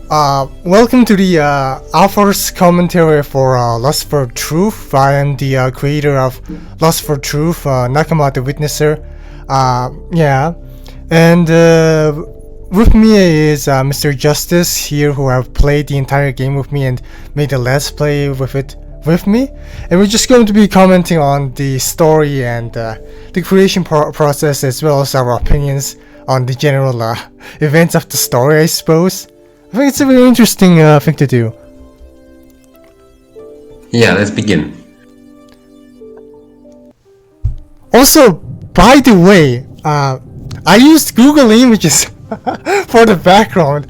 Welcome to the author's commentary for Lust for Truth. I am the creator of Lust for Truth, Nakama the Witnesser. And with me is Mr.Justice here, who have played the entire game with me and made a let's play with me. And we're just going to be commenting on the story and the creation process, as well as our opinions on the general events of the story, I suppose. I think it's a very interesting thing to do. Yeah, let's begin. Also, by the way, I used Google Images for the background.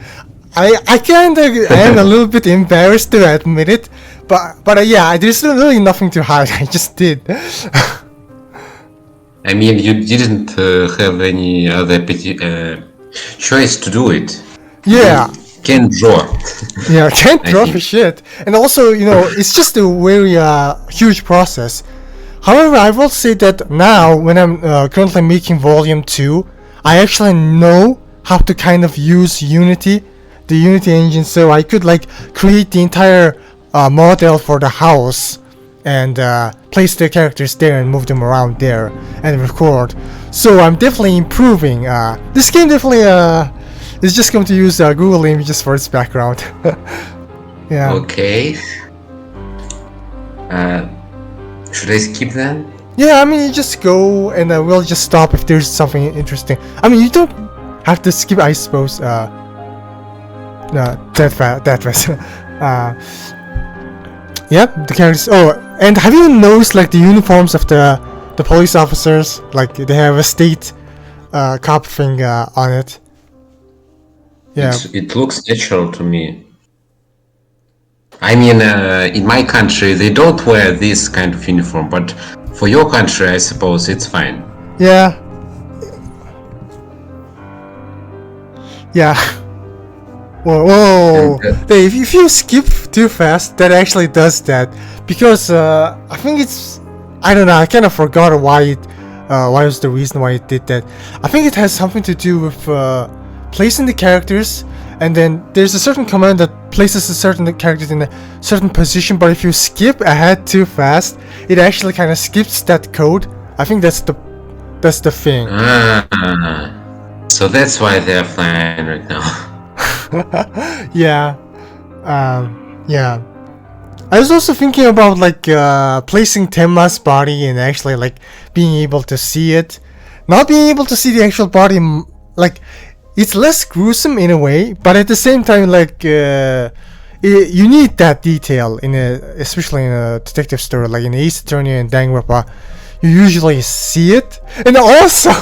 I kinda am a little bit embarrassed to admit it, but yeah, there's really nothing to hide. I just did. I mean, you didn't have any other choice to do it. Yeah. Can't draw. Yeah, can't draw for shit. And also, it's just a very huge process. However, I will say that now, when I'm currently making Volume 2, I actually know how to kind of use Unity, the Unity engine, so I could create the entire model for the house and place the characters there and move them around there and record. So I'm definitely improving. This game definitely it's just going to use Google Images for its background. Yeah. Okay. Should I skip then? Yeah, I mean, you just go and we'll just stop if there's something interesting. I mean, you don't have to skip, I suppose. No, that fast. Yep, the characters. Oh, and have you noticed the uniforms of the police officers? They have a state cop thing on it. Yeah. It looks natural to me. I mean, in my country, they don't wear this kind of uniform, but for your country, I suppose it's fine. Yeah. Yeah. Whoa. Hey, if you skip too fast, that actually does that. Because I think it's... I don't know, I kind of forgot why was the reason why it did that. I think it has something to do with... placing the characters, and then there's a certain command that places a certain characters in a certain position, but if you skip ahead too fast, it actually kind of skips that code. I think that's the thing. So that's why they're flying right now. Yeah. Yeah. I was also thinking about placing Tenma's body and actually being able to see it. Not being able to see the actual body, it's less gruesome in a way, but at the same time, you need that detail especially in a detective story, like in Ace Attorney and danganronpa. You usually see it. And also,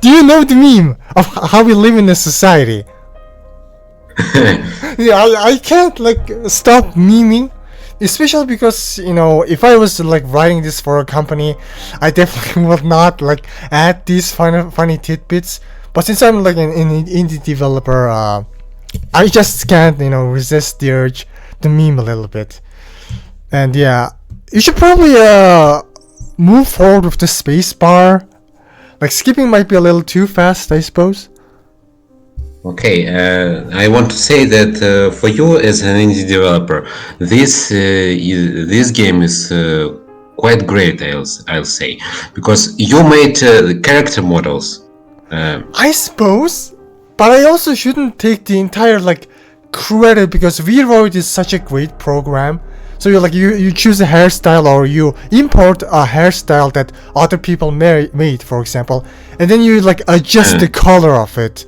do you know the meme of how we live in a society? Yeah, I can't stop memeing, especially because if I was writing this for a company, I definitely would not add these funny tidbits. But since I'm an indie developer, I just can't, resist the urge to meme a little bit. And yeah, you should probably move forward with the space bar. Skipping might be a little too fast, I suppose. Okay, I want to say that for you as an indie developer, this game is quite great. I'll say, because you made character models. I suppose, but I also shouldn't take the entire credit, because VRoid is such a great program. So you choose a hairstyle, or you import a hairstyle that other people made, for example, and then you adjust the color of it,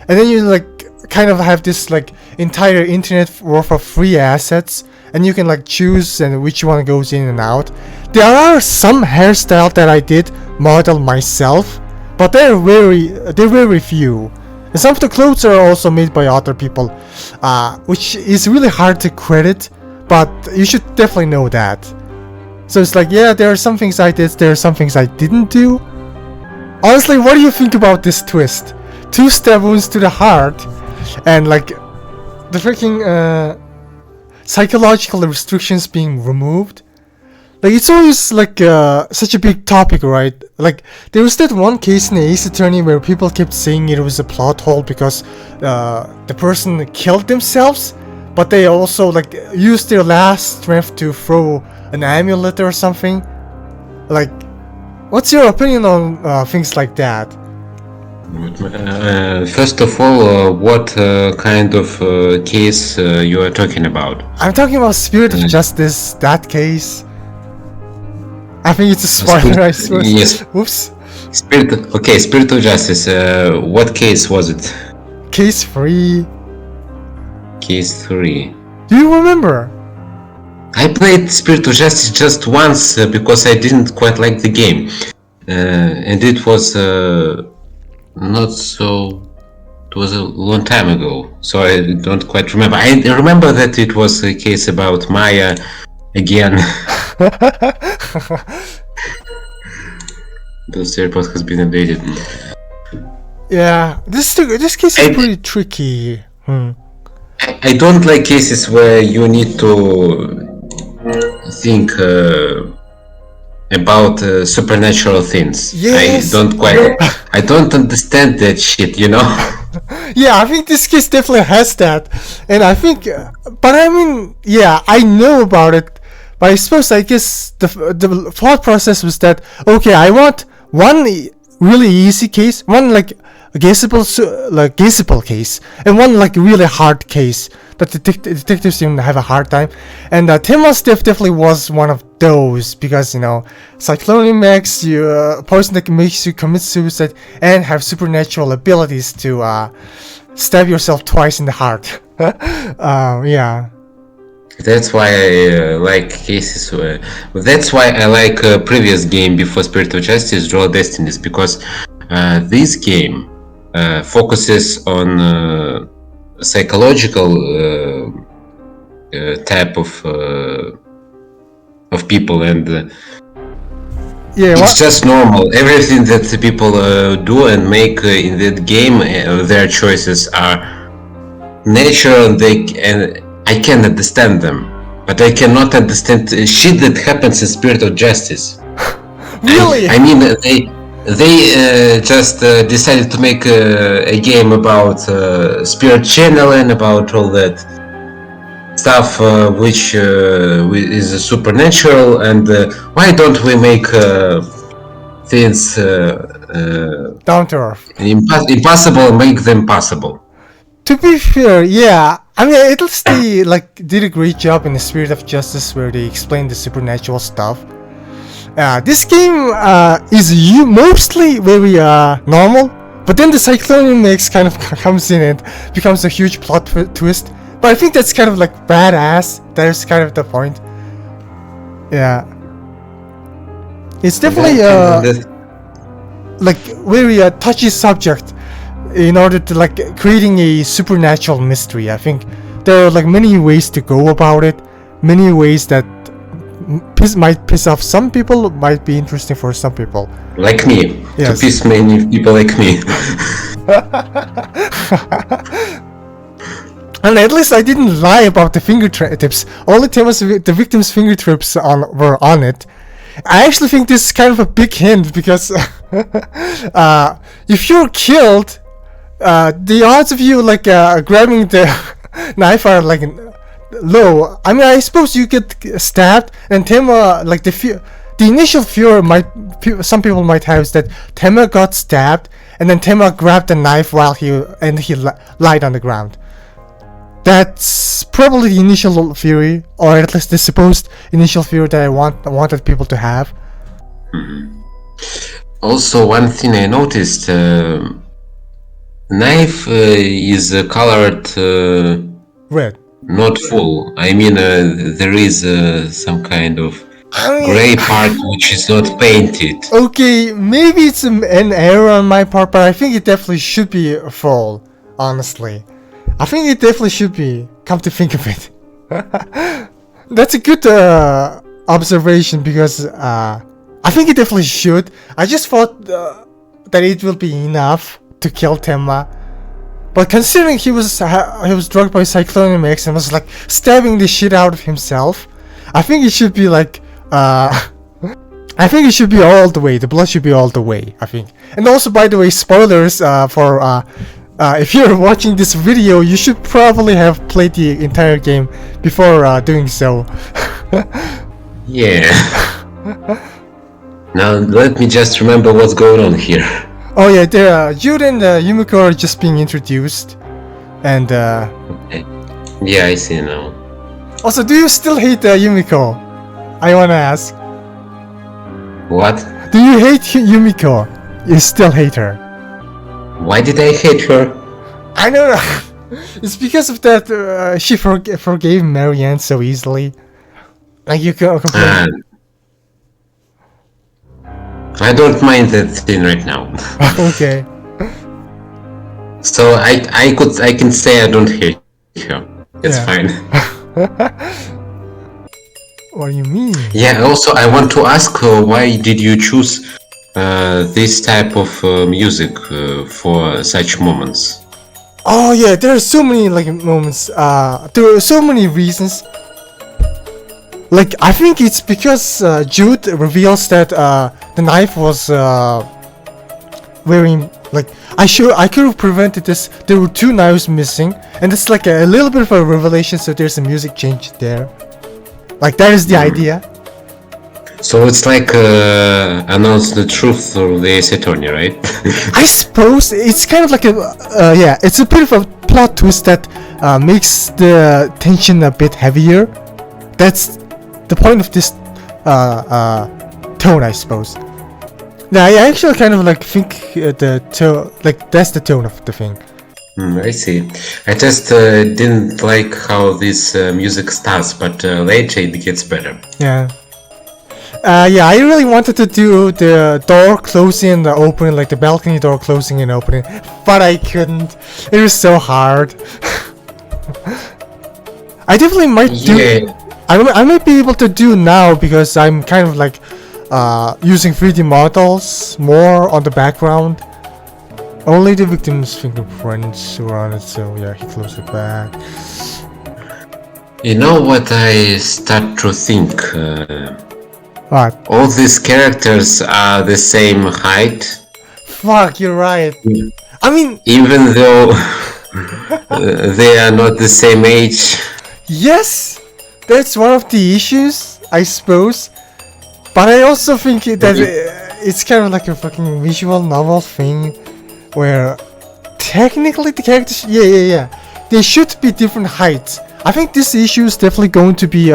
and then you kind of have this entire internet worth of free assets, and you can choose and which one goes in and out. There are some hairstyle that I did model myself, but they're very few. And some of the clothes are also made by other people, which is really hard to credit, but you should definitely know that. So it's yeah, there are some things I did, there are some things I didn't do. Honestly, what do you think about this twist? 2 stab wounds to the heart, and the freaking psychological restrictions being removed. like it's always like such a big topic, right? Like there was that one case in Ace Attorney where people kept saying it was a plot hole because the person killed themselves, but they also like used their last strength to throw an amulet or something. Like, what's your opinion on things like that? First of all, what kind of case you are talking about? I'm talking about Spirit of Justice, that case. I think it's a spoiler, I suppose. Yes. Oops. Spirit of Justice. What case was it? Case 3. Case 3. Do you remember? I played Spirit of Justice just once because I didn't quite like the game. And it was not so... It was a long time ago, so I don't quite remember. I remember that it was a case about Maya again. The report has been updated. Yeah, this case is pretty tricky. I don't like cases where you need to think about supernatural things. Yes. I don't understand that shit, you know. Yeah, I think this case definitely has that, and I think, but I mean, yeah, I know about it, but I suppose I guess the thought process was that okay, I want one really easy case, one like guessable case, and one like really hard case that the detectives even have a hard time, and Tema's definitely was one of those because Cyclonium Max, a person that makes you commit suicide and have supernatural abilities to stab yourself twice in the heart. Yeah. That's why I like cases where... That's why I like previous game before Spirit of Justice, Draw Destinies, because this game focuses on psychological type of people, and it's just normal. Everything that the people do and make in that game, their choices are natural, and I can understand them, but I cannot understand shit that happens in Spirit of Justice. Really? I mean, they just decided to make a game about spirit channeling, about all that stuff which is supernatural, and why don't we make things down to earth, impossible, and make them possible? To be fair, yeah, I mean, at least they did a great job in the Spirit of Justice where they explained the supernatural stuff. This game is mostly very normal, but then the Cyclonium Max kind of comes in and becomes a huge plot twist. But I think that's kind of badass. That is kind of the point. Yeah, it's definitely very touchy subject in order to creating a supernatural mystery. I think there are many ways to go about it, many ways that might piss off some people, might be interesting for some people. Like me. Yes. To piss many people like me. And at least I didn't lie about the fingertips. Only the victim's fingertips were on it. I actually think this is kind of a big hint because if you're killed, the odds of you grabbing the knife are low. I mean, I suppose you get stabbed, and Tema, the initial fear some people might have is that Tema got stabbed, and then Tema grabbed the knife while he lied on the ground. That's probably the initial theory, or at least the supposed initial theory that I wanted people to have. Also, one thing I noticed, knife is colored red. Not full. I mean, there is some kind of gray part which is not painted. Okay, maybe it's an error on my part, but I think it definitely should be full, honestly. I think it definitely should be, come to think of it. That's a good observation because I think it definitely should. I just thought that it will be enough to kill Tema. But considering he was drugged by Cyclonium X and was stabbing the shit out of himself, I think it should be I think it should be all the way. The blood should be all the way, I think. And also, by the way, spoilers for if you're watching this video, you should probably have played the entire game before doing so. Yeah. Now let me just remember what's going on here. Oh yeah, there. Jude and Yumiko are just being introduced, and Yeah, I see now. also, do you still hate Yumiko? I wanna ask. What? Do you hate Yumiko? You still hate her? Why did I hate her? I don't know. It's because of that she forgave Marianne so easily. Like you can complain. I don't mind that thing right now. Okay. So I can say I don't hate her. It's Yeah. fine. What do you mean? Yeah. Also, I want to ask why did you choose this type of music for such moments? Oh yeah, there are so many like moments. There are so many reasons. Like I think it's because Jude reveals that the knife was wearing like I could have prevented this. There were 2 knives missing, and it's like a little bit of a revelation. So there's a music change there. Like that is the idea. So it's like announce the truth through the ace attorney, right? I suppose it's kind of like a yeah, it's a bit of a plot twist that makes the tension a bit heavier. That's the point of this tone, I suppose. Now, I actually kind of like think the tone, like that's the tone of the thing. I see. I just didn't like how this music starts, but later it gets better. Yeah. Yeah, I really wanted to do the door closing and opening, like the balcony door closing and opening, but I couldn't. It was so hard. I definitely might do. Yeah. I might be able to do now because I'm kind of like using 3D models more on the background. Only the victim's fingerprints were on it, so yeah, he closed it back. You know what I start to think? What? All these characters are the same height. Fuck, you're right. I mean, even though they are not the same age. yes, that's one of the issues, I suppose. But I also think that it's kind of like a fucking visual novel thing, where technically the characters, yeah, they should be different heights. I think this issue is definitely going to be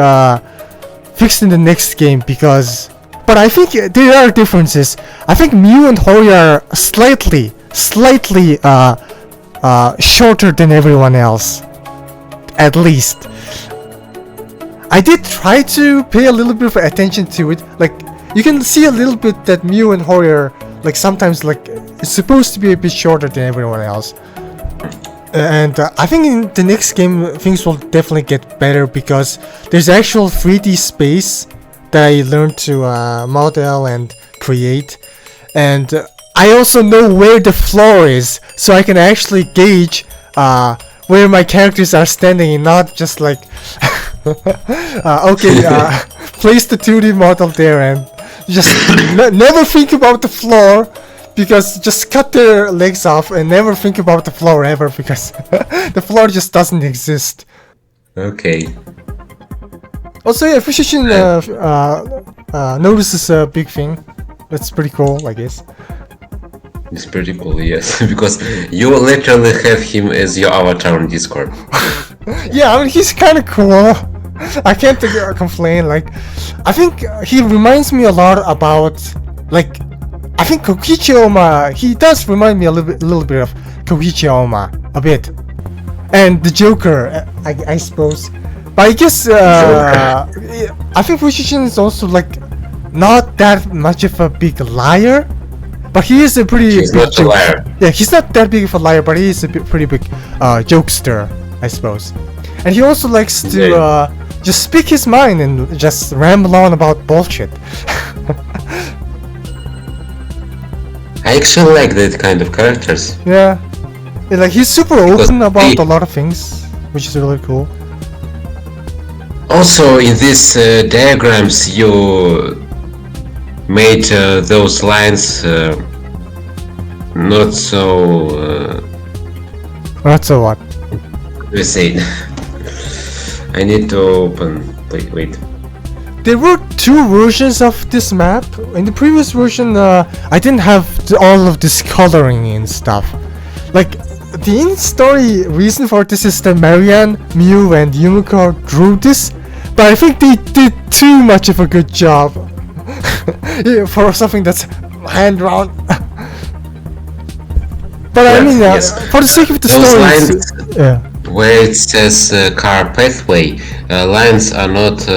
fixed in the next game because, but I think there are differences. I think Mew and Hori are slightly shorter than everyone else, at least. I did try to pay a little bit of attention to it. Like you can see a little bit that Mew and Hori are like sometimes like it's supposed to be a bit shorter than everyone else. And I think in the next game things will definitely get better because there's actual 3D space that I learned to model and create, and I also know where the floor is, so I can actually gauge where my characters are standing and not just like okay, place the 2D model there and just never think about the floor. Because just cut their legs off and never think about the floor ever because the floor just doesn't exist. Okay. Also, yeah, Fushichin notices a big thing. That's pretty cool, I guess. It's pretty cool, yes, because you literally have him as your avatar on Discord. Yeah, I mean, he's kind of cool. I can't complain. Like, I think he reminds me a lot about, like, I think Kokichi Oma, he does remind me a little bit of Kokichi Oma, a bit. And the Joker, I suppose. But I guess, I think Fushichin is also like, not that much of a big liar. But he is a pretty He's big not a liar. Yeah, he's not that big of a liar, but he is a pretty big jokester, I suppose. And he also likes to just speak his mind and just ramble on about bullshit. I actually like that kind of characters. Yeah. Like he's super Because open about a lot of things, which is really cool. Also, in these diagrams, you made those lines not so. Not so what? Let's say. I need to open. Wait. There were two versions of this map. In the previous version, I didn't have all of this coloring and stuff. Like, the in-story reason for this is that Marianne, Mew, and Yumiko drew this, but I think they did too much of a good job yeah, for something that's hand-drawn. But yeah, I mean, yes. For the sake of the story, lines, yeah. Where it says car pathway, lines are not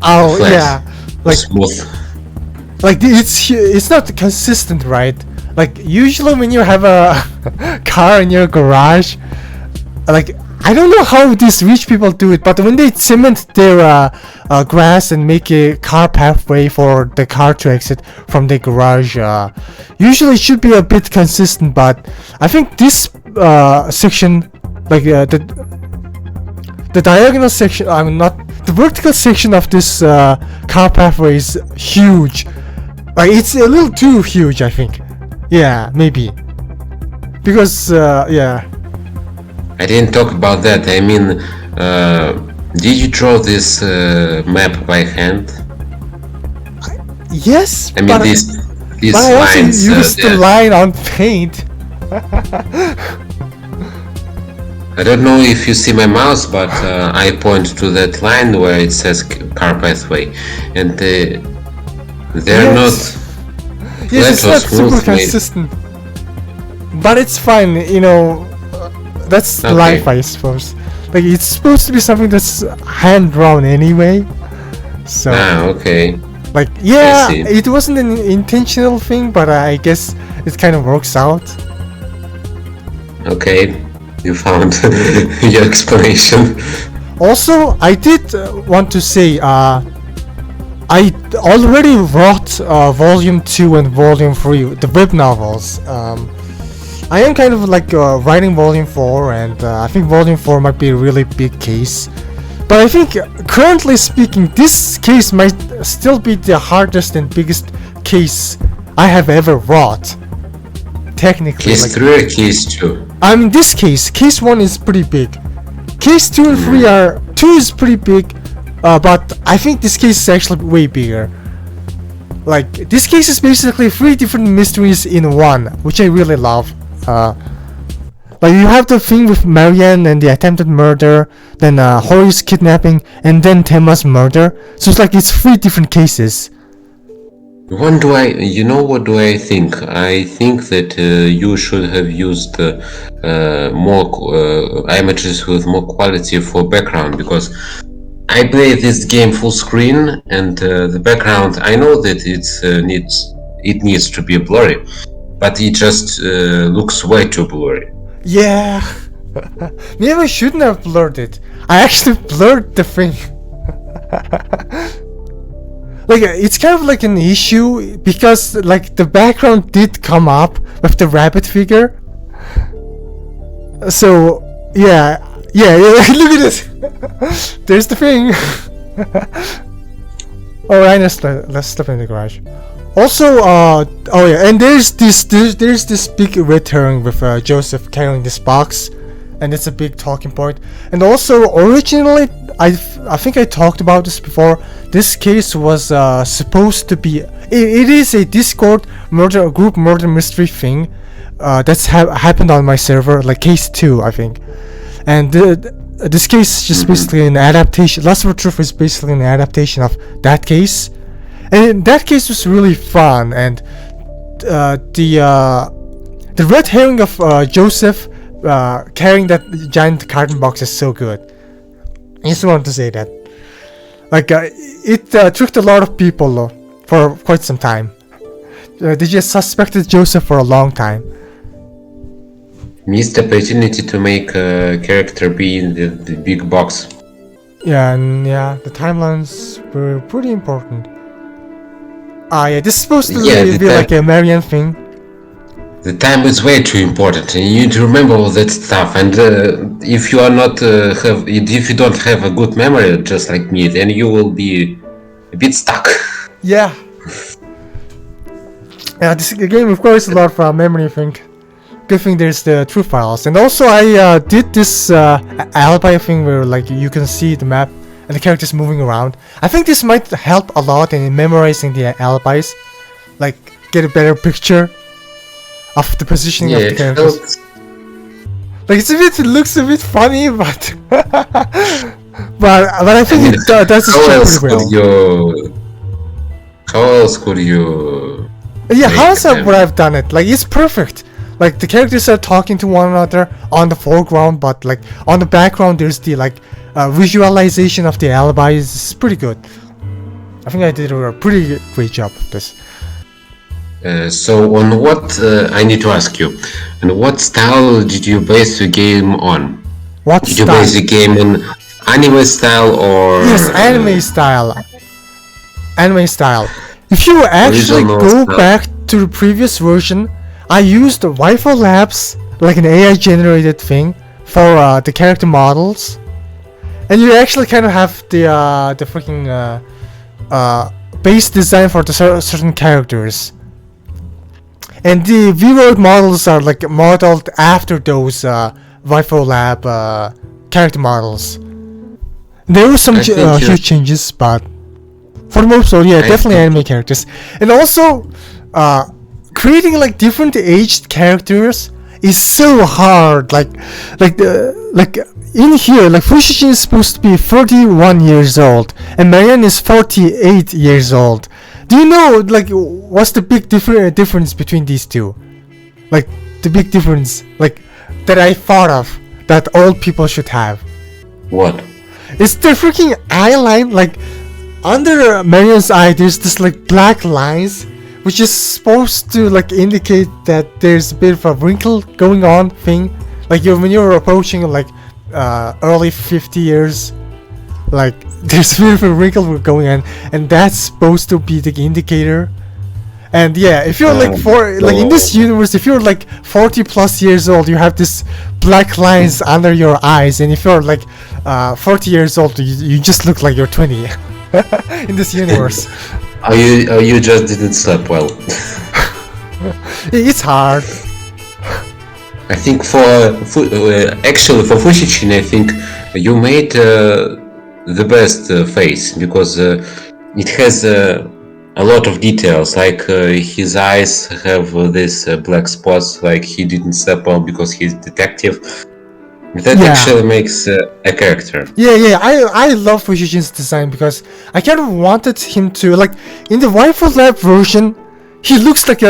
oh flat, yeah, like smooth. Like it's not consistent, right? Like usually when you have a car in your garage, like I don't know how these rich people do it, but when they cement their grass and make a car pathway for the car to exit from the garage, usually it should be a bit consistent. But I think this section, like the diagonal section, I mean not the vertical section of this car pathway is huge. Like it's a little too huge, I think. Yeah, maybe. Because yeah. I didn't talk about that. I mean, did you draw this map by hand? Yes. I mean, these but I also lines. used the line on paint. I don't know if you see my mouse, but I point to that line where it says car pathway, and they're not. Yes, it's not super consistent. But it's fine, you know. That's okay. Life, I suppose. Like it's supposed to be something that's hand drawn anyway. So. Okay. Like yeah, it wasn't an intentional thing, but I guess it kind of works out. Okay, you found your explanation. Also, I did want to say, I already wrote Volume 2 and Volume 3, the web novels. I am kind of like writing Volume 4, and I think Volume 4 might be a really big case. But I think, currently speaking, this case might still be the hardest and biggest case I have ever wrought. Technically. Case 3 or Case 2? I mean, this case 1 is pretty big. Case 2 and 3 are... 2 is pretty big, but I think this case is actually way bigger. Like, this case is basically 3 different mysteries in one, which I really love. Like you have the thing with Marianne and the attempted murder, then Hori's kidnapping, and then Tema's murder. So it's like it's 3 different cases. You know what do I think? I think that you should have used more images with more quality for background, because I play this game full screen, and the background, I know that it needs to be blurry. But it just looks way too blurry. Yeah. Maybe I shouldn't have blurred it. I actually blurred the thing. Like it's kind of like an issue because like the background did come up with the rabbit figure. So yeah. Look at this. There's the thing. Alright, let's step in the garage. Also, oh yeah, and there's this big red herring with Joseph carrying this box, and it's a big talking point. And also, originally, I think I talked about this before. This case was supposed to be. It is a Discord group murder mystery thing that's happened on my server, like case 2, I think. And this case is just basically an adaptation. Lust for Truth is basically an adaptation of that case. And that case was really fun, and the red herring of Joseph carrying that giant carton box is so good. I just wanted to say that. Like it tricked a lot of people for quite some time. They just suspected Joseph for a long time. Missed opportunity to make a character be in the big box. Yeah, and yeah, the timelines were pretty important. Yeah, this is supposed to be like a Marianne thing. The time is way too important, and you need to remember all that stuff. And if you are not if you don't have a good memory, just like me, then you will be a bit stuck. Yeah. Yeah, this game requires a lot of memory thing. Good thing there's the true files. And also I did this alibi thing where like you can see the map and the characters moving around. I think this might help a lot in memorizing the alibis. Like get a better picture of the positioning of the characters. Like it looks a bit funny, but but I think it does this pretty well. How else could you? Yeah, how else would I have done it? Like it's perfect. Like the characters are talking to one another on the foreground, but like on the background there's the like visualization of the alibis. It's pretty good. I think I did a pretty great job of this. So on what I need to ask you, and what style did you base the game on? What did style? you base the game on anime style or? Yes, anime style. Anime style. If you actually go back to the previous version, I used Wi-Fi Labs, like an AI generated thing, for the character models, and you actually kind of have the freaking base design for the certain characters. And the V-Road models are like modeled after those Wi-Fi Lab character models. There were some huge changes, but for the most part, yeah, definitely anime characters. And also, creating like different aged characters is so hard. Like in here, like Fushijin is supposed to be 31 years old, and Marianne is 48 years old. Do you know like what's the big difference between these two? Like the big difference, like that I thought of that old people should have. What? It's the freaking eye line. Like under Marianne's eye, there's this like black lines, which is supposed to like indicate that there's a bit of a wrinkle going on thing. Like when you're approaching like early 50 years, like there's a bit of a wrinkle going on, and that's supposed to be the indicator. And yeah, if you're like in this universe, if you're like 40 plus years old, you have this black lines under your eyes, and if you're like 40 years old, you just look like you're 20 in this universe. You just didn't sleep well. It's hard. I think actually for Fushichin, I think you made the best face, because it has a lot of details, like his eyes have this black spots, like he didn't sleep well because he's detective. That actually makes a character. Yeah, I love Fushijin's design because I kind of wanted him to, like, in the Wi-Fi Lab version, he looks like he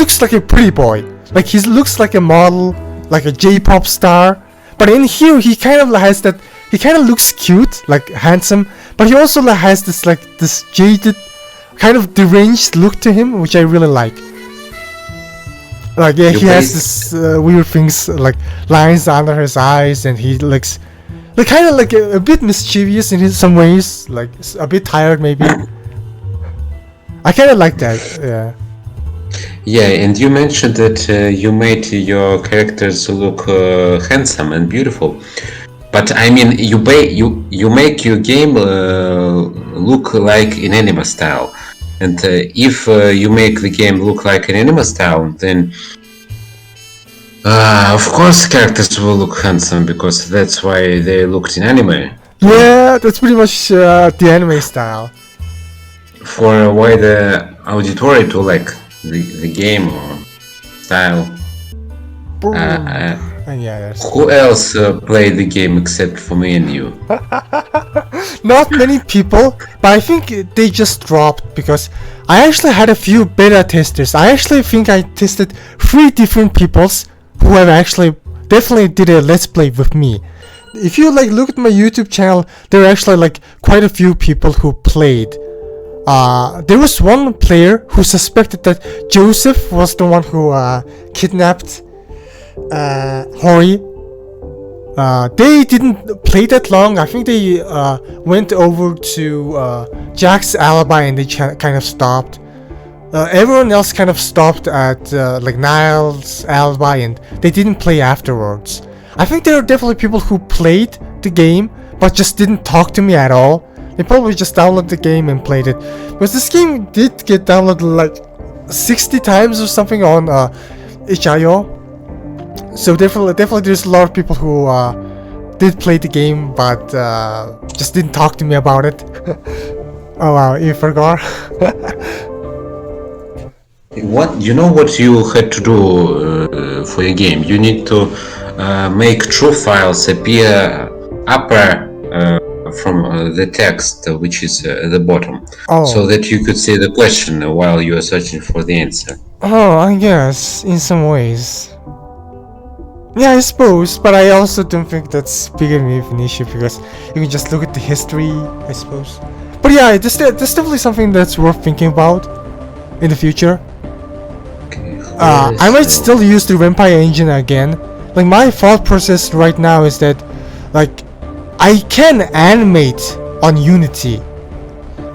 looks like a pretty boy. Like he looks like a model, like a J-pop star. But in here, he kind of has that. He kind of looks cute, like handsome. But he also has this this jaded, kind of deranged look to him, which I really like. Like yeah, he has this weird things like lines under his eyes, and he looks like kind of like a bit mischievous in some ways, like a bit tired maybe. I kind of like that. Yeah. Yeah, and you mentioned that you made your characters look handsome and beautiful, but I mean, you make your game look like in anime style, and if you make the game look like an anime style, then of course characters will look handsome, because that's why they looked in anime. Yeah, that's pretty much the anime style. For a wider auditory to like the game or style. Yeah, who else played the game except for me and you? Not many people, but I think they just dropped because I actually had a few beta testers. I actually think I tested 3 different peoples who have actually definitely did a let's play with me. If you like look at my YouTube channel, there are actually like quite a few people who played. There was one player who suspected that Joseph was the one who kidnapped Hori. They didn't play that long. I think they went over to Jack's alibi and they kind of stopped. everyone else kind of stopped at like Niall's alibi, and they didn't play afterwards. I think there are definitely people who played the game but just didn't talk to me at all. They probably just downloaded the game and played it, because this game did get downloaded like 60 times or something on itch.io. So definitely there's a lot of people who did play the game but just didn't talk to me about it. Oh wow, you forgot. What you had to do for your game? You need to make true files appear upper from the text, which is at the bottom, so that you could see the question while you are searching for the answer. Oh, I guess in some ways. Yeah, I suppose, but I also don't think that's big of an issue, because you can just look at the history, I suppose. But yeah, that's definitely something that's worth thinking about in the future. I might still use the Vampire engine again. Like, my thought process right now is that, like, I can animate on Unity,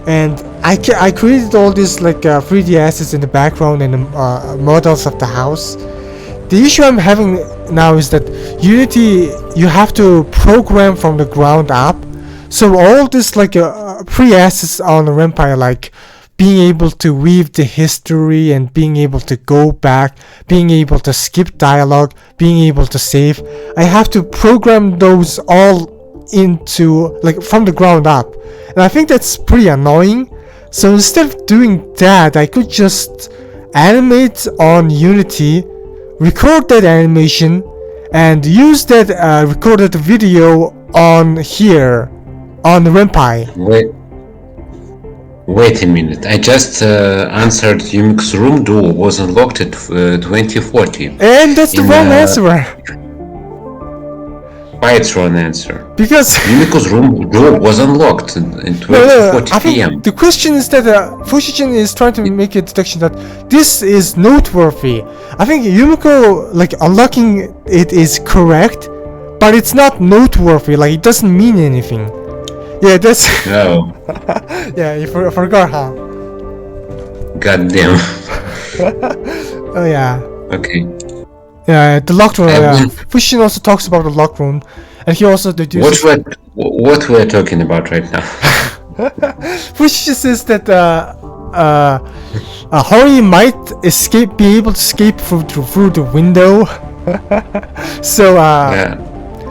and I created all these like 3D assets in the background and models of the house. The issue I'm having now is that Unity, you have to program from the ground up. So all this like pre-assets on the Vampire, like being able to weave the history and being able to go back, being able to skip dialogue, being able to save, I have to program those all into like from the ground up, and I think that's pretty annoying. So instead of doing that, I could just animate on Unity, record that animation, and use that recorded video on here on the Vampire. Wait a minute, I just answered Yumiko's room door was unlocked at 2040. And that's the wrong answer. Why it's wrong answer? Because Yumiko's room door was unlocked in 2040 I think PM. the question is that Fushichin is trying to make a deduction that this is noteworthy. I think Yumiko, like, unlocking it is correct, but it's not noteworthy, like it doesn't mean anything. Yeah, that's... Oh. Yeah, you forgot, huh? God damn. Oh yeah. Okay. Yeah, the locked room. Fushichin also talks about the locked room, and he also deduces... What we're talking about right now? Fushichin says that Hori might be able to escape through the window. So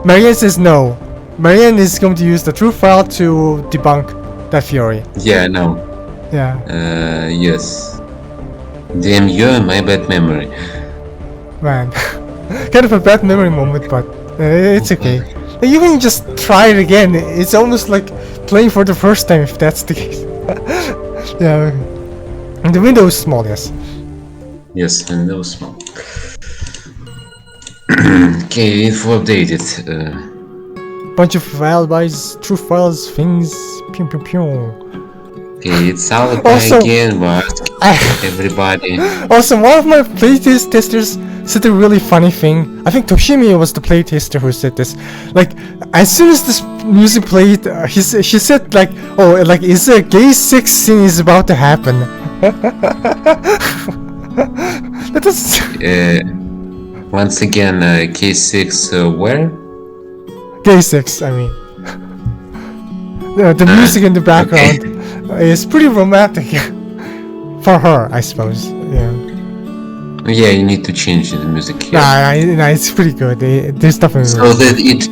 Marianne says no. Marianne is going to use the true file to debunk that theory. Yeah, no. Yeah. Yes. Damn you and my bad memory. Man, kind of a bad memory moment, but it's okay. You can just try it again. It's almost like playing for the first time if that's the case. Yeah. And the window is small, yes. Yes, and that was small. Okay, info updated. Bunch of alibis, true files, things. Pew pew pew. Okay, it's alibi Also, again, but everybody. Also, one of my playtest testers said a really funny thing. I think Toshimi was the playtester who said this. Like, as soon as this music played, she said like, "Oh, like, is a gay sex scene is about to happen?" That is. Once again, K6, where? Gay sex, I mean. The music in the background is pretty romantic for her, I suppose. Yeah. Yeah, you need to change the music here. Nah, it's pretty good. There's nothing. So that it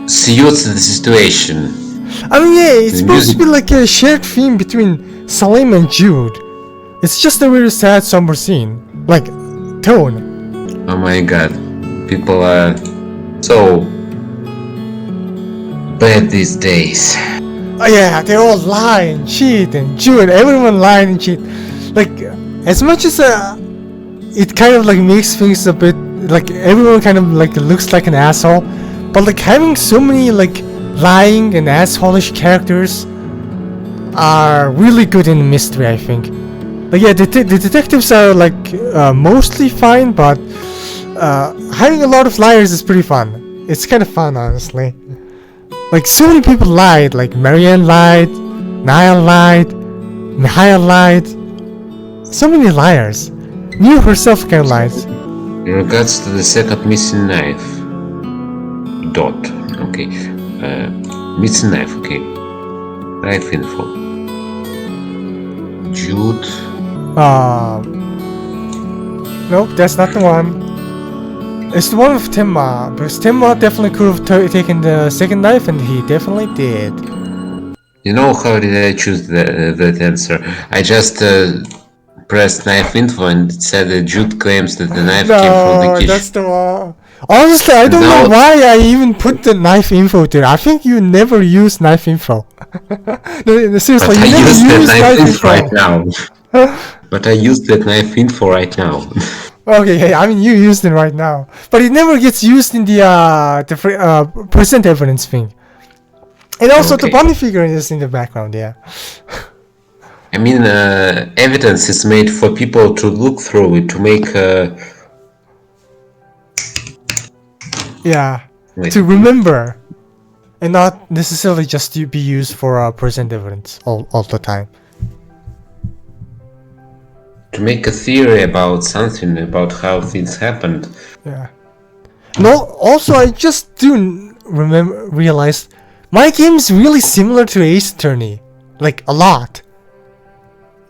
suits the situation. I mean, yeah, it's supposed to be like a shared theme between Salim and Jude. It's just a really sad, somber scene, like tone. Oh my god, people are so bad these days. Oh yeah, they all lie and cheat and Jude, everyone lie and cheat. Like, as much as it kind of like makes things a bit like everyone kind of like looks like an asshole, but like having so many like lying and assholish characters are really good in mystery, I think. Like, yeah, the detectives are like mostly fine, but having a lot of liars is pretty fun. It's kind of fun, honestly. Like, so many people lied. Like, Marianne lied, Niall lied, Mihail lied. So many liars. Miu herself can lies. In regards to the second missing knife. Dot. Okay. Missing knife. Okay. Knife info. Jude. Nope, that's not the one. It's the one with Tenma, because Tenma definitely could have taken the second knife, and he definitely did. You know how did I choose that answer? I just pressed knife info and it said that Jude claims that the knife came from the No, kitchen. that's the one. Honestly, I don't know why I even put the knife info there. I think you never use knife info. No, seriously, But you I never used use that knife knife info info right now. But I used that knife info right now. Okay, hey, I mean you used it right now, but it never gets used in the present evidence thing. And also the Okay. bunny figure is in the background, yeah. I mean, evidence is made for people to look through it to make. Yeah, Wait. to remember, and not necessarily just to be used for present evidence all the time. To make a theory about something, about how things happened. Yeah. No, also I just do realize my game is really similar to Ace Attorney, like a lot.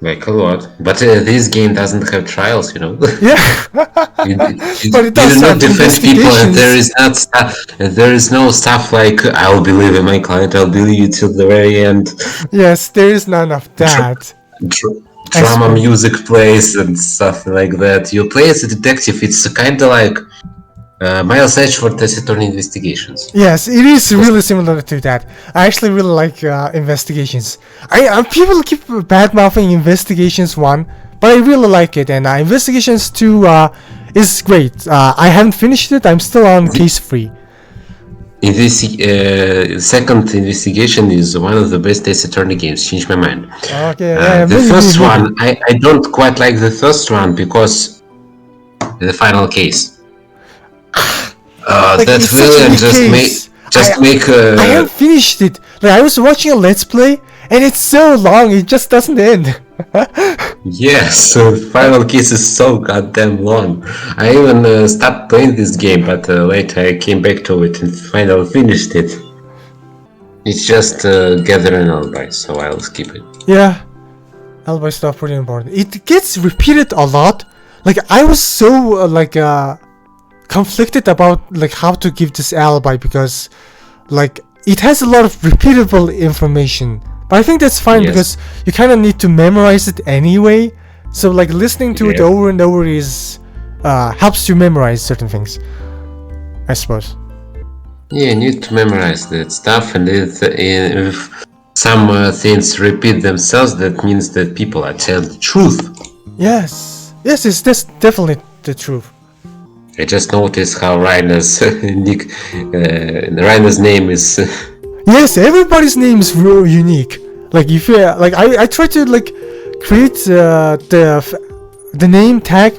Like a lot. But this game doesn't have trials, you know. Yeah. But it does do have not defend people, and investigations. there is no stuff like I'll believe in my client, I'll believe you till the very end. Yes, there is none of that. Drama music plays and stuff like that. You play as a detective, it's kind of like Miles Edgeworth as Attorney Investigations. Yes, it is really similar to that. I actually really like investigations. People keep bad mouthing investigations 1, but I really like it, and investigations 2 is great. I haven't finished it. I'm still on case 3. In this second investigation is one of the best Ace Attorney games. Changed my mind. Okay, The first one, I don't quite like the first one because the final case. Like, That it's such a villain big case. I haven't finished it. Like, I was watching a Let's Play, and it's so long, it just doesn't end. Yes, final case is so goddamn long. I even stopped playing this game, but later I came back to it and finally finished it. It's just gathering alibis, so I'll skip it. Yeah, alibi stuff pretty important. It gets repeated a lot. Like, I was so conflicted about like how to give this alibi because like it has a lot of repeatable information. But I think that's fine because you kind of need to memorize it anyway. So like listening to it over and over is helps you memorize certain things, I suppose. Yeah, you need to memorize that stuff, and if some things repeat themselves, that means that people are telling the truth. Yes, that's definitely the truth. I just noticed how Rainer's Rainer's name is. Yes, everybody's name is real unique. Like if you like, I try to like create the name tag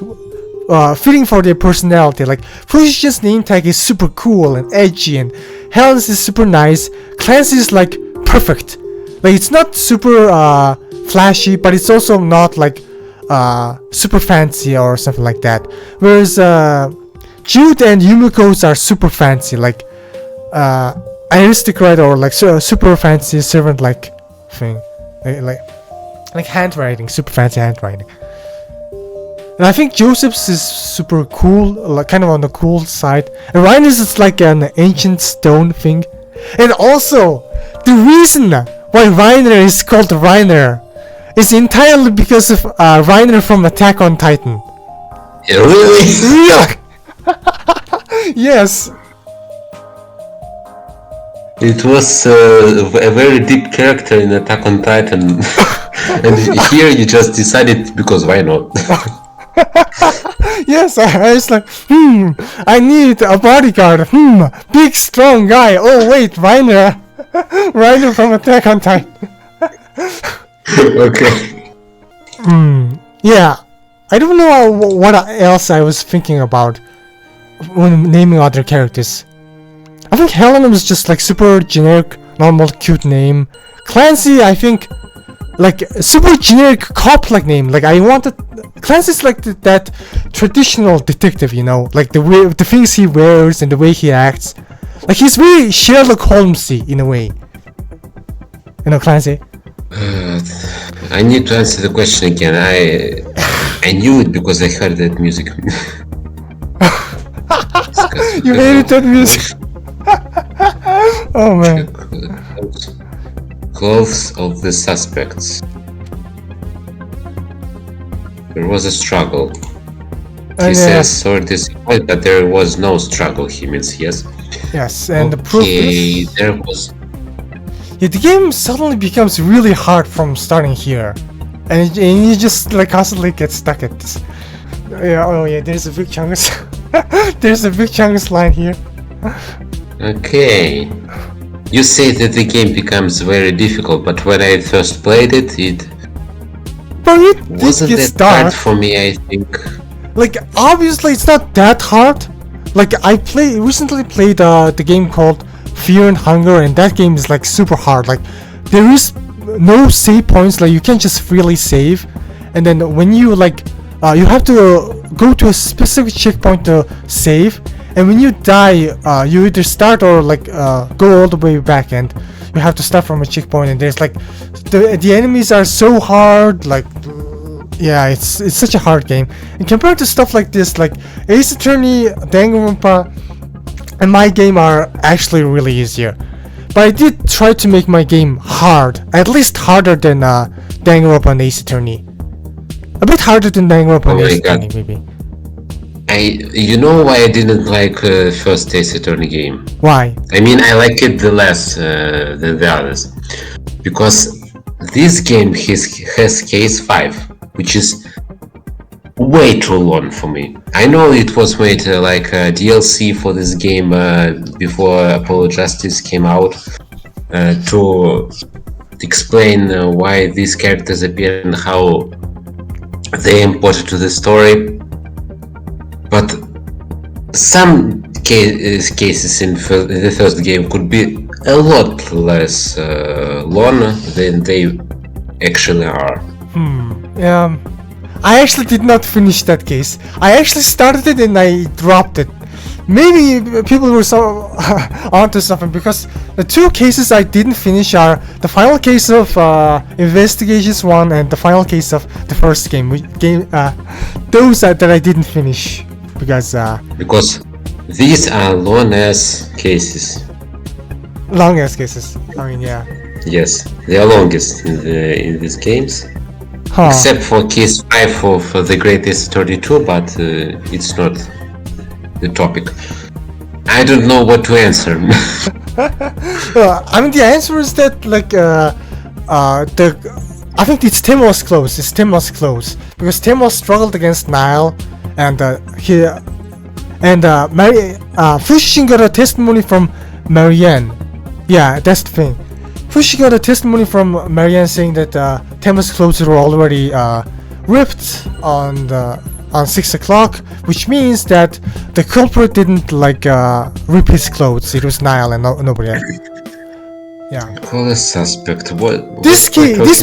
fitting for their personality. Like Felicia's name tag is super cool and edgy, and Helen's is super nice. Clancy's like perfect. Like it's not super flashy, but it's also not like super fancy or something like that. Whereas Jude and Yumiko's are super fancy, like aristocrat or like super fancy servant like thing, like handwriting, super fancy handwriting. And I think Joseph's is super cool, like kind of on the cool side. And Reiner's is like an ancient stone thing. And also, the reason why Reiner is called Reiner is entirely because of Reiner from Attack on Titan. Really? Yeah. Yes. It was a very deep character in Attack on Titan, and here you just decided because why not? Yes, I was like, I need a bodyguard. Big strong guy. Oh wait, Reiner. Reiner from Attack on Titan. Okay. Yeah, I don't know what else I was thinking about when naming other characters. I think Helen was just like super generic, normal, cute name. Clancy, I think, like super generic cop-like name. Like I wanted Clancy's like that traditional detective, you know, like the things he wears and the way he acts. Like he's very Sherlock Holmesy in a way. You know, Clancy. I need to answer the question again. I knew it because I heard that music. You hated that music. Oh man. Clothes of the suspects. There was a struggle. He says sorry to disappoint, but there was no struggle. He means yes. Yes, and the proof is there was. Yeah, the game suddenly becomes really hard from starting here, and you just like constantly get stuck at this. Yeah, oh yeah, there's a big chungus. There's a big chungus line here. Okay. You say that the game becomes very difficult, but when I first played it, but it wasn't that hard for me, I think. Like, obviously it's not that hard. Like, I recently played the game called Fear and Hunger, and that game is like super hard. Like, there is no save points, like you can't just freely save. And then when you like, you have to go to a specific checkpoint to save. And when you die, you either start or like go all the way back, and you have to start from a checkpoint. And there's like the enemies are so hard. Like, yeah, it's such a hard game. And compared to stuff like this, like Ace Attorney, Danganronpa, and my game are actually really easier. But I did try to make my game hard, at least harder than Danganronpa and Ace Attorney. A bit harder than Danganronpa and Ace Attorney, maybe. You know why I didn't like first Ace Attorney game? Why? I mean, I like it the less than the others, because this game has case 5, which is way too long for me. I know it was made like a DLC for this game before Apollo Justice came out to explain why these characters appear and how they important to the story. But some cases in the first game could be a lot less long than they actually are. I actually did not finish that case. I actually started it and I dropped it. Maybe people were so onto something, because the 2 cases I didn't finish are the final case of Investigations 1 and the final case of the first game. Those that I didn't finish. Because these are long ass cases. Long ass cases. I mean, yeah. Yes, they are longest in these games. Except for case 5 of the Greatest 32, but it's not the topic. I don't know what to answer. I mean, the answer is that like I think it's Timo's close. It's Timo's close because Timo struggled against Nile. And Fushin got a testimony from Marianne. Yeah, that's the thing. Fushin got a testimony from Marianne saying that Tema's clothes were already ripped on 6 o'clock, which means that the culprit didn't like rip his clothes. It was Nile and nobody else. Yeah. Call a suspect. What? This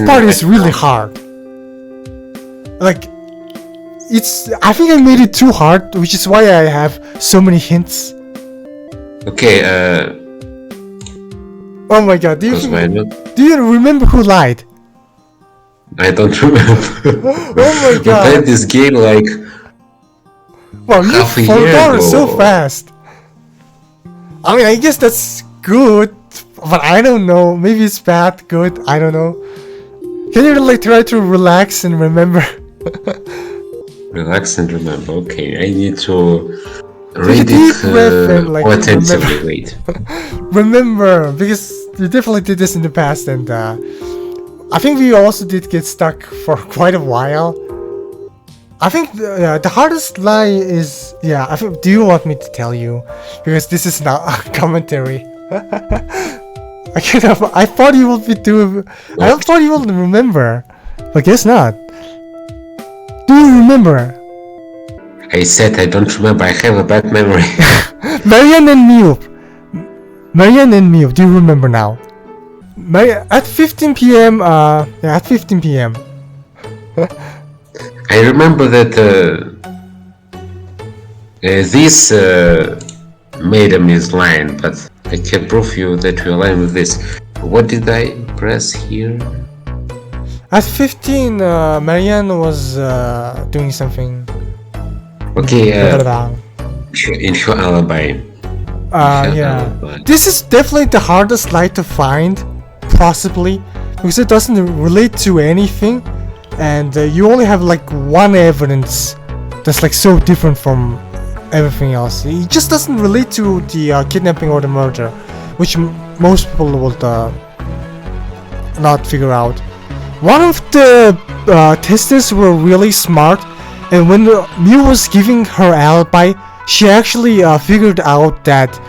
part is really hard. Like. I think I made it too hard, which is why I have so many hints. Okay, oh my god, do you remember who lied? I don't remember. Oh my god. I played this game like wow, you forgot so fast. I mean, I guess that's good, but I don't know. Maybe it's bad, good, I don't know. Can you like try to relax and remember? Relax and remember. Okay, I need to read it like, more attentively. Wait. Remember, because we definitely did this in the past, and I think we also did get stuck for quite a while. I think the hardest lie is I think. Do you want me to tell you? Because this is not a commentary. I thought you would be doing. I thought you would remember, but guess not. Do you remember? I said I don't remember. I have a bad memory. Marianne and Mew. Do you remember now? At 15 p.m. Yeah, at 15 p.m. I remember that this madam is lying, but I can prove you that you're lying with this. What did I press here? At 15, Marianne was doing something. Okay, in her alibi. Yeah. This is definitely the hardest lie to find, possibly, because it doesn't relate to anything, and you only have like one evidence that's like so different from everything else. It just doesn't relate to the kidnapping or the murder, which most people would not figure out. One of the testers were really smart, and when Mew was giving her alibi, she actually figured out that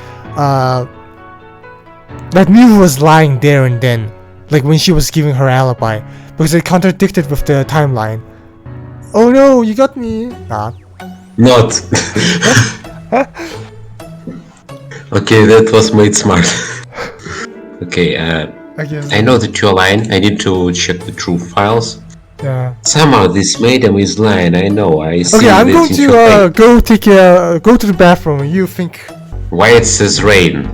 that Mew was lying there and then, like when she was giving her alibi, because it contradicted with the timeline. Oh no, you got me! Nah. Not. Okay, that was made smart. Okay, I know that you're lying. I need to check the true files. Yeah. Somehow this madam is lying. I know. I see. Okay, I'm going to go to the bathroom. You think? Why it says rain?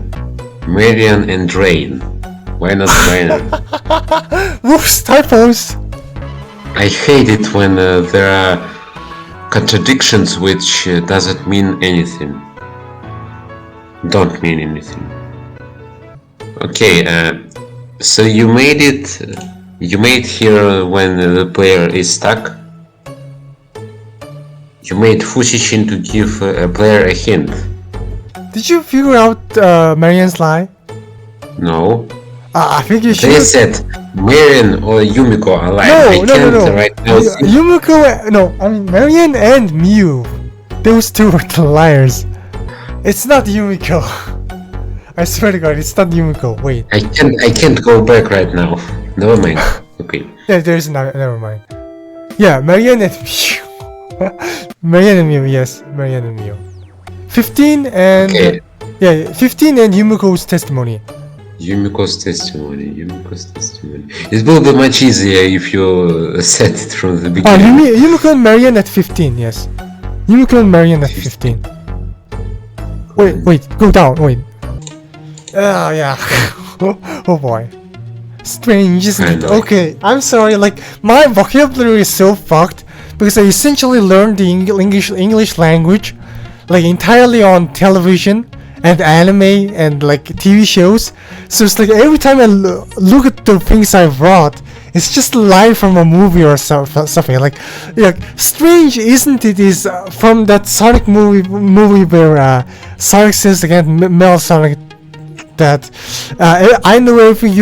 Marian and rain. Why not rain? Whoops, typos. I hate it when there are contradictions which doesn't mean anything. Don't mean anything. Okay, so you made it. You made here when the player is stuck. You made Fushishin to give a player a hint. Did you figure out Marianne's lie? No. I think you should. They said Marian or Yumiko are lying. No. Right now Yumiko, no, I mean Marianne and Mew. Those two are the liars. It's not Yumiko. I swear to God, it's not Yumiko. Wait. I can't go back right now. Never mind. Okay. Yeah, there's never mind. Yeah, Marianne and Mew. Marianne and Mew, yes, Marianne and Mew. 15 and Okay. Yeah, 15 and Yumiko's testimony. Yumiko's testimony. It will be much easier if you said it from the beginning. Oh, Yumiko and Marianne at 15, yes. Yumiko and Marianne at 15. Wait, go down, wait. Oh, yeah. Oh boy. Strange, isn't it? Okay, I'm sorry, like, my vocabulary is so fucked because I essentially learned the English language, like, entirely on television and anime and, like, TV shows. So it's like every time I look at the things I wrote, it's just a line from a movie or something. Like, strange, isn't it? Is from that Sonic movie where Sonic says against Metal Sonic that I know everything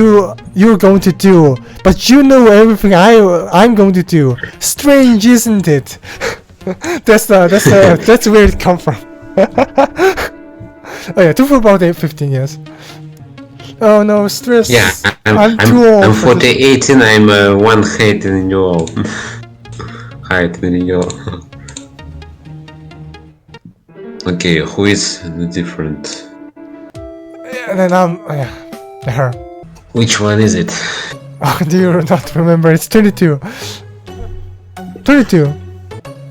you're going to do, but you know everything I'm going to do. Strange, isn't it? that's where it come from. Oh yeah, two for about 15 years. Oh no, stress. Yeah, I'm too old. I'm 48 and I'm one height in your height in your. Okay, who is the different? And then her. Which one is it? Oh, do you not remember? It's 22. 22.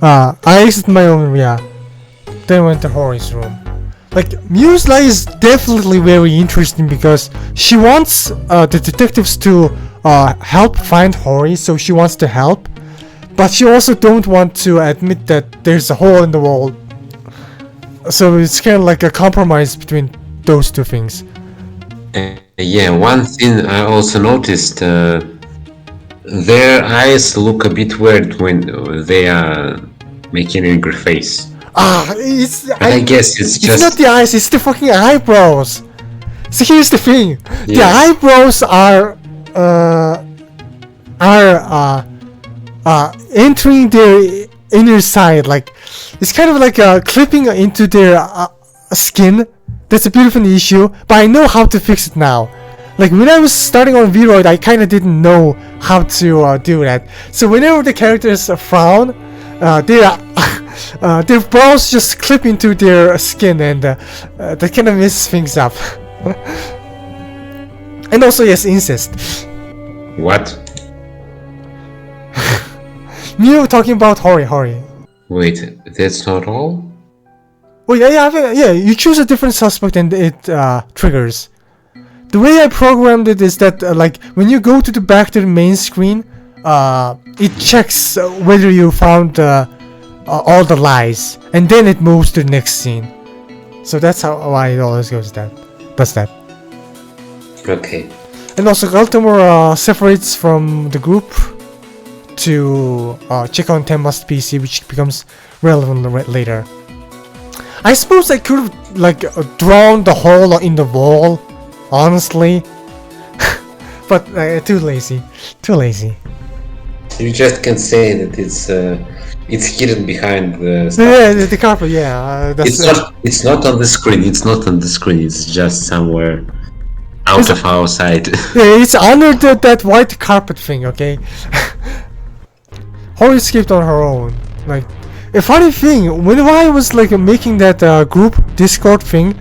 I exited my own room, yeah. Then went to Hori's room. Like, Mew's lie is definitely very interesting because she wants the detectives to help find Hori, so she wants to help. But she also don't want to admit that there's a hole in the wall. So it's kind of like a compromise between those two things. Yeah, one thing I also noticed, their eyes look a bit weird when they are making an angry face. I guess it's just... It's not the eyes, it's the fucking eyebrows! So here's the thing. Yeah. The eyebrows are entering their inner side, like... It's kind of like clipping into their skin. That's a bit of an issue, but I know how to fix it now. Like, when I was starting on Vroid, I kinda didn't know how to do that. So whenever the characters frown, their brows just clip into their skin, and that kinda messes things up. And also, yes, incest. What? Mew talking about Hori. Wait, that's not all? Oh yeah, you choose a different suspect and it triggers. The way I programmed it is that like when you go to the back to the main screen, it checks whether you found all the lies, and then it moves to the next scene. So that's why it always does that. Okay. And also Galtimore separates from the group to check on Tenma's PC, which becomes relevant later. I suppose I could have like drawn the hole in the wall, honestly, but too lazy. You just can say that it's hidden behind the stuff. Yeah, the carpet. Yeah, that's, It's not on the screen. It's not on the screen. It's just somewhere out of our sight. Yeah, it's under that white carpet thing. Okay. Hori escaped on her own. Like, a funny thing, when I was like making that group Discord thing,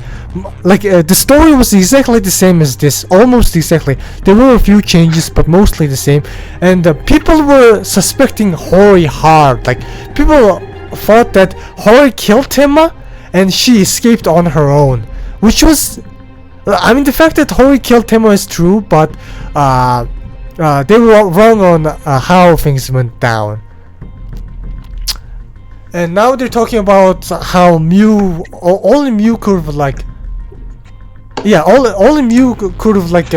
like the story was exactly the same as this, almost exactly. There were a few changes, but mostly the same. And people were suspecting Hori hard. Like, people thought that Hori killed Tenma, and she escaped on her own, which was, I mean, the fact that Hori killed Tenma is true, but they were wrong on how things went down. And now they're talking about how only Mew could have like, only Mew could have like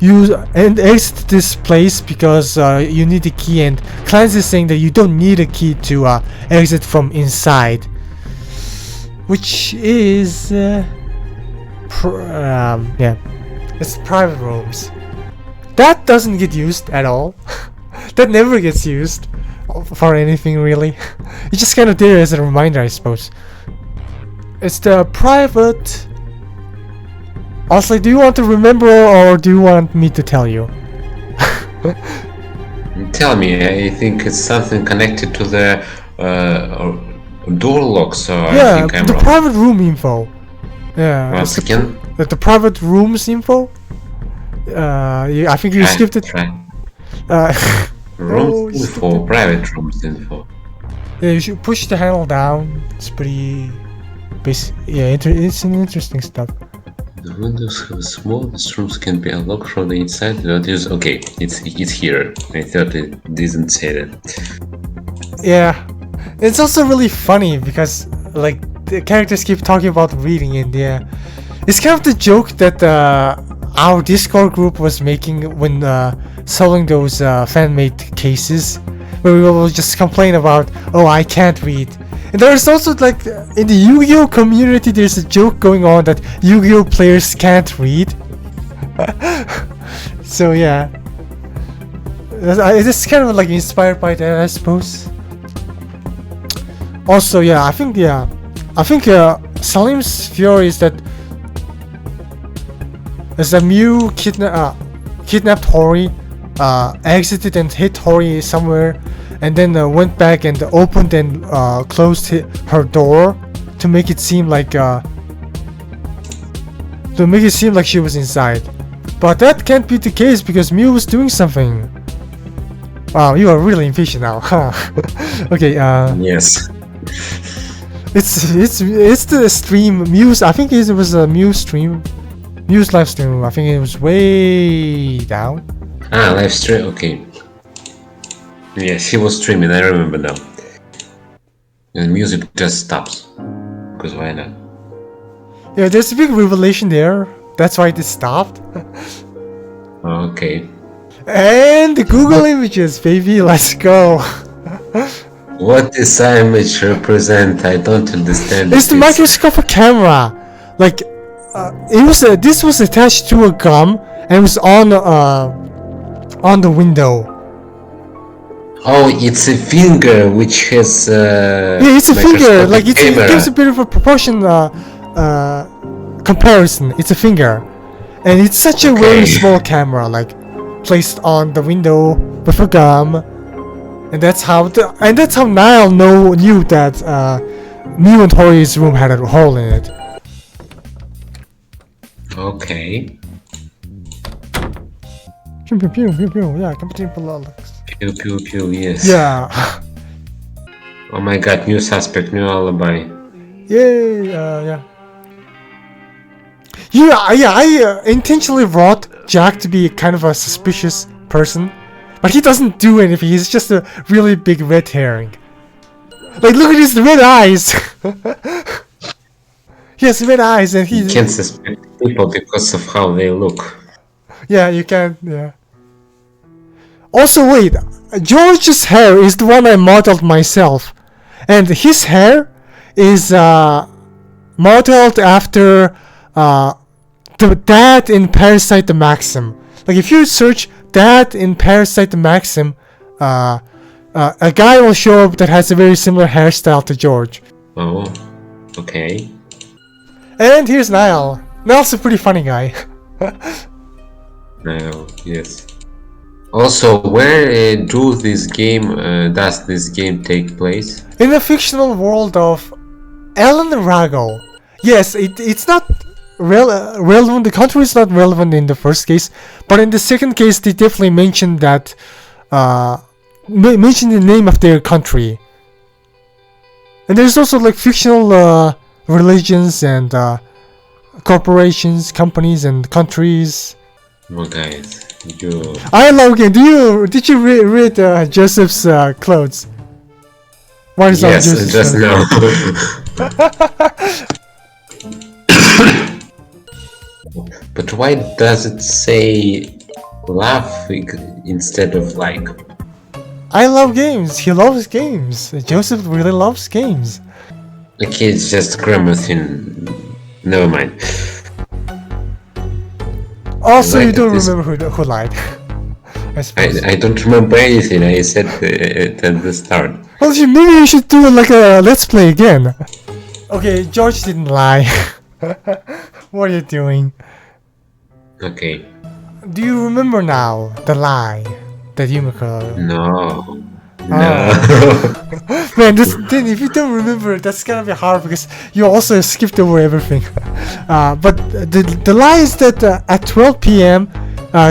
used and exit this place because you need a key, and Clancy is saying that you don't need a key to exit from inside, which is it's private rooms. That doesn't get used at all. That never gets used for anything really. It's just kind of there as a reminder, I suppose. It's the private. Also, do you want to remember or do you want me to tell you? Tell me. I think it's something connected to the door lock. So I think I'm the wrong. private room info. Yeah. Once again. The private rooms info. I think you skipped it. Rooms info, private rooms info. Yeah, you should push the handle down. It's pretty basic. Yeah, it's an interesting stuff. The windows have small. These rooms can be unlocked from the inside without use. Okay, it's here. I thought it didn't say that. Yeah, it's also really funny because like the characters keep talking about reading, and it's kind of the joke that our Discord group was making when solving those fan-made cases, where we will just complain about, oh, I can't read. And there's also like in the Yu-Gi-Oh community, there's a joke going on that Yu-Gi-Oh players can't read. So yeah, it's kind of like inspired by that, I suppose. Also, I think Salim's theory is that Mew kidnapped Hori, exited and hit Hori somewhere, and then went back and opened and closed her door to make it seem like she was inside. But that can't be the case because Mew was doing something. Wow, you are really impatient now, huh? Okay. Yes. It's the stream Mew's. I think it was a Mew stream. Mew's live stream. I think it was way down. Live stream. Okay. Yes, he was streaming. I remember now. And music just stops. Because why not? Yeah, there's a big revelation there. That's why it stopped. Okay. And the Google images, baby. Let's go. What does image represent? I don't understand. It's the microscopic camera. Like, this was attached to a gum and it was on the window. Oh, it's a finger which has. It's a finger. Like it gives a bit of a proportion comparison. It's a finger, and it's such a very small camera, like placed on the window with a gum, and that's how Niall knew that Mew and Hori's room had a hole in it. Okay. Pew pew pew pew pew. Yeah, commentating politics. Pew pew pew. Yes. Yeah. Oh my God! New suspect, new alibi. Yay. Yeah. I intentionally wrote Jack to be kind of a suspicious person, but he doesn't do anything. He's just a really big red herring. Like, look at his red eyes. He has red eyes, and You can't suspect people because of how they look. Yeah, you can. Yeah. Also, wait. George's hair is the one I modeled myself, and his hair is modeled after the dad in Parasite the Maxim. Like, if you search dad in Parasite the Maxim, a guy will show up that has a very similar hairstyle to George. Oh, okay. And here's Niall. Niall's a pretty funny guy. No, yes. Also, where does this game take place? In the fictional world of Ellen Rago. Yes, it's not relevant. The country is not relevant in the first case, but in the second case, they definitely mentioned that. Mention the name of their country. And there's also like fictional religions and corporations, companies, and countries. Oh, guys, you. I love game. Did you read Joseph's clothes? What is Yes, Joseph's just clothes? now. But why does it say laugh instead of like? I love games. He loves games. Joseph really loves games. Okay, it's just grammar thing. Never mind. Also, you don't this- remember who lied. I suppose. I don't remember anything I said at the start. Well, maybe you should do like a let's play again. Okay, George didn't lie. What are you doing? Okay. Do you remember now the lie that Yumiko? No. Man, then if you don't remember, that's gonna be hard because you also skipped over everything. But the lie is that at 12 p.m.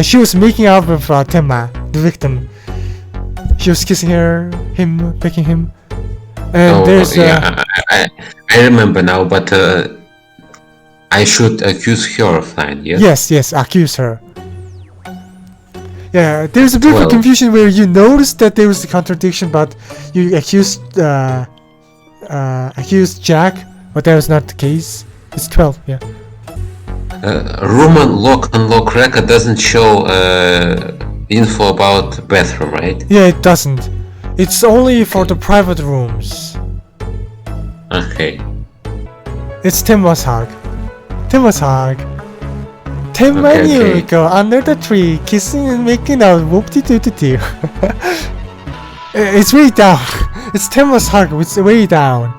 She was making out with Tenma, the victim. She was kissing him, picking him. And there's I remember now, but I should accuse her of lying, yes? Yes, accuse her. Yeah, there's a bit of Well- confusion where you noticed that there was a contradiction, but you accused Jack, but that was not the case. It's 12, yeah. Room unlock record doesn't show info about bathroom, right? Yeah, it doesn't. It's only for the private rooms. Okay. It's Tenma's hug. Tenma Okay, and okay. Yuriko under the tree, kissing and making out, whoop-de-doo-de-doo. It's way down. It's Tenma's hug, it's way down.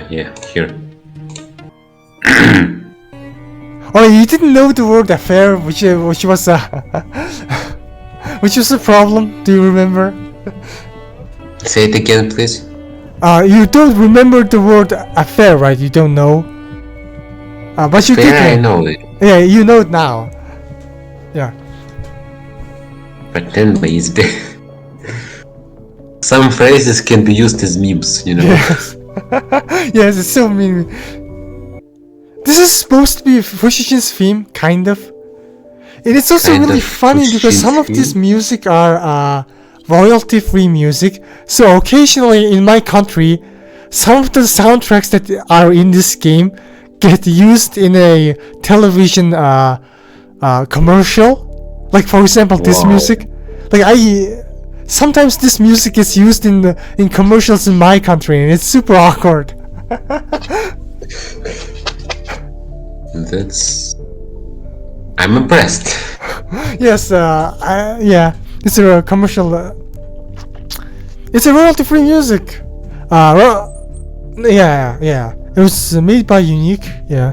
Yeah, here. Oh, you didn't know the word affair, which was which was a problem. Do you remember? Say it again, please. You don't remember the word affair, right? You don't know. But you did. Fair, I know it. Yeah, you know it now. Yeah. But then is there. Some phrases can be used as memes, you know. Yes. Yes, it's so mean. This is supposed to be Fushichin's theme, kind of. And it's also Kind really of funny because some of Fushichin's this music are royalty-free music. So occasionally in my country, some of the soundtracks that are in this game get used in a television commercial. Like for example, this Wow. music. Like sometimes this music gets used in commercials in my country, and it's super awkward. I'm impressed. Yes, yeah, it's a commercial. It's a royalty-free music. Yeah. It was made by Unique. Yeah,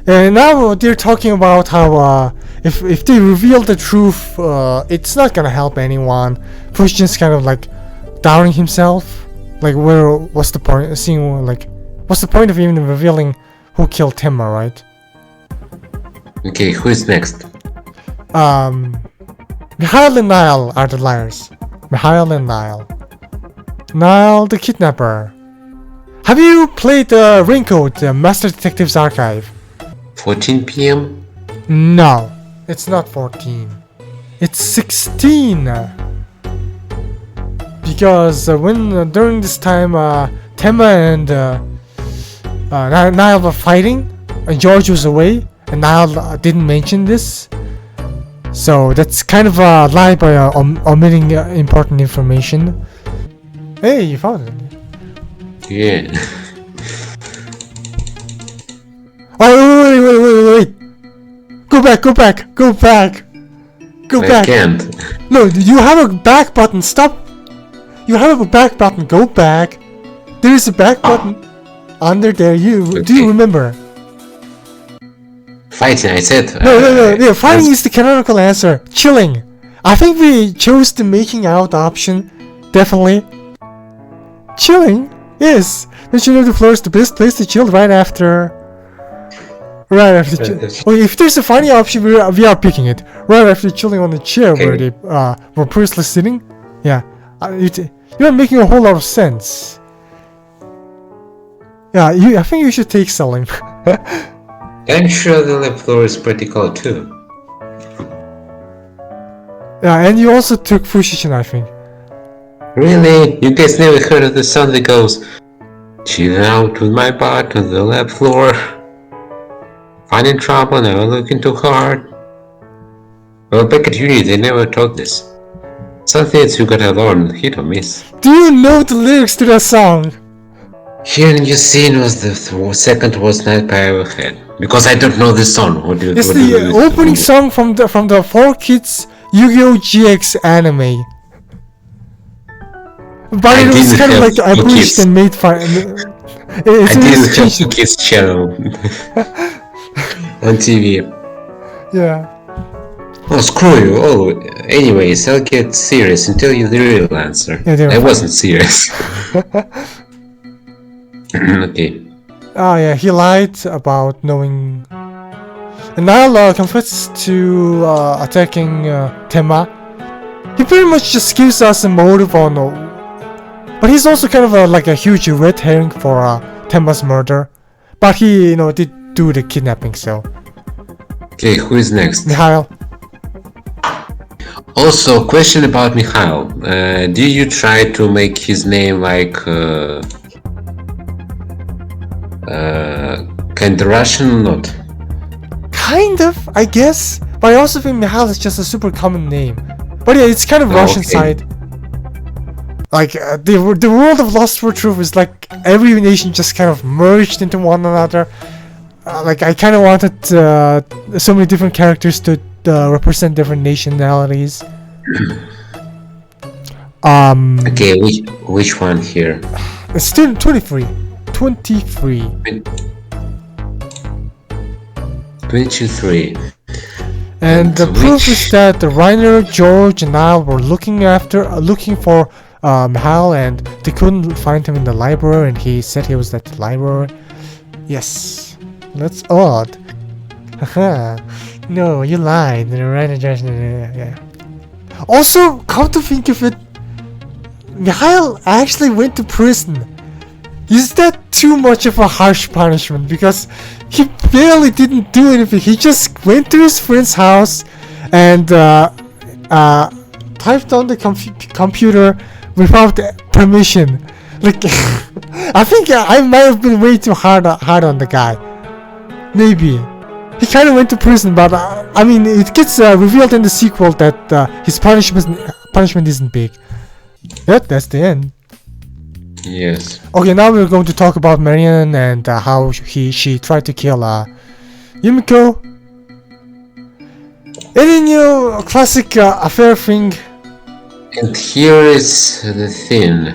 and now they're talking about how if they reveal the truth, it's not gonna help anyone. Fushichin's kind of like doubting himself. Like, what's the point? What's the point of even revealing who killed Tenma, right? Okay, who is next? Mikhail and Niall are the liars. Mikhail and Niall. Niall the kidnapper. Have you played Raincoat, Master Detective's Archive? 14 p.m. No, it's not 14. It's 16. Because when during this time, Tema and Niall were fighting, and George was away, and Niall didn't mention this. So that's kind of a lie by omitting important information. Hey, you found it. Yeah. Oh, wait. Go back. I can't. No, you have a back button. Stop. You have a back button. Go back. There is a back button under there. Do you remember? Fighting, I said. No. Yeah, fighting is the canonical answer. Chilling. I think we chose the making out option. Definitely. Chilling? Yes. Don't you know the floor is the best place to chill right after... Well, if there's a funny option, we are picking it. Right after chilling on the chair where they were previously sitting. Yeah. You're making a whole lot of sense. Yeah, I think you should take Salim. I'm sure the left floor is pretty cool too. Yeah, and you also took Fushishin, I think. Really? You guys never heard of the song that goes chilling out with my butt on the lab floor, finding trouble, never looking too hard? Well, back at uni they never taught this. Some things you gotta learn, hit or miss. Do you know the lyrics to that song? Here in your scene was the second worst night I ever had. Because I don't know this song. It's the opening song from the 4Kids Yu-Gi-Oh! GX anime. But it was kind of like abridged and made fun. I didn't have the kids channel on TV. Yeah. Oh, screw you. Oh, anyways, I'll get serious and tell you the real answer. Yeah, I wasn't serious. Okay. Oh yeah, he lied about knowing. And Niall confesses to attacking Tema. He pretty much just gives us a motive on. But he's also kind of like a huge red herring for Tema's murder. But he, did do the kidnapping, so. Okay, who is next? Mikhail. Also, question about Mikhail. Did you try to make his name like kind of Russian or not? Kind of, I guess. But I also think Mikhail is just a super common name. But yeah, it's kind of Russian side. Like, the world of Lost for Truth is like every nation just kind of merged into one another. Like, I kind of wanted so many different characters to represent different nationalities. Okay, which one here? It's still 23. 23. 23. And the proof is that Reiner, George, and Niall were looking for Mikhail, and they couldn't find him in the library, and he said he was at the library. Yes, that's odd. Haha. No, you lied. Reiner, George, yeah. Also, come to think of it, Mikhail actually went to prison. Is that too much of a harsh punishment? Because he barely didn't do anything. He just went to his friend's house and typed on the computer without permission. Like, I think I might have been way too hard on the guy. Maybe. He kind of went to prison, but I mean, it gets revealed in the sequel that his punishment isn't big. Yep, that's the end. Yes. Okay, now we're going to talk about Marianne and how she tried to kill Yumiko. Any new classic affair thing? And here is the thing.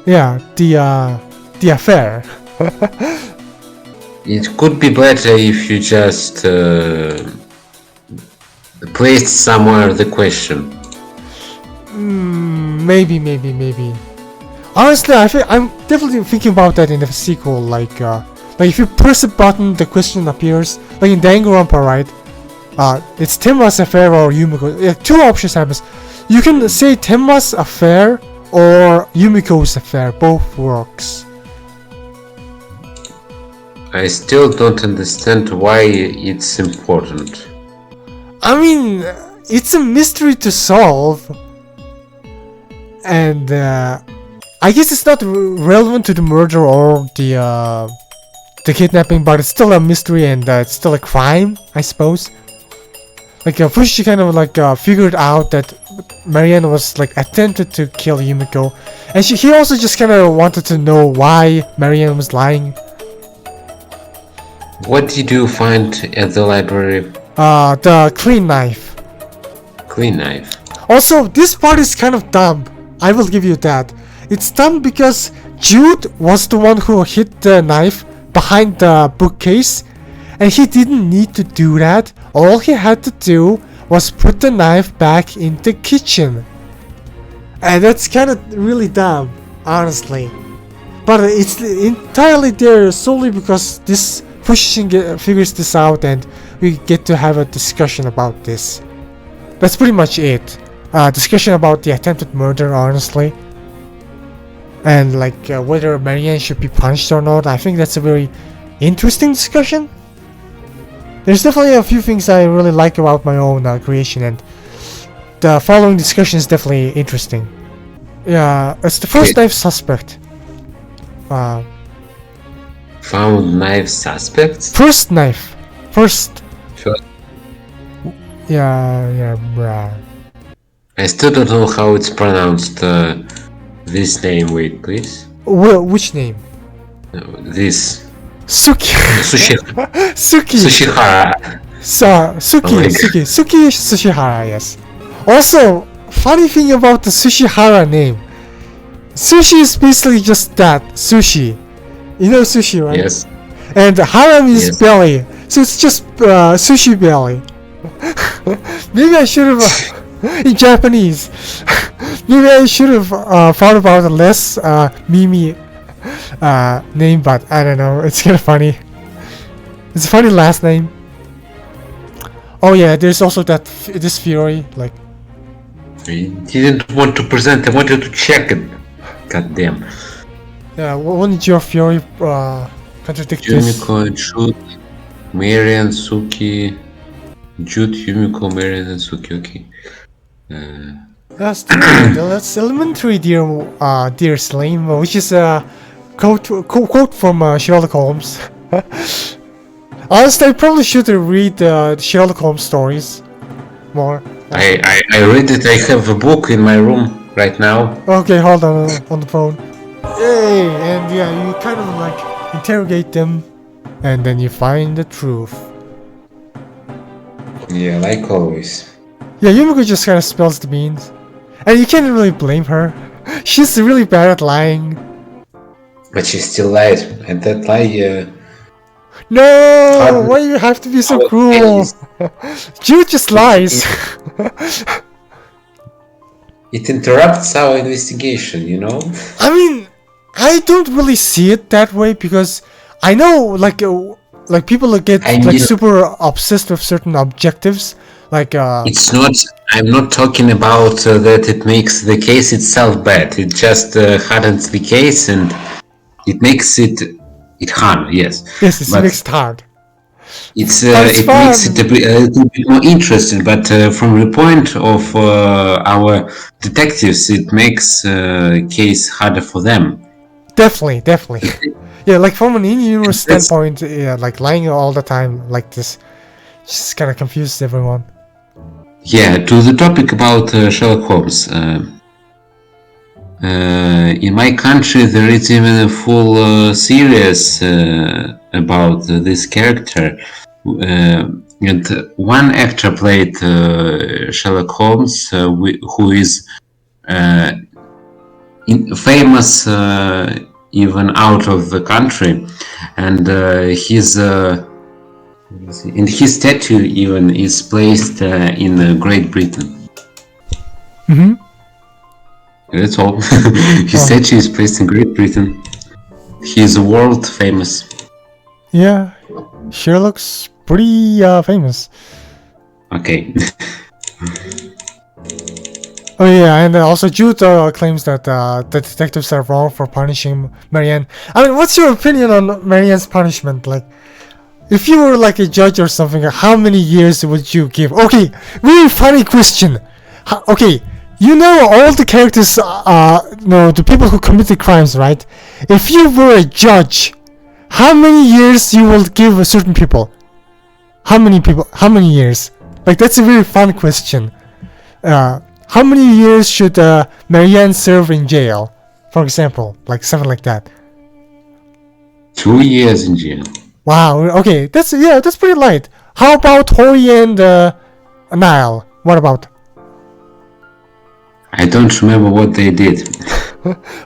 Yeah, the affair. It could be better if you just placed somewhere the question. Maybe. Honestly, I'm definitely thinking about that in the sequel. Like if you press a button, the question appears. Like in Danganronpa, right? it's Tenma's affair or Yumiko. Two options happens. You can say Tenma's affair or Yumiko's affair. Both works. I still don't understand why it's important. I mean, it's a mystery to solve, and I guess it's not relevant to the murder or the kidnapping, but it's still a mystery and it's still a crime, I suppose. Like Fushi kind of like figured out that Marianne was like attempted to kill Yumiko, and he also just kind of wanted to know why Marianne was lying. What did you find at the library? The clean knife. Clean knife. Also, this part is kind of dumb. I will give you that. It's dumb because Jude was the one who hid the knife behind the bookcase, and he didn't need to do that. All he had to do was put the knife back in the kitchen. And that's kind of really dumb, honestly. But it's entirely there solely because this Fushi figures this out and we get to have a discussion about this. That's pretty much it. Discussion about the attempted murder, honestly. And like whether Marianne should be punished or not. I think that's a very interesting discussion. There's definitely a few things I really like about my own creation, and the following discussion is definitely interesting. Yeah, it's the first knife suspect. Found knife suspects? First knife. First. First. Yeah, bruh. I still don't know how it's pronounced. This name, wait, please. Which name? This. Suki. Suki. Sushihara. Suki Sushihara, yes. Also, funny thing about the Sushihara name. Sushi is basically just that, sushi. You know sushi, right? Yes. And hara means belly, so it's just sushi belly. Maybe I should have, in Japanese, maybe I should have thought about a less mimi name, but I don't know, it's kind of funny. It's a funny last name. Oh yeah, there's also this theory, like... I didn't want to present, I wanted to check it. God damn. Yeah, wouldn't your theory contradict this? Yumiko and Jude, Marianne, Suki... Jude, Yumiko, Marianne and Suki, okay. That's elementary, dear Slim, which is a quote from Sherlock Holmes. Honestly, I probably should read the Sherlock Holmes stories more. I read it, I have a book in my room right now. Okay, hold on the phone. Hey, and yeah, you kind of like interrogate them, and then you find the truth. Yeah, like always. Yeah, Yumiko just kind of spills the beans. And you can't really blame her. She's really bad at lying. But she still lies, and that lie... No! Why you have to be so cruel? Jude just lies. It interrupts our investigation, you know? I mean, I don't really see it that way because I know, like people get super obsessed with certain objectives. Like, it's not. I'm not talking about that it makes the case itself bad. It just hardens the case and it makes it hard. Yes. Yes, it makes it hard. It makes it a little bit more interesting, but from the point of our detectives, it makes case harder for them. Definitely. Yeah, like from an in-universe standpoint, yeah, like lying all the time like this just kind of confuses everyone. Yeah, to the topic about Sherlock Holmes. In my country, there is even a full series about this character. And one actor played Sherlock Holmes, who is famous even out of the country, and his statue even is placed in Great Britain. Mm-hmm. That's all. His statue is placed in Great Britain. He is world famous. Yeah, Sherlock's pretty famous. Okay. Oh yeah, and also Jude claims that the detectives are wrong for punishing Marianne. I mean, what's your opinion on Marianne's punishment? Like, if you were like a judge or something, how many years would you give? Okay, really funny question. Okay, you know all the characters, the people who committed crimes, right? If you were a judge, how many years you will give certain people? How many people? How many years? Like, that's a really fun question. How many years should Marianne serve in jail? For example, like something like that. 2 years in jail. Wow. Okay, that's pretty light. How about Hori and Niall? What about? I don't remember what they did.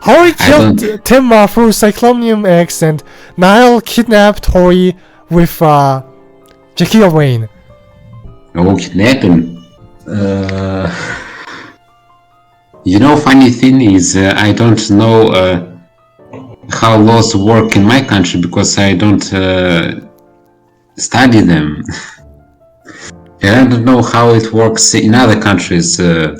Hori killed Temma through Cyclonium X, and Niall kidnapped Hori with Jackie Wayne. Oh, kidnapping. Funny thing is, I don't know how laws work in my country because I don't study them. And I don't know how it works in other countries. 5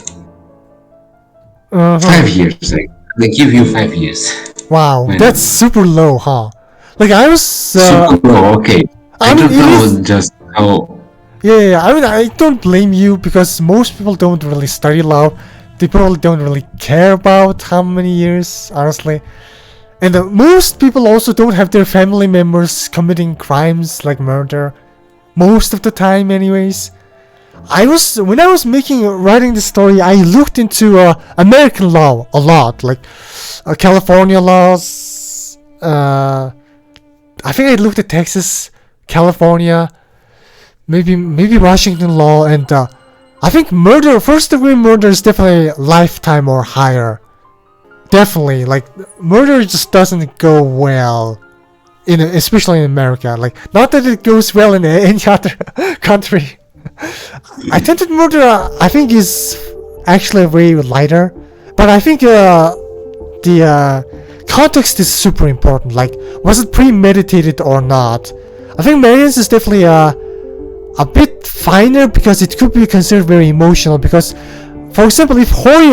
years. They give you 5 years. Wow, that's super low, huh? Like I was. Super low. Okay. I don't know just how. Yeah. I mean, I don't blame you because most people don't really study law. They probably don't really care about how many years, honestly. And most people also don't have their family members committing crimes like murder. Most of the time, anyways. When I was writing the story, I looked into American law a lot, like California laws. I think I looked at Texas, California, maybe Washington law, and I think first degree murder is definitely lifetime or higher. Definitely, like murder just doesn't go well, especially in America. Like, not that it goes well in any other country. Attempted murder, I think, is actually way lighter, but I think the context is super important. Like, was it premeditated or not? I think Marianne's is definitely a bit finer because it could be considered very emotional. Because, for example, if Hori,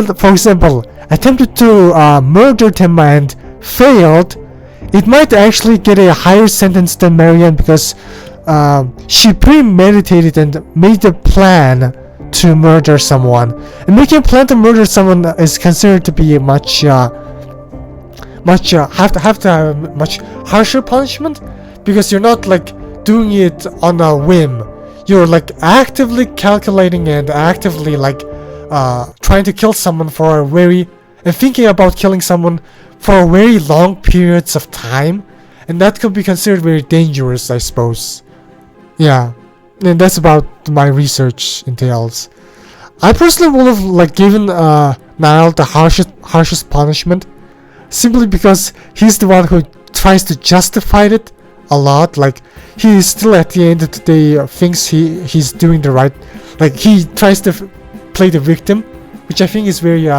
attempted to murder Temma and failed, it might actually get a higher sentence than Marianne because she premeditated and made a plan to murder someone. And making a plan to murder someone is considered to be much harsher punishment because you're not like doing it on a whim. You're like actively calculating and actively like trying to kill someone and thinking about killing someone for very long periods of time, and that could be considered very dangerous, I suppose. Yeah, and that's about my research entails. I personally would have like given Niall the harshest punishment, simply because he's the one who tries to justify it a lot. Like, he still at the end of the day thinks he's doing the right. Like, he tries to play the victim, which I think is very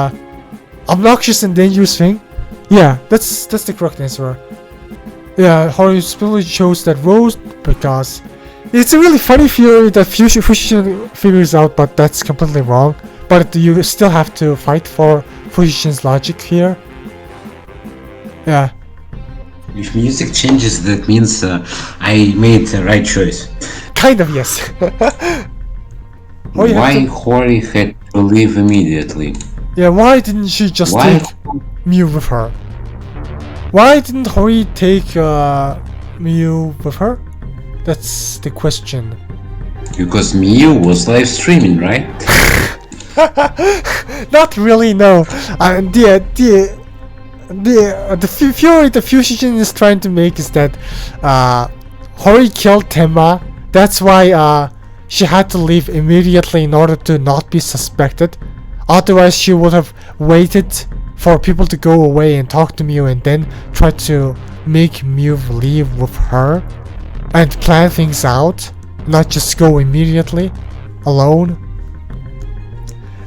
obnoxious and dangerous thing. Yeah, that's the correct answer. Yeah, Hori specifically chose that rose because it's a really funny theory that Fushigin figures out, but that's completely wrong. But you still have to fight for Fushishin's logic here. Yeah. If music changes, that means I made the right choice. Kind of, yes. Why Hori had to leave immediately? Yeah, why didn't she just take Mew with her? Why didn't Hori take Mew with her? That's the question. Because Mew was live streaming, right? Not really, no. The theory the Fushigin is trying to make is that Hori killed Temma. That's why she had to leave immediately in order to not be suspected. Otherwise, she would have waited for people to go away and talk to Mew and then try to make Mew leave with her and plan things out, not just go immediately alone.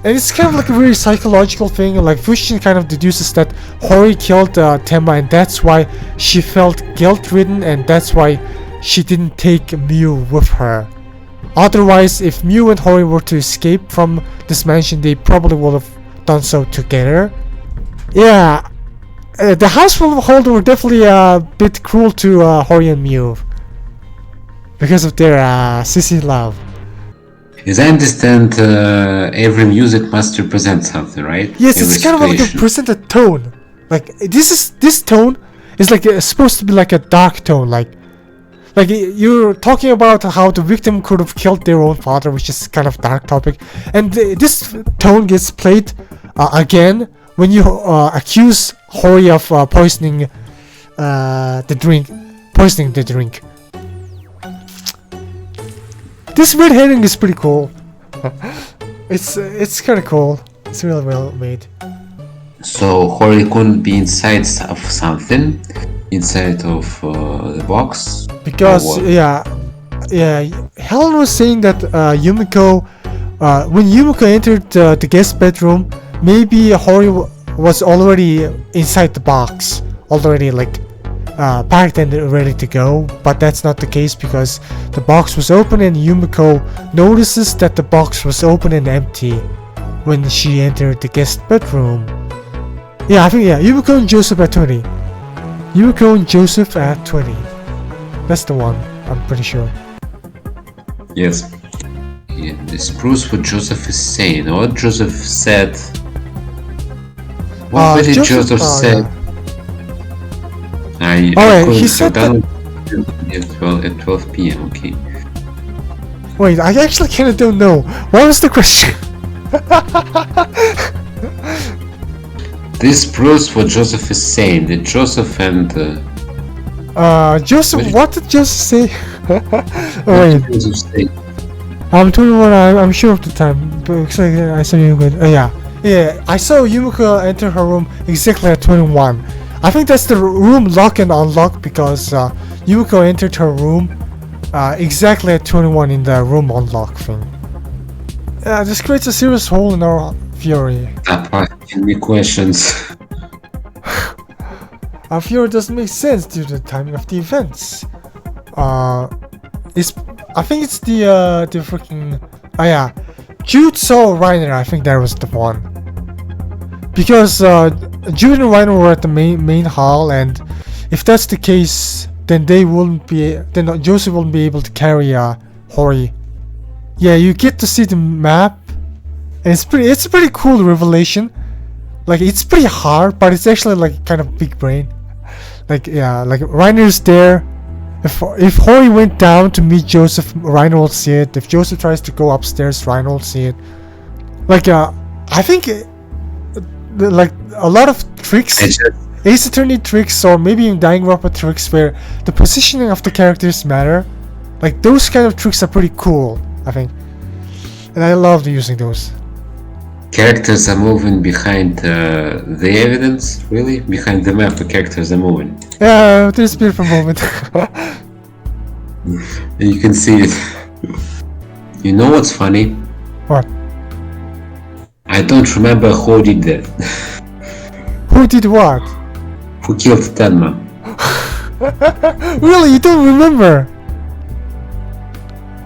And it's kind of like a very psychological thing. Like, Fushigin kind of deduces that Hori killed Temma, and that's why she felt guilt-ridden, and that's why she didn't take Mew with her. Otherwise, if Mew and Hori were to escape from this mansion, they probably would have done so together. Yeah, the household were definitely a bit cruel to Hori and Mew because of their sissy love. As I understand, every music must represent something, right? Yes, every it's kind of like a present a tone. Like this tone is like supposed to be like a dark tone, like you're talking about how the victim could have killed their own father, which is kind of dark topic, and this tone gets played again when you accuse Hori of poisoning the drink. This red herring is pretty cool. It's kind of cool. It's really well made. So Hori couldn't be inside of something, inside of the box. Because yeah, Helen was saying that Yumiko, when Yumiko entered the guest bedroom, maybe Hori was already inside the box, already like packed and ready to go. But that's not the case because the box was open and Yumiko notices that the box was open and empty when she entered the guest bedroom. Yeah, I think Yumiko and Joseph at 20. Yumiko and Joseph at 20. That's the one, I'm pretty sure. Yes. Yeah, this proves what Joseph is saying. What Joseph said. What did Joseph say? Yeah. He said that at 12 p.m. Okay. Wait, I actually kind of don't know. What was the question? This proves what Joseph is saying. That Joseph and Joseph, what did Joseph say? Wait. Joseph say? I'm 21, I'm sure of the time. But I saw you good. Yeah, I saw Yumiko enter her room exactly at 21. I think that's the room lock and unlock because Yumiko entered her room exactly at 21 in the room unlock thing. This creates a serious hole in our theory. Stop asking me questions. Our theory doesn't make sense due to the timing of the events. I think it's the freaking... Oh yeah, Jude saw Reiner, I think that was the one. Because Jude and Reiner were at the main hall, and if that's the case, then Joseph wouldn't be able to carry Hori. Yeah, you get to see the map. And it's a pretty cool revelation. Like it's pretty hard, but it's actually like kind of big brain. Like like Reiner's there. If Hori went down to meet Joseph, Reiner will see it. If Joseph tries to go upstairs, Reiner will see it. Like I think like a lot of tricks, Ace Attorney tricks, or maybe even danganronpa tricks where the positioning of the characters matter. Like those kind of tricks are pretty cool, I think, and I loved using those. Characters are moving behind the evidence, really? Behind the map, the characters are moving. Yeah, there's a beautiful moment. You can see it. You know what's funny? What? I don't remember who did that. Who did what? Who killed Tenma? Really? You don't remember?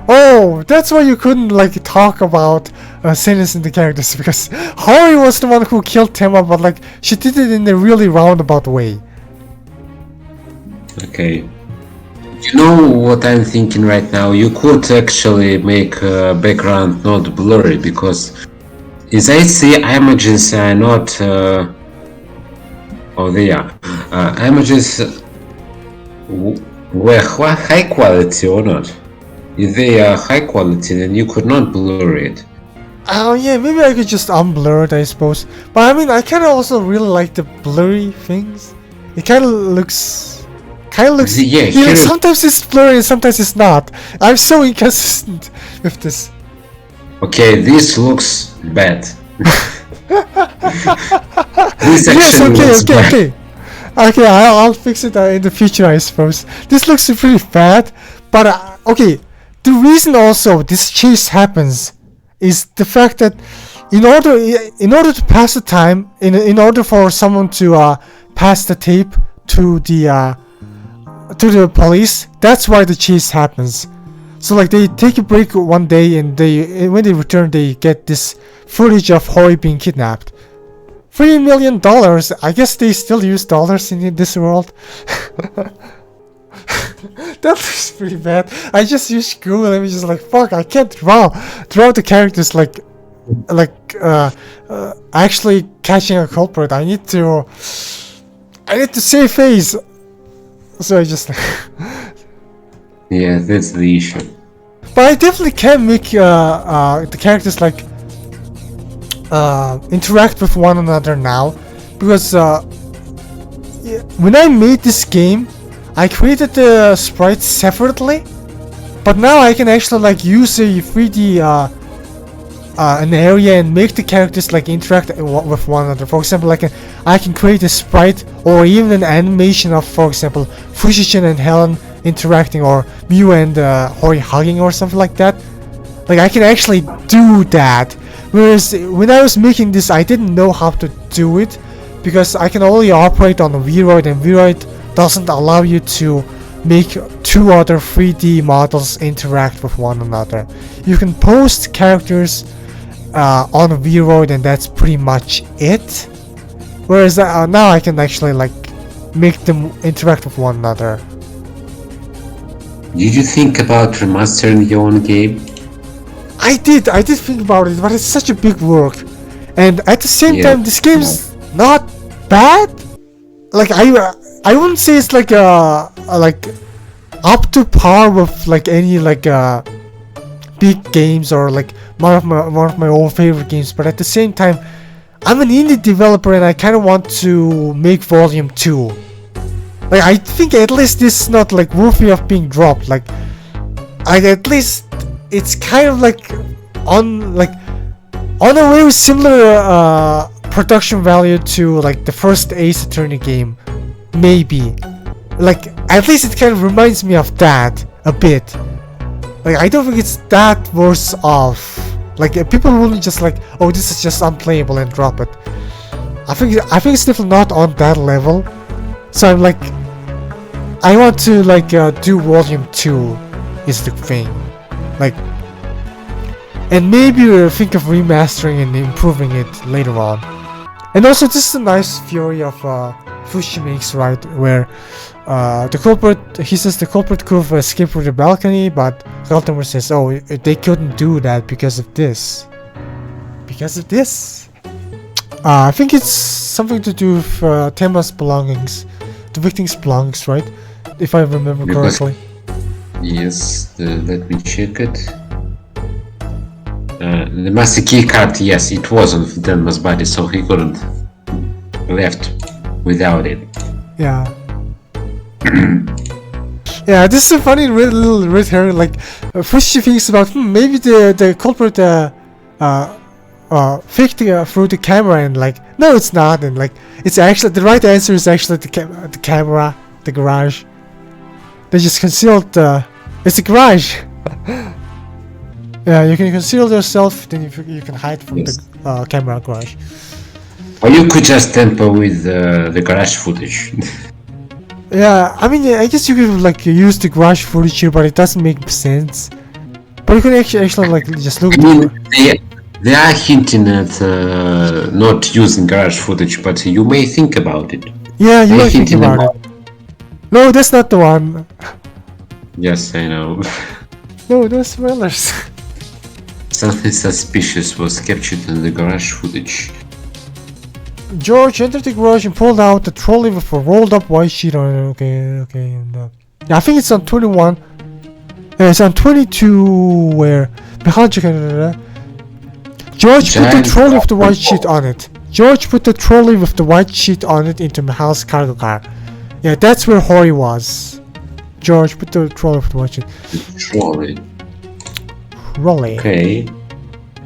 Oh, that's why you couldn't like talk about sentencing the characters, because Hori was the one who killed Tenma, but like she did it in a really roundabout way. Okay. You know what I'm thinking right now? You could actually make background not blurry, because as I see, images are not... oh, they are. Images were high quality or not? If they are high quality, then you could not blur it. Oh yeah, maybe I could just unblur it, I suppose. But I mean, I kind of also really like the blurry things. It kind of looks... Yeah, sometimes it's blurry and sometimes it's not. I'm so inconsistent with this. Okay, this looks bad. This yes, looks bad. Okay, I'll fix it in the future, I suppose. This looks pretty bad, but okay. The reason also this chase happens is the fact that in order to pass the time, in order for someone to pass the tape to the police, that's why the chase happens. So like they take a break one day, and when they return, they get this footage of Hori being kidnapped. $3 million. I guess they still use dollars in this world. That looks pretty bad. I just used Google images like fuck. I can't draw the characters like actually catching a culprit. I need to save face. So I just Yeah, that's the issue. but I definitely can make the characters like interact with one another now, because when I made this game, I created the sprites separately, but now I can actually like use a 3D an area and make the characters like interact with one another. For example, I can create a sprite or even an animation of, for example, Fushichin and Helen interacting, or Miu and Hori hugging, or something like that. Like I can actually do that. Whereas when I was making this, I didn't know how to do it, because I can only operate on a Vroid, and Vroid doesn't allow you to make two other 3D models interact with one another. You can post characters on a Vroid, and that's pretty much it. Whereas now I can actually like make them interact with one another. Did you think about remastering your own game? I did think about it, but it's such a big work, and at the same time, this game's not bad. Like I wouldn't say it's like like up to par with like any like big games, or like one of my own favorite games. But at the same time, I'm an indie developer, and I kind of want to make Volume 2. Like I think at least this is not like worthy of being dropped. Like at least it's kind of like on a very similar production value to like the first Ace Attorney game, maybe. Like at least it kind of reminds me of that a bit. Like I don't think it's that worse off. Like people wouldn't just like, oh, this is just unplayable and drop it. I think it's definitely not on that level. So I'm like, I want to like do Volume 2 is the thing. Like, and maybe think of remastering and improving it later on. And also, this is a nice theory of Fushi makes, right, where the culprit, he says the culprit could have escaped through the balcony, but Galtimer says, oh, they couldn't do that because of this. Because of this? I think it's something to do with Tema's belongings, the victim's belongings, right? If I remember correctly. Yes, let me check it. The master key card, yes, it was on Denmar's body, so he couldn't left without it. Yeah. Yeah, this is a funny little red herring. Like, Fushi thinks about, maybe the culprit faked through the camera, and like, no, it's not, and like, it's actually the right answer is actually the camera, the garage. They just concealed it's a garage. Yeah, you can conceal yourself, then you can hide from the camera garage. Or you could just tamper with the garage footage. Yeah, I mean, I guess you could like use the garage footage here, but it doesn't make sense. But you can actually like just look. I mean, they are hinting at not using garage footage, but you may think about it. Yeah, you might think about it. No, that's not the one. Yes, I know. No spoilers. Something suspicious was captured in the garage footage. George entered the garage and pulled out the trolley with a rolled up white sheet on it. Okay. And, yeah, I think it's on 21. Yeah, it's on 22 where behind you can. George put the trolley with the white sheet on it. George put the trolley with the white sheet on it into Mihal's cargo car. Yeah, that's where Hori was. George put the trolley with the white sheet. Trolley. Trolley. Okay.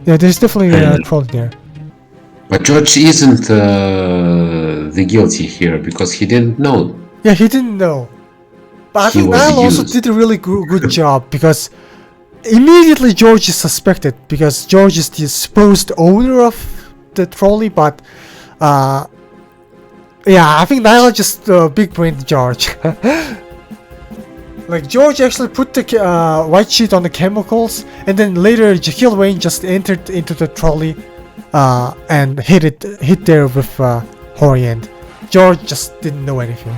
Yeah, there's definitely a trolley there. But George isn't the guilty here because he didn't know. Yeah, he didn't know. But I think Niall also did a really good job, because immediately George is suspected because George is the supposed owner of the trolley. But yeah, I think Niall just big brained George. Like George actually put the white sheet on the chemicals, and then later Jekyll Wayne just entered into the trolley, and hit there with Hori, and George just didn't know anything.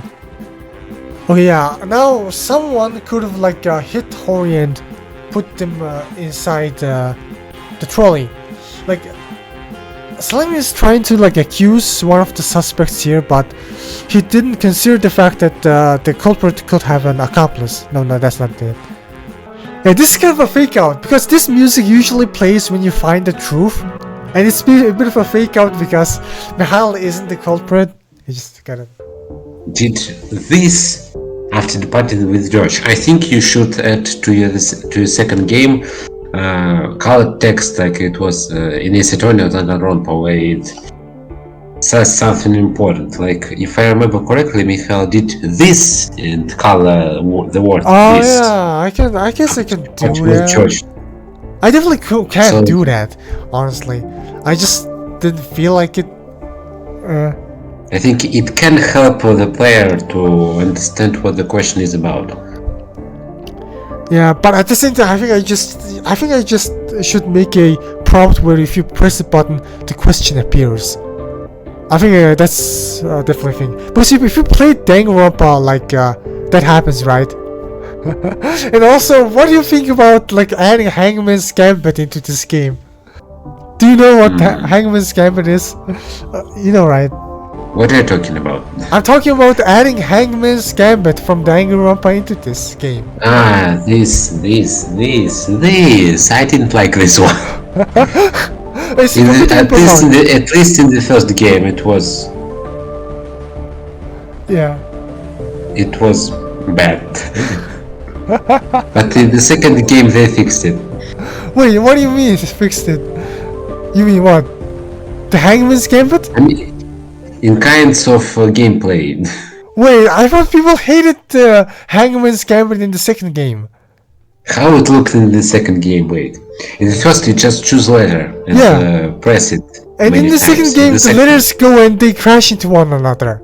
Okay, yeah. Now someone could have like hit Hori and put them inside the trolley. Like Slim is trying to like accuse one of the suspects here, but he didn't consider the fact that the culprit could have an accomplice. No, that's not it. Yeah, this is kind of a fake out because this music usually plays when you find the truth, and it's a bit of a fake out because Mikhail isn't the culprit. He just kind of did this after departing with George. I think you should add to your second game colored text like it was in Ace Attorney or danganronpa, where it says something important. Like if I remember correctly, Mikhail did this and color the word this. Yeah, I guess I can do that. George. I definitely can do that, honestly. I just didn't feel like it. I think it can help the player to understand what the question is about. Yeah, but at the same time, I think I just should make a prompt where if you press the button, the question appears. I think that's definitely a thing. But see, if you play danganronpa, like that happens, right? And also, what do you think about like adding Hangman's Gambit into this game? Do you know what Hangman's Gambit is? You know, right? What are you talking about? I'm talking about adding Hangman's Gambit from danganronpa into this game. Ah, this. I didn't like this one. At least in the first game, it was. Yeah. It was bad. But in the second game, they fixed it. Wait, what do you mean they fixed it? You mean what? The Hangman's Gambit? I mean, in kinds of gameplay. Wait, I thought people hated the Hangman's Gambit in the second game. How it looked in the second game? Wait, in the first you just choose letter and press it. And in the second game, the letters go and they crash into one another.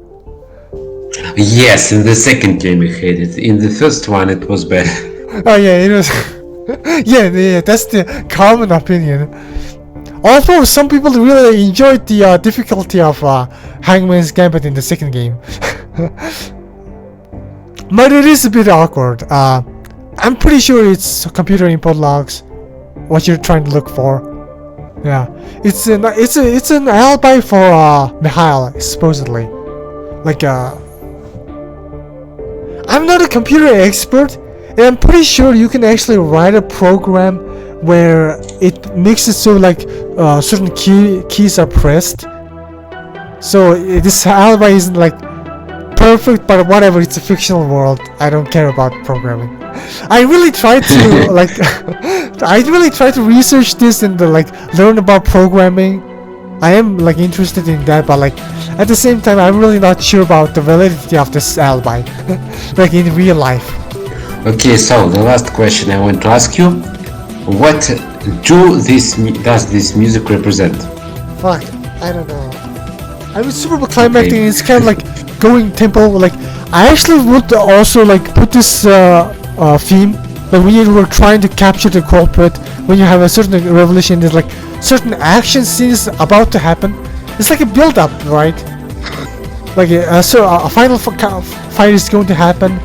Yes, in the second game I hated it. In the first one it was better. Oh yeah, it was. yeah, that's the common opinion. Although some people really enjoyed the difficulty of Hangman's Gambit in the second game. But it is a bit awkward. I'm pretty sure it's computer input logs, what you're trying to look for. Yeah, it's an alibi for Mikhail, supposedly. Like I'm not a computer expert, and I'm pretty sure you can actually write a program where it makes it so like certain keys are pressed. So this alibi isn't like perfect, but whatever, it's a fictional world. I don't care about programming. I really tried to like I really tried to research this and like learn about programming. I am like interested in that, but like at the same time I'm really not sure about the validity of this alibi like in real life. Okay, so the last question I want to ask you, what does this music represent? Fuck, I don't know. I mean, super climactic. Okay. It's kind of like going tempo. Like I actually would also like put this theme, like when you were trying to capture the culprit, when you have a certain revelation, there's like certain action scenes about to happen. It's like a build-up, right? Like so a final fight is going to happen.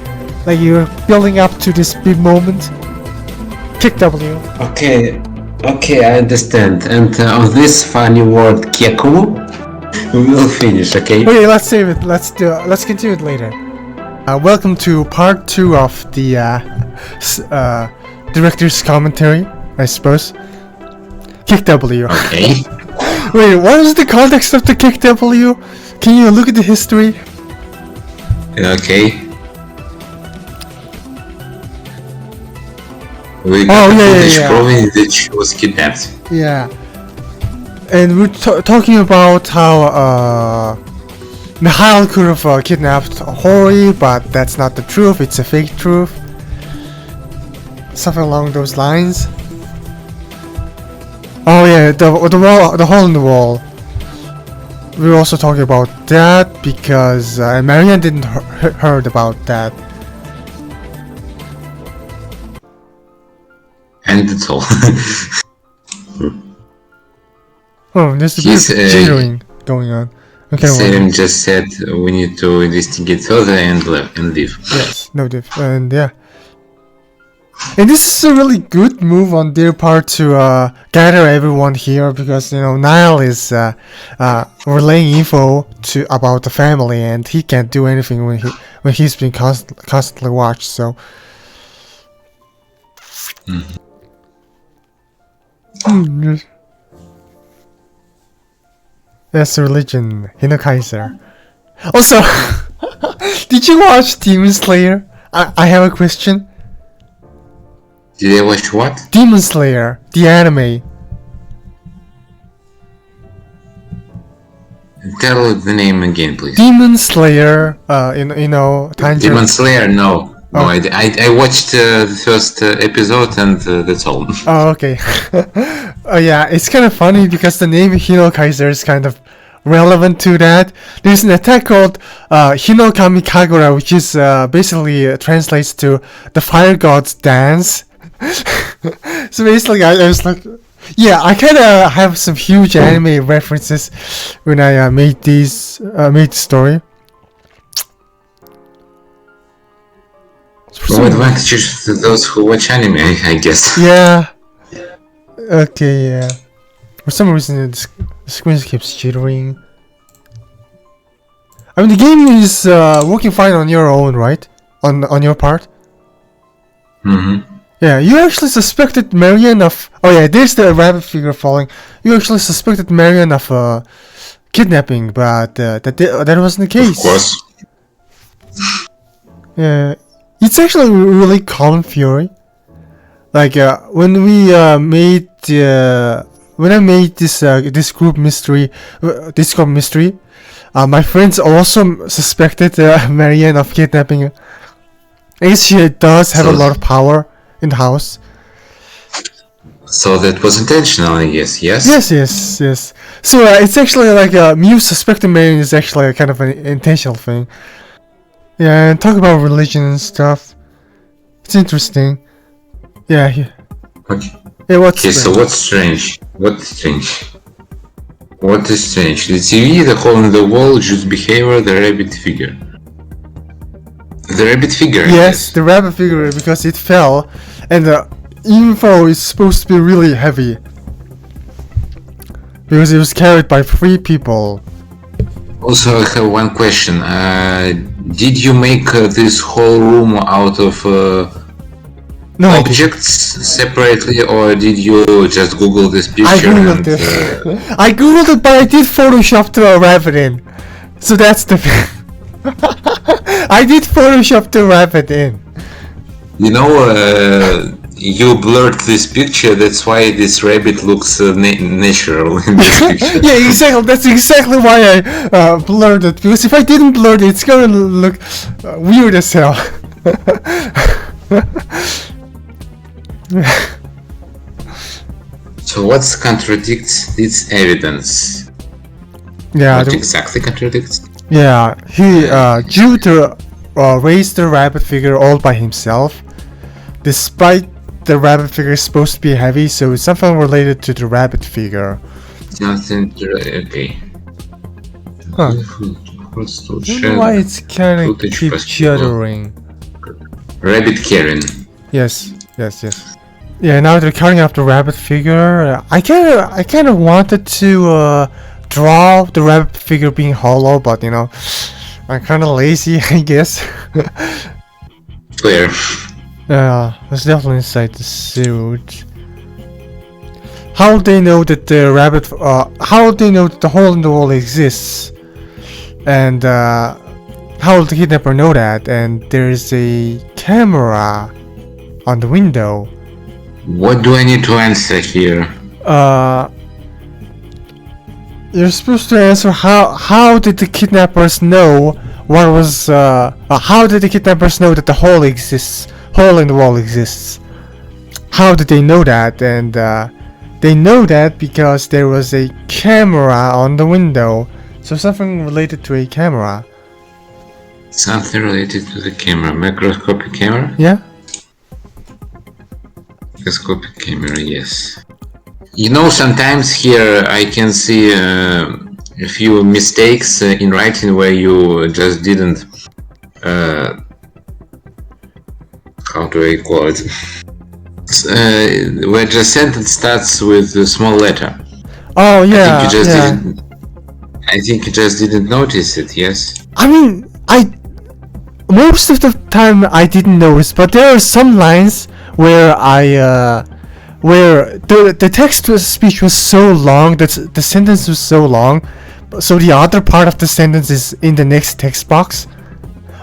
Like you're building up to this big moment. Kick W. Okay, I understand. And on this funny word Keku, we will finish, okay? Okay, let's save it. Let's continue it later. Welcome to part 2 of the director's commentary, I suppose. Kick W. Okay. Wait, what is the context of the Kick W? Can you look at the history? Okay. We got proving that she was kidnapped. Yeah. And we're talking about how Mikhail could have kidnapped Hori, but that's not the truth, it's a fake truth. Something along those lines. Oh yeah, the hole in the wall. We were also talking about that because Marianne didn't heard about that. and that's all. Oh, there's a bit of jittering going on. Okay, Sam just said we need to investigate further and leave. Yes, no diff. And yeah. And this is a really good move on their part to gather everyone here, because Niall is relaying info about the family, and he can't do anything when he's being constantly watched. So yes. That's religion, Hinokaiser. Also, did you watch Demon Slayer? I have a question. Did I watch what? Demon Slayer, the anime. Tell the name again, please. Demon Slayer, Tanjiro. Demon Slayer, no. No, I watched the first episode and that's all. Oh, okay. Oh yeah, it's kind of funny because the name Hinokaiser is kind of relevant to that. There's an attack called Hinokami Kagura, which is basically translates to the fire god's dance. So basically, I was like, yeah, I kind of have some huge anime references when I made the story. Well, advantages to those who watch anime, I guess. Yeah. Okay, yeah. For some reason, the screen keeps jittering. I mean, the game is working fine on your own, right? On your part? Mm-hmm. Yeah, you actually suspected Marianne of... Oh yeah, there's the rabbit figure falling. You actually suspected Marianne of kidnapping, but that wasn't the case. Of course. Yeah, it's actually really calm fury. Like when we made when I made this Discord mystery, my friends also suspected Marianne of kidnapping. I guess she does have a lot of power in the house. So that was intentional, I guess, yes? Yes. So it's actually like Mew suspecting Marianne is actually kind of an intentional thing. Yeah, and talk about religion and stuff. It's interesting. Yeah. Okay. Yeah, Okay, so what's strange? What is strange? The TV, the hole in the wall, Jude's behavior, the rabbit figure. The rabbit figure? Yes, the rabbit figure, because it fell, and the info is supposed to be really heavy. Because it was carried by 3 people. Also, I have one question. Did you make this whole room out of No, objects separately, or did you just Google this picture? I googled it. I googled it, but I did Photoshop to a rabbit in. So that's the thing. I did Photoshop the rabbit in. You know, you blurred this picture, that's why this rabbit looks natural in this picture. Yeah, exactly. That's exactly why I blurred it. Because if I didn't blur it, it's gonna look weird as hell. So what contradicts this evidence? Yeah. What exactly contradicts? Yeah, Jude raised the rabbit figure all by himself, despite the rabbit figure is supposed to be heavy, so it's something related to the rabbit figure. Something, okay. Huh. I don't know why it's kind of keep juddering. Rabbit Karen. Yes. Yeah, now they're cutting up the rabbit figure. I kind of wanted to draw the rabbit figure being hollow, but I'm kind of lazy, I guess. Clear. Yeah, it's definitely inside the suit. How would they know that the rabbit? How would they know that the hole in the wall exists? And how would the kidnapper know that? And there's a camera on the window. What do I need to answer here? You're supposed to answer how did the kidnappers know what was how did the kidnappers know that the hole in the wall exists? How did they know that? And they know that because there was a camera on the window. So something related to a camera. Something related to the camera. Microscopic camera? Yeah? Telescopic camera, yes. You know, sometimes here I can see a few mistakes in writing where you just didn't. How do I call it? Where the sentence starts with a small letter. Oh yeah, I think you just didn't notice it. Yes. I mean, most of the time I didn't notice, but there are some lines where where the text to speech was so long that the sentence was so long, so the other part of the sentence is in the next text box.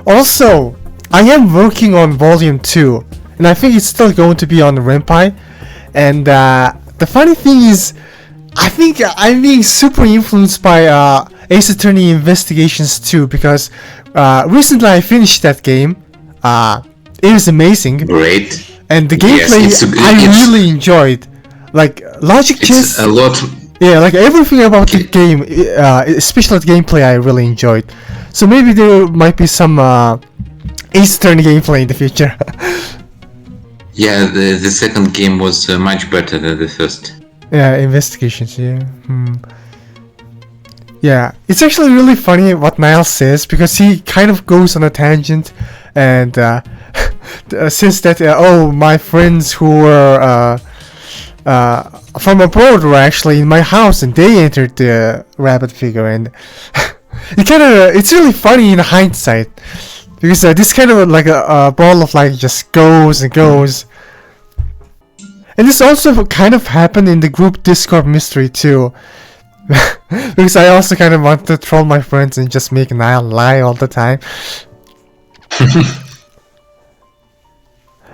Also, I am working on volume 2, and I think it's still going to be on Renpai. And the funny thing is, I think I'm being super influenced by Ace Attorney Investigations 2, because recently I finished that game. It was amazing. Great. And the gameplay I really enjoyed. Like logic chess. A lot. Yeah, like everything about the game, especially the gameplay, I really enjoyed. So maybe there might be some Ace Attorney gameplay in the future. Yeah, the second game was much better than the first. Yeah, investigations. Yeah. Yeah, it's actually really funny what Niall says, because he kind of goes on a tangent and says that oh, my friends who were from abroad were actually in my house and they entered the rabbit figure, and it's really funny in hindsight, because this kind of like a ball of light just goes and goes. And this also kind of happened in the group Discord mystery too. Because I also kind of want to troll my friends and just make Niall lie all the time.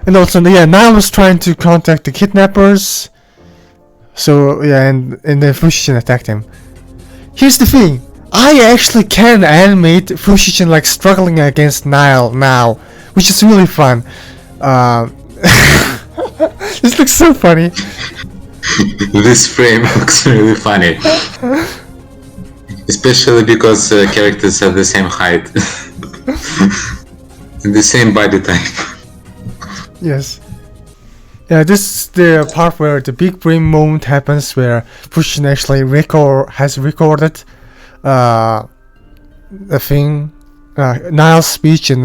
And also, yeah, Niall was trying to contact the kidnappers. So, yeah, and then Fushichin attacked him. Here's the thing. I actually can animate Fushichin like struggling against Niall now, which is really fun. This looks so funny. This frame looks really funny. Especially because characters are the same height. The same body type. Yes. Yeah, this is the part where the big brain moment happens, where Fushichin actually has recorded the thing, Niall's speech, and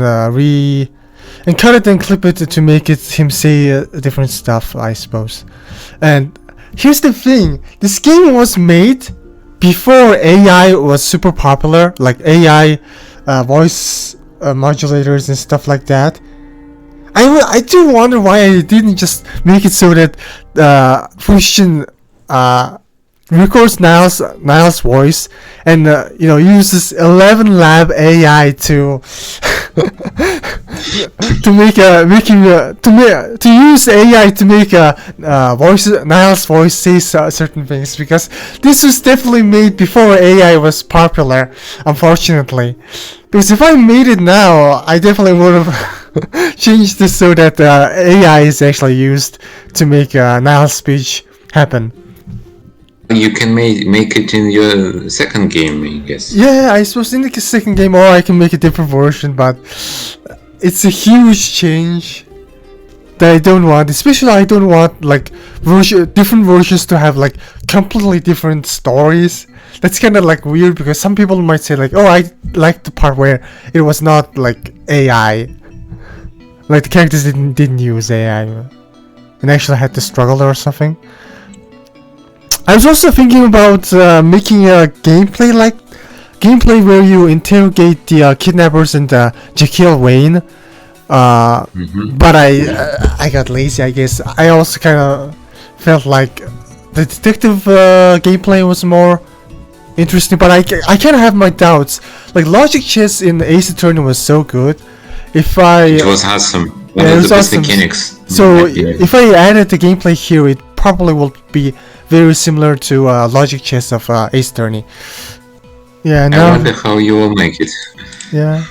cut it and clip it to make it him say different stuff, I suppose. And here's the thing, this game was made before AI was super popular, like AI voice modulators and stuff like that. I do wonder why I didn't just make it so that Fushichin records Niall's voice and uses 11 lab AI to to use AI to make Niall's voice say certain things, because this was definitely made before AI was popular, unfortunately. Because if I made it now, I definitely would have changed this so that AI is actually used to make Niall's speech happen. You can make it in your second game, I guess. Yeah, I suppose in the second game, or I can make a different version, but it's a huge change that I don't want. Especially, I don't want like different versions to have like completely different stories. That's kind of like weird, because some people might say like, oh, I like the part where it was not like AI, like the characters didn't use AI and actually had to struggle or something. I was also thinking about making a gameplay where you interrogate the kidnappers and Jekyll Wayne, but I got lazy, I guess. I also kind of felt like the detective gameplay was more interesting, but I kind of have my doubts. Like logic chess in Ace Attorney was so good. It was awesome. One of the best mechanics. So if I added the gameplay here, it probably will be very similar to logic chess of Ace Attorney. Yeah, now, I wonder how you will make it. Yeah,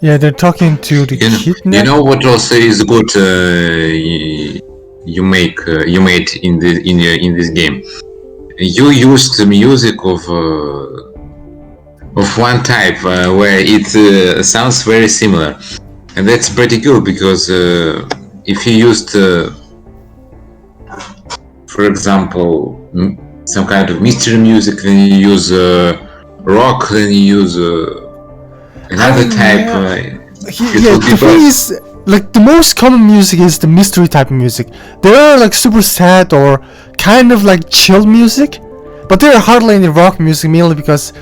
they're talking to the kidnapper. You know what also is good? You made in this game. You used the music of one type where it sounds very similar, and that's pretty cool, because if you used for example, some kind of mystery music, then you use rock, then you use another type. The thing is, like, the most common music is the mystery type of music. There are like super sad or kind of like chill music, but there are hardly any rock music, mainly because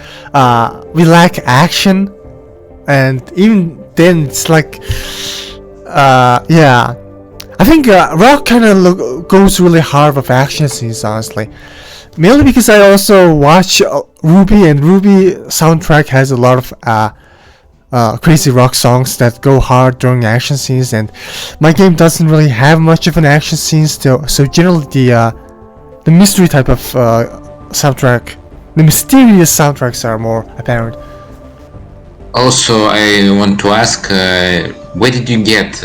we lack action, and even then it's like yeah, I think rock kind of goes really hard with action scenes, honestly, mainly because I also watch Ruby, and Ruby soundtrack has a lot of crazy rock songs that go hard during action scenes, and my game doesn't really have much of an action scene still, so generally the mystery type of soundtrack, the mysterious soundtracks are more apparent. Also, I want to ask, where did you get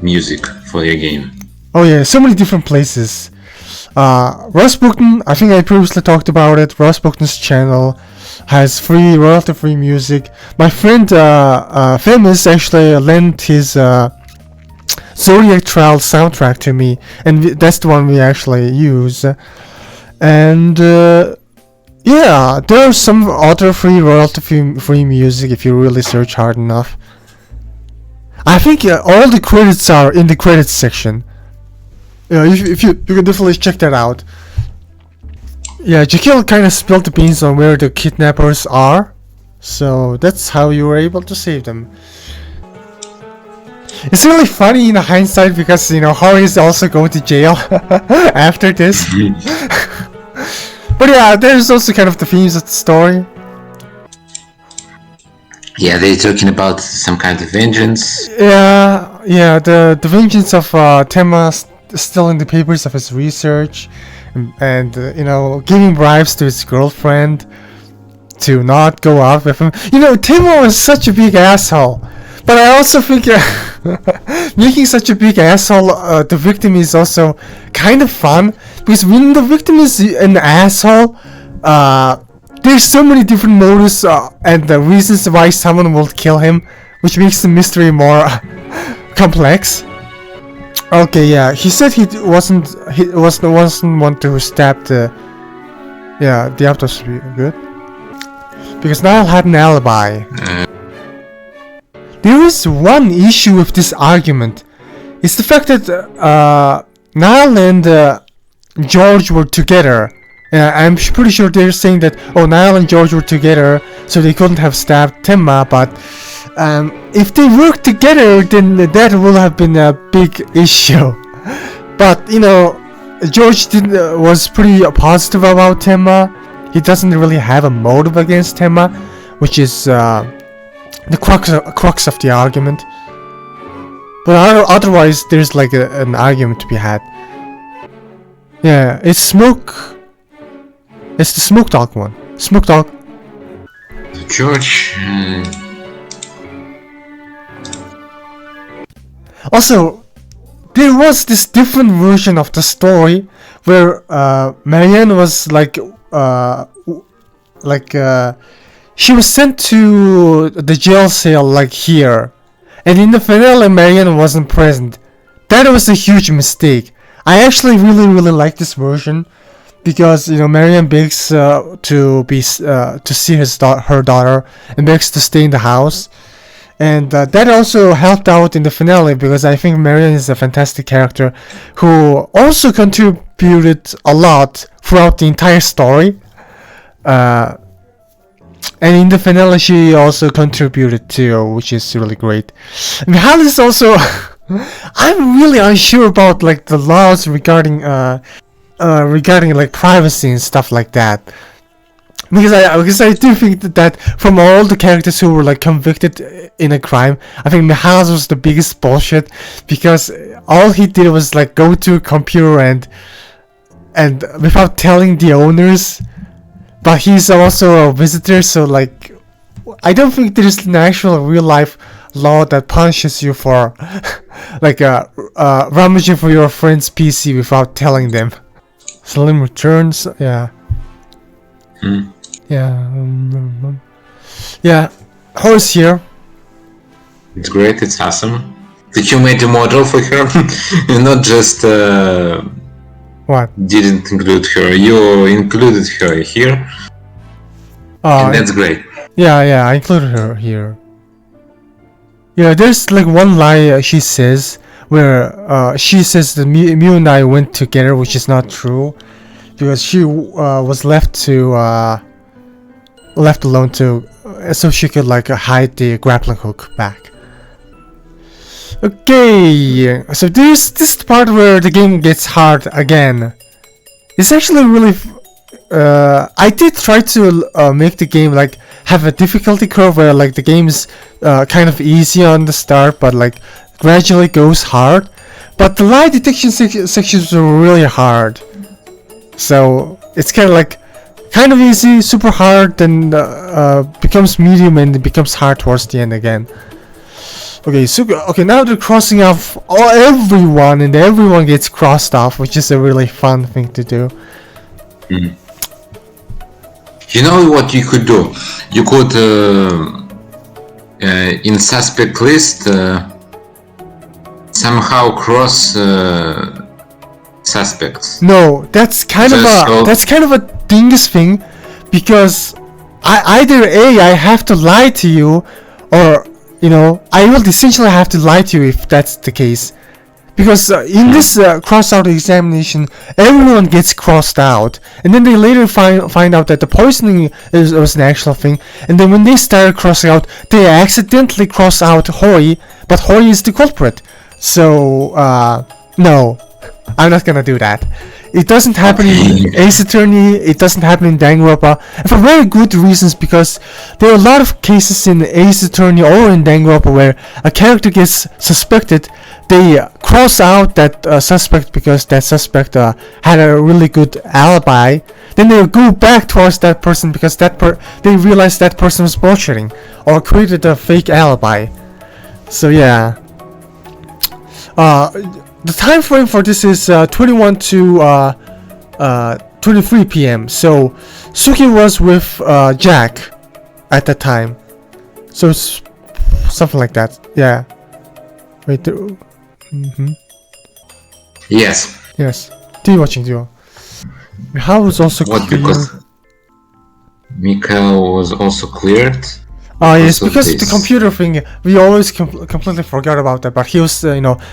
music for your game? Oh yeah, so many different places. Ross Bookton, I think I previously talked about it. Ross Bookton's channel has free, royalty-free music. My friend Famous actually lent his Zodiac Trial soundtrack to me, and that's the one we actually use. And yeah, there are some other free, royalty-free music if you really search hard enough. I think all the credits are in the credits section. If you can definitely check that out. Yeah, Jekyll kind of spilled the beans on where the kidnappers are, so that's how you were able to save them. It's really funny in hindsight because, you know, Hori is also going to jail after this. But yeah, there's also kind of the themes of the story. Yeah, they're talking about some kind of vengeance. Yeah, the vengeance of Tema still in the papers of his research, and you know, giving bribes to his girlfriend to not go out with him. You know, Tema was such a big asshole, but I also think making such a big asshole the victim is also kind of fun, because when the victim is an asshole, there's so many different motives and the reasons why someone will kill him, which makes the mystery more complex. Okay, yeah, he said he wasn't one to stab the autos. Good, because Niall had an alibi. There is one issue with this argument. It's the fact that Niall and George were together. I'm pretty sure they're saying that, oh, Niall and George were together, so they couldn't have stabbed Tema, but if they worked together, then that would have been a big issue. But, you know, George was pretty positive about Tema. He doesn't really have a motive against Tema, which is the crux of the argument. But otherwise, there's like an argument to be had. Yeah, it's the Smoke Dog one. Smoke Dog. George. Also, there was this different version of the story where Marianne was she was sent to the jail cell like here, and in the finale Marianne wasn't present. That was a huge mistake. I actually really like this version, because, you know, Marianne begs to see her daughter, and begs to stay in the house, and that also helped out in the finale, because I think Marianne is a fantastic character who also contributed a lot throughout the entire story. And in the finale, she also contributed too, which is really great. And Hal is also I'm really unsure about like the laws regarding like privacy and stuff like that, because I do think that from all the characters who were like convicted in a crime, I think Mihail's was the biggest bullshit, because all he did was like go to a computer and without telling the owners, but he's also a visitor, so like I don't think there's an actual real life law that punishes you for like rummaging for your friend's PC without telling them. Slim returns, yeah. Yeah, Hori's here. It's great, it's awesome that you made a model for her. And not just What? didn't include her. You included her here, and that's great. Yeah, I included her here. Yeah, there's like one lie she says where she says that Mew and I went together, which is not true, because she was left alone to so she could like hide the grappling hook back. Okay, so this is the part where the game gets hard again. It's actually really. I did try to make the game like have a difficulty curve where like the game is kind of easy on the start, but like gradually goes hard. But the lie detection sections were really hard, so it's kind of easy, super hard, then becomes medium, and it becomes hard towards the end again. Okay, so now they're crossing off everyone, and everyone gets crossed off, which is a really fun thing to do. Mm. You know what you could do? You could in suspect list somehow cross suspects. No, that's kind of a dingus thing, because either I have to lie to you, or I will essentially have to lie to you if that's the case. Because in this cross-out examination, everyone gets crossed out, and then they later find out that the poisoning was an actual thing, and then when they started crossing out, they accidentally cross out Hori, but Hori is the culprit. So, no, I'm not gonna do that. It doesn't happen in Ace Attorney, it doesn't happen in Danganronpa, and for very good reasons, because there are a lot of cases in Ace Attorney or in Danganronpa where a character gets suspected, they cross out that suspect because that suspect had a really good alibi, then they go back towards that person because they realize that person was bullshitting or created a fake alibi. So yeah. The time frame for this is 21 to 23 p.m. So Suki was with Jack at that time. So it's something like that. Yeah. Wait. Yes. Yes. Do watching Duo. How was also what clear. Because Mikael was also cleared. Yes, because the computer thing, we always completely forgot about that. But he was,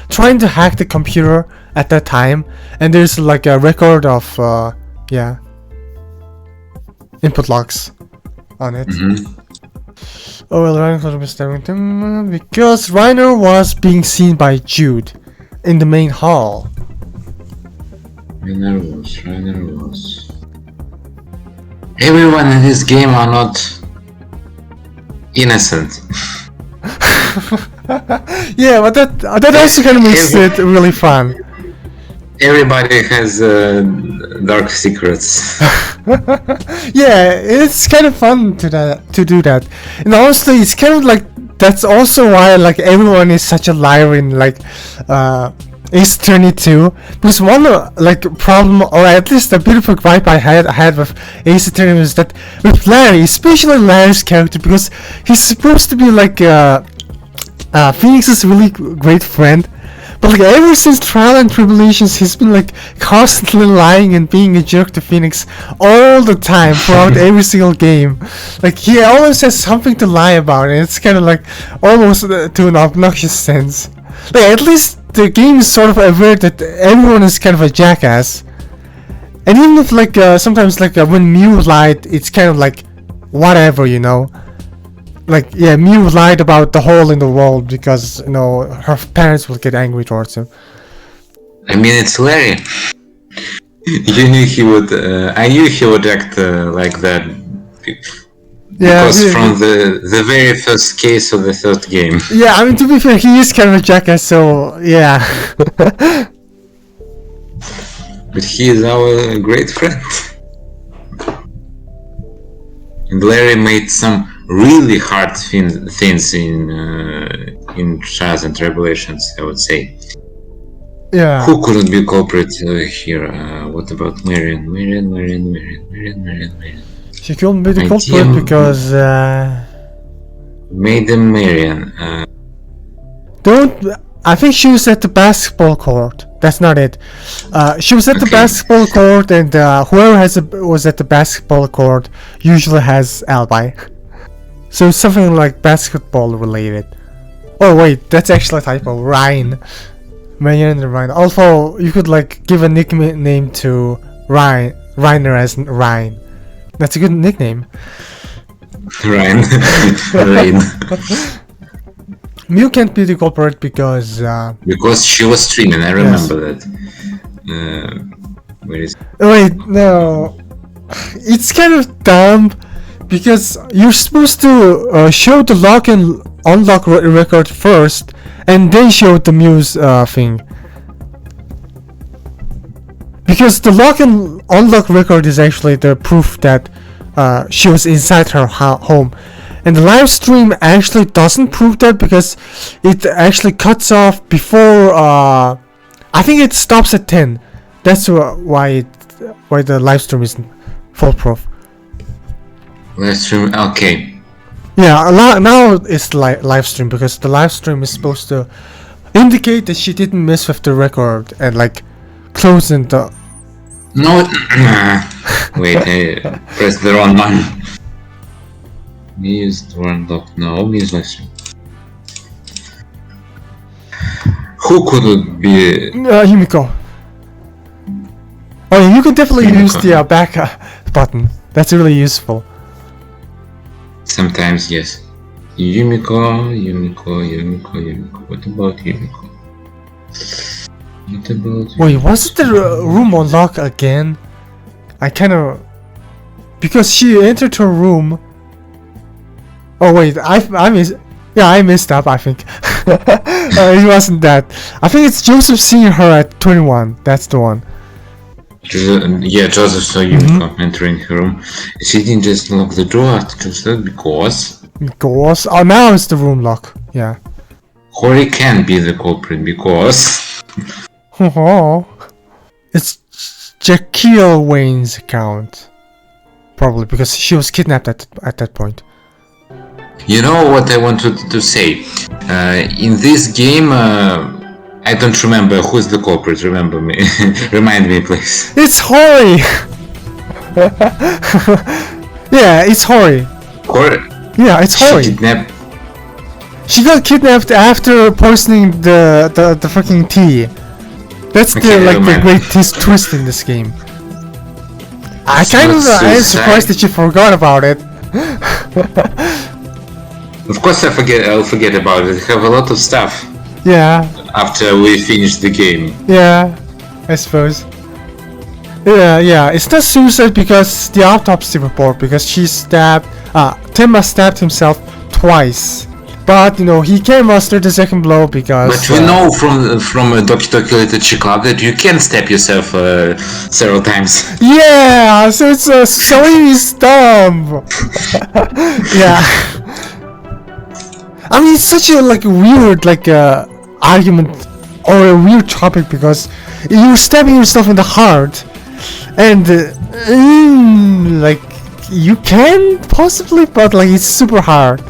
trying to hack the computer at that time, and there's like a record of, input logs on it. Oh well, Reiner could have been staring them because Reiner was being seen by Jude in the main hall. Reiner was. Everyone in this game are not innocent. Yeah, but that also kind of makes it really fun. Everybody has dark secrets. Yeah, it's kind of fun to do that, and honestly, it's kind of like that's also why like everyone is such a liar in like Ace Attorney 2, because one like problem, or at least a bit of a gripe I had with Ace Attorney was that with Larry, especially Larry's character, because he's supposed to be like Phoenix's really great friend, but like ever since Trial and Tribulations, he's been like constantly lying and being a jerk to Phoenix all the time throughout every single game. Like he always has something to lie about, and it's kind of like almost to an obnoxious sense. Like at least the game is sort of aware that everyone is kind of a jackass, and even if like sometimes like when Mew lied, it's kind of like whatever, like yeah, Mew lied about the hole in the wall because her parents would get angry towards him. I mean, it's Larry. You knew he would. I knew he would act like that. Because from the very first case of the third game. Yeah, I mean, to be fair, he is kind of a jackass, so yeah. But he is our great friend. And Larry made some really hard things in Trials and Tribulations, I would say. Yeah. Who couldn't be culprit here? What about Marion? She couldn't be the culprit because made them Marion. I think she was at the basketball court That's not it. She was at the basketball court, and whoever was at the basketball court usually has alibi. So it's something like basketball related. Oh wait, that's actually a typo. Ryan. Marianne and Ryan. Also, you could like give a nickname to Reiner as Ryan. That's a good nickname. Ryan. Rain. Mew can't be the culprit because she was streaming, I remember that. Where is wait, no. It's kind of dumb because you're supposed to show the lock and unlock record first and then show the Mew's thing. Because the lock and unlock record is actually the proof that she was inside her home. And the live stream actually doesn't prove that because it actually cuts off before I think it stops at 10. That's why the live stream isn't foolproof. live stream? Okay. Yeah, now it's live stream because the live stream is supposed to indicate that she didn't mess with the record and like closing the. No. Wait, I pressed the wrong one. Use the wrong lock. No, use live stream. Who could it be? Yumiko. Oh, yeah, you can definitely Yumiko. use the back button. That's really useful. Sometimes, yes. Yumiko. What about Yumiko? Wait, was it the room unlock again? I kinda... Because she entered her room... Oh wait, I missed... Yeah, I messed up, I think. It wasn't that. I think it's Joseph seeing her at 21. That's the one. Yeah, Joseph saw Yumiko entering her room. She didn't just lock the door just because... Because... Oh, now it's the room lock. Yeah. Hori can be the culprit because... Oh, it's Jaquil Wayne's account. Probably because she was kidnapped at that point. You know what I wanted to say? In this game, I don't remember who's the culprit. Remember me? Remind me, please. It's Hori. Yeah, it's Hori. Hori? Yeah, it's Hori. She got kidnapped after poisoning the fucking tea. That's the great twist in this game. I am surprised that you forgot about it. Of course I'll forget about it. I have a lot of stuff. Yeah. After we finish the game. Yeah, I suppose. Yeah, it's not suicide because the autopsy report, because she stabbed, Tema stabbed himself twice. But, you know, he can muster the second blow because... But we know from Doki Doki Literature Club that you can stab yourself several times. Yeah, so it's a story is dumb. Yeah. I mean, it's such a weird argument or a weird topic because you're stabbing yourself in the heart, and you can possibly, but it's super hard.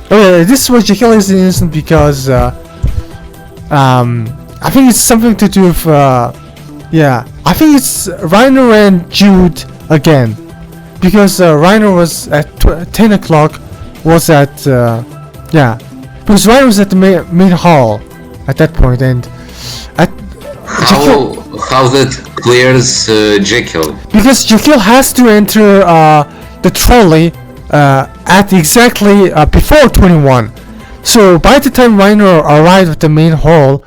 Okay, this is why Jekyll is innocent because I think it's something to do with I think it's Reiner and Jude again, because Reiner was at 10 o'clock. Was at because Reiner was at the main hall at that point, and at how that clears Jekyll? Because Jekyll has to enter the trolley at exactly before 21. So by the time Reiner arrived at the main hall,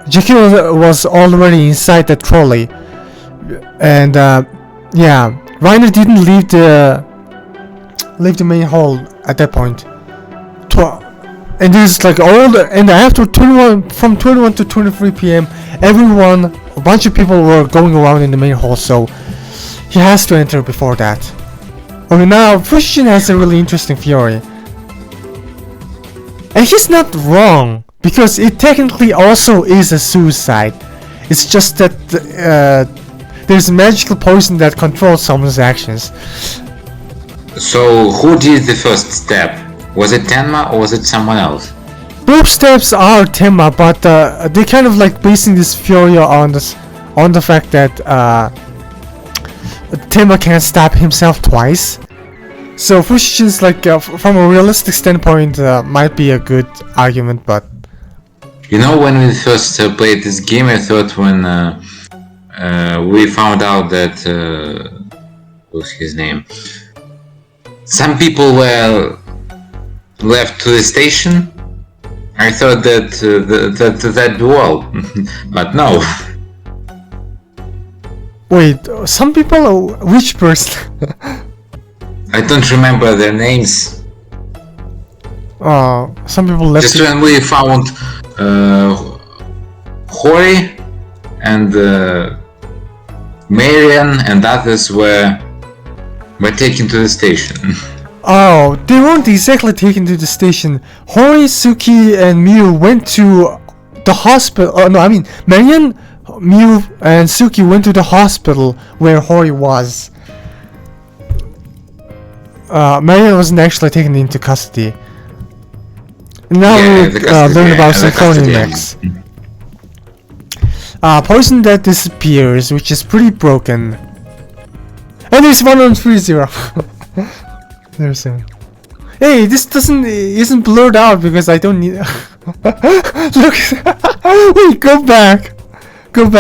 Jekyll was already inside the trolley, and Reiner didn't leave the main hall at that point. And this is and after 21, from 21 to 23 p.m. a bunch of people were going around in the main hall, so he has to enter before that. Okay, now Fushigin has a really interesting theory. And he's not wrong, because it technically also is a suicide. It's just that there's magical poison that controls someone's actions. So who did the first step? Was it Tenma or was it someone else? both steps are Tema, but they kind of like basing this fury on the fact that Tema can't stab himself twice. So Fushichin's like from a realistic standpoint might be a good argument, but You know, when we first played this game, I thought when we found out that what's his name? Some people were left to the station. I thought that that duel, but no. wait, some people? Which person? I don't remember their names. Some people left. Just when we found Hori and Marian and others were taken to the station. Oh, they weren't exactly taken to the station. Hori, Suki, and Miu went to the hospital. Oh no, I mean Marian, Miu, and Suki went to the hospital where Hori was. Marian wasn't actually taken into custody. Now Yeah, we'll learn about Cyclonium next. Poison that disappears, which is pretty broken. And it's 130. There's a. Hey, this isn't blurred out because I don't need. Look, wait, go back. Look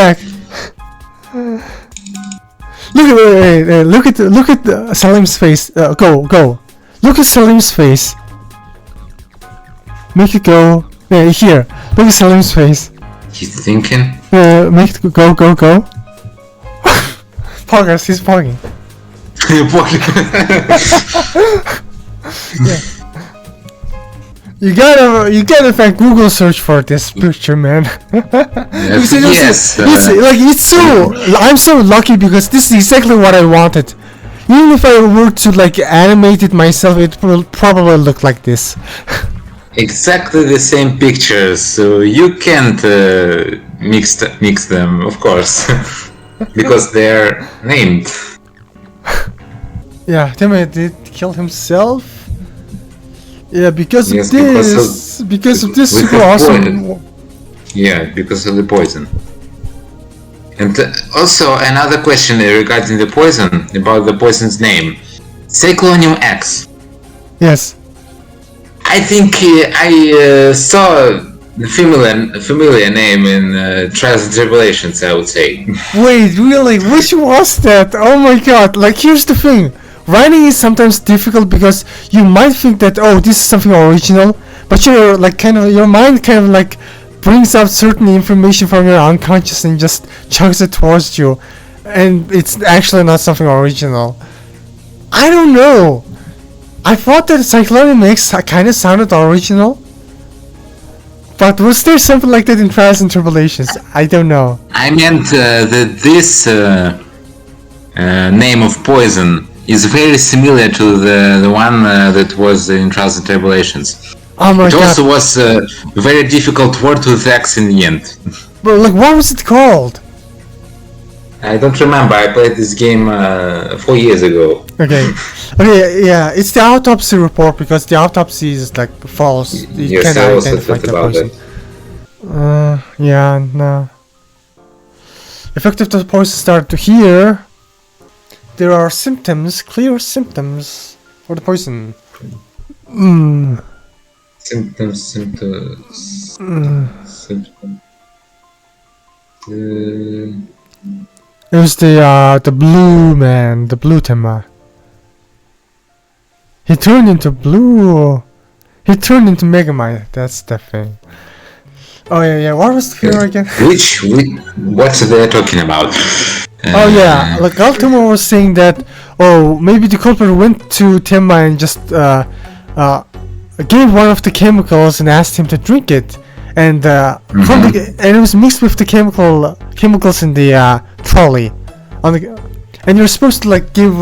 at Salim's face. Go. Look at Salim's face. Make it go. Here. Look at Salim's face. He's thinking. Make it go. Poggers, he's pogging. Yeah. You gotta thank Google search for this picture, man. Yes. I'm so lucky because this is exactly what I wanted. Even if I were to like animate it myself, it will probably look like this. Exactly the same pictures, so you can't mix them, of course, because they're named. Yeah, Tema did kill himself. Yeah, because of this super awesome. Yeah, because of the poison. And also another question regarding the poison, about the poison's name. Cyclonium X. Yes. I think I saw the familiar name in Trials and Tribulations, I would say. Wait, really? Which was that? Oh my god, like here's the thing. Writing is sometimes difficult because you might think that, oh, this is something original, but your mind kind of like brings out certain information from your unconscious and just chucks it towards you, and it's actually not something original. I don't know. I thought that Cyclonium X kind of sounded original, but was there something like that in Trials and Tribulations? I don't know. I meant that this name of poison is very similar to the one that was in Trials and Tribulations. Oh my god. It also was a very difficult word with X in the end. But like, what was it called? I don't remember, I played this game 4 years ago. Okay, yeah, it's the autopsy report because the autopsy is like false. You Yes, can't I also identify thought the about poison. it. Yeah, no. Effective the poison start to here. There are symptoms, clear symptoms for the poison. Symptoms. It was the blue man, the blue Tema. He turned into blue. He turned into Megamind. That's the thing. Oh yeah. What was the fear again? What they talking about? Oh yeah, like Ultima was saying that, oh, maybe the culprit went to Tema and just gave one of the chemicals and asked him to drink it, and and it was mixed with the chemicals in the trolley, and you're supposed to like give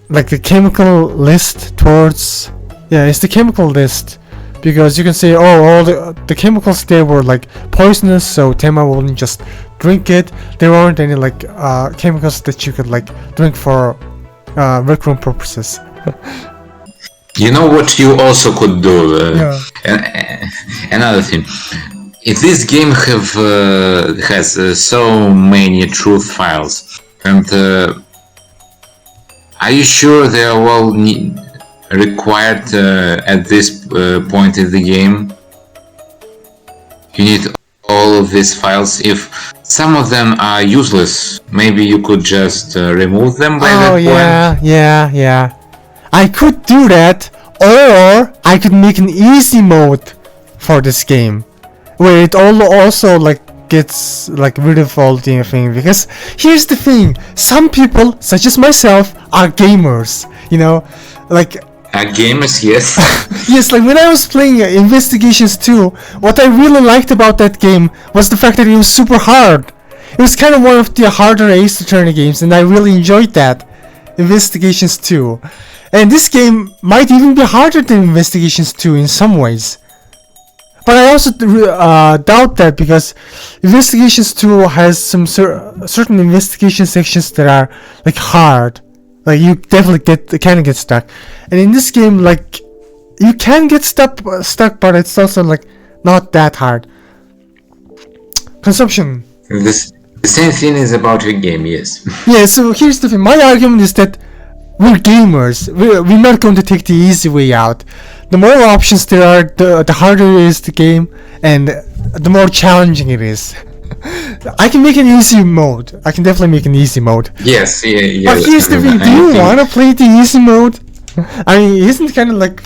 like the chemical list towards, yeah, it's the chemical list. Because you can say, oh, all the chemicals there were like poisonous, so Tema wouldn't just drink it. There weren't any like chemicals that you could like drink for rec room purposes. You know what you also could do? Another thing. If this game has so many truth files, and are you sure they are all required at this point in the game? You need all of these files. If some of them are useless, maybe you could just remove them by that point. Yeah. I could do that, or I could make an easy mode for this game, where it also like gets like rid of all the thing. Because here's the thing: some people, such as myself, are gamers. You know, like. Gamers, yes. Yes, like when I was playing Investigations 2, what I really liked about that game was the fact that it was super hard. It was kind of one of the harder Ace Attorney games, and I really enjoyed that. Investigations 2. And this game might even be harder than Investigations 2 in some ways. But I also doubt that, because Investigations 2 has some certain investigation sections that are like hard. Like you definitely can get stuck. And in this game, like you can get stuck, but it's also like not that hard. Consumption. The same thing is about your game, yes. Yeah, so here's the thing. My argument is that we're gamers. We're not going to take the easy way out. The more options there are, the harder it is the game, and the more challenging it is. I can make an easy mode. I can definitely make an easy mode. Yes, yeah. But here's the thing. Do you want to play the easy mode? I mean, isn't it kind of like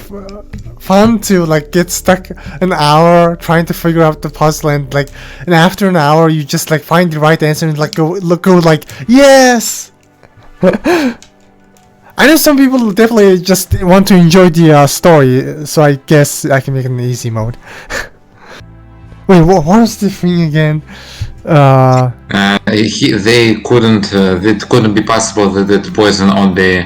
fun to like get stuck an hour trying to figure out the puzzle, and like, and after an hour you just like find the right answer and like go like yes. I know some people definitely just want to enjoy the story, so I guess I can make an easy mode. Wait, what was the thing again? They couldn't. It couldn't be possible that it poison on the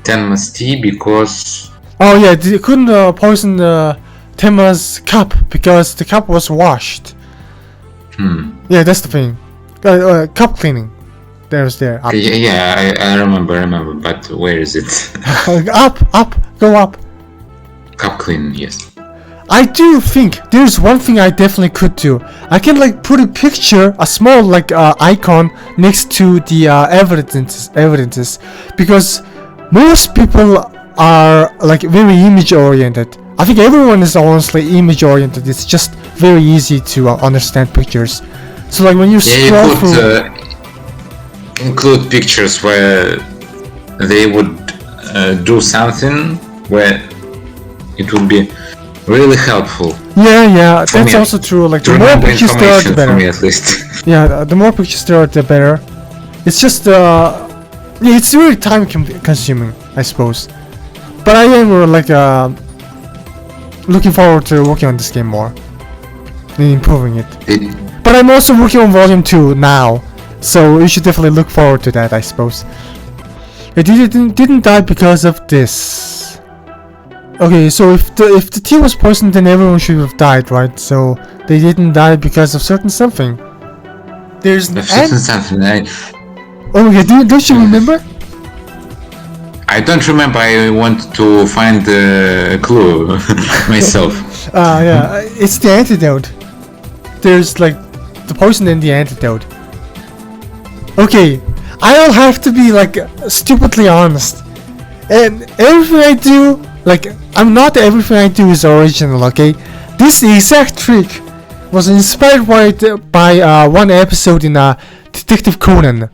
Tenma's tea because. Oh yeah, they couldn't poison the Tenma's cup because the cup was washed. Yeah, that's the thing. Cup cleaning. There's there. Up. Yeah, I remember. But where is it? Up, go up. Cup cleaning, yes. I do think there's one thing I definitely could do. I can like put a picture, a small like icon next to the evidences, because most people are like very image oriented. I think everyone is honestly image oriented. It's just very easy to understand pictures. So like when you scroll through, include pictures where they would do something where it would be really helpful. Yeah, that's also true. Like the more pictures there are, the better. For me, at least. Yeah, the more pictures there are, the better. It's just it's really time consuming, I suppose. But I am like looking forward to working on this game more and improving it. But I'm also working on Volume 2 now, so you should definitely look forward to that, I suppose. It didn't die because of this. Okay, so if the tea was poisoned, then everyone should have died, right? So they didn't die because of certain something. There's certain something. Oh yeah, don't you remember? I don't remember. I want to find a clue myself. Yeah, it's the antidote. There's like the poison and the antidote. Okay, I'll have to be like stupidly honest. And everything I do, like not everything I do is original, okay? This exact trick was inspired by one episode in Detective Conan.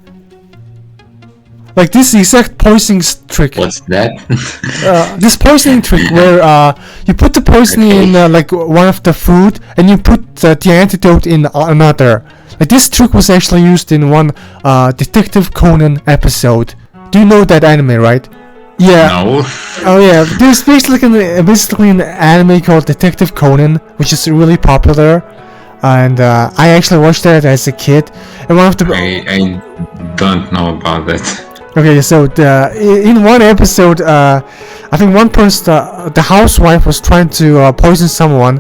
Like this exact poisoning trick. What's that? This poisoning trick where you put the poison in like one of the food and you put the antidote in another. Like this trick was actually used in one Detective Conan episode. Do you know that anime, right? Yeah. No. Oh yeah. There's basically an anime called Detective Conan, which is really popular, and I actually watched that as a kid. And one of the I don't know about that. Okay, so in one episode, I think one person, the housewife, was trying to poison someone,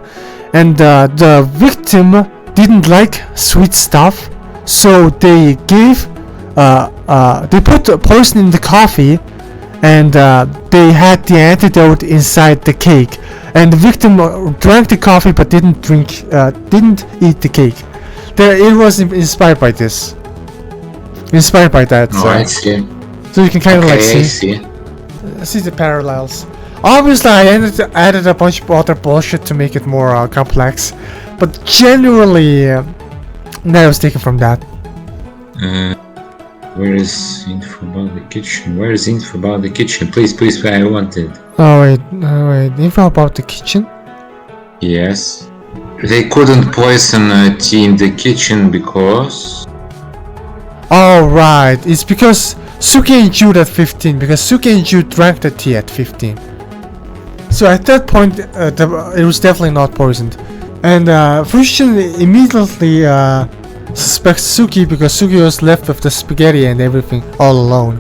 and the victim didn't like sweet stuff, so they put poison in the coffee, and they had the antidote inside the cake, and the victim drank the coffee but didn't eat the cake. It was inspired by this. Inspired by that. Oh, I see. So you can kind of like I see the parallels. Obviously, I added a bunch of other bullshit to make it more complex, but generally, that was taken from that. Where is info about the kitchen? Where is info about the kitchen? Please, I want it. Oh wait, info about the kitchen? Yes. They couldn't poison tea in the kitchen because... Oh right, it's because Suki and Jude at 15, because Suki and Jude drank the tea at 15. So at that point, it was definitely not poisoned. And Fushigin immediately suspects Suki because Suki was left with the spaghetti and everything all alone.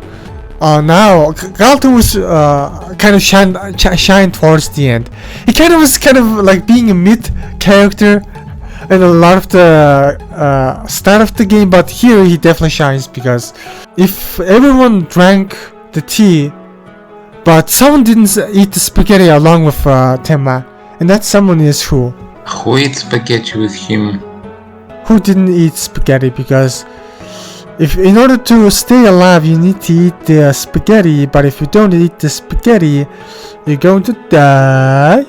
Now Galton was kind of shined towards the end. He was kind of like being a mid character in a lot of the start of the game, but here he definitely shines because if everyone drank the tea, but someone didn't eat the spaghetti along with Tenma, and that someone is who? Who ate spaghetti with him? Who didn't eat spaghetti? Because in order to stay alive, you need to eat the spaghetti, but if you don't eat the spaghetti, you're going to die.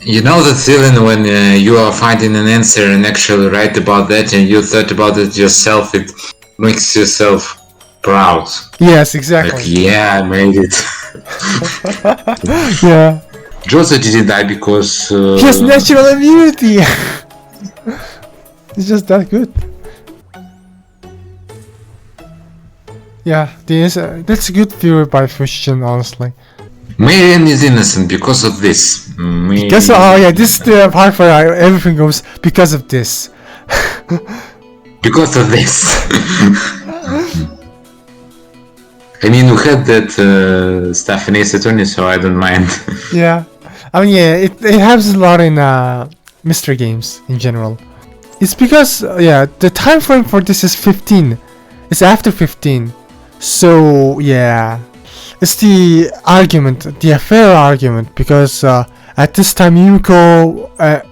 You know that feeling when you are finding an answer and actually write about that and you thought about it yourself, it makes yourself proud. Yes, exactly. Like, yeah, I made it. Yeah. Joseph didn't die because... he has natural immunity! It's just that good. Yeah, that's a good theory by Fushigin, honestly. Marion is innocent because of this. This is the part where everything goes because of this. Because of this. I mean, we had that stuff in Ace Attorney, so I don't mind. Yeah. I mean, yeah, it happens a lot in mystery games in general. It's because, the time frame for this is 15. It's after 15. So, yeah. It's the argument, the affair argument, because at this time Yumiko,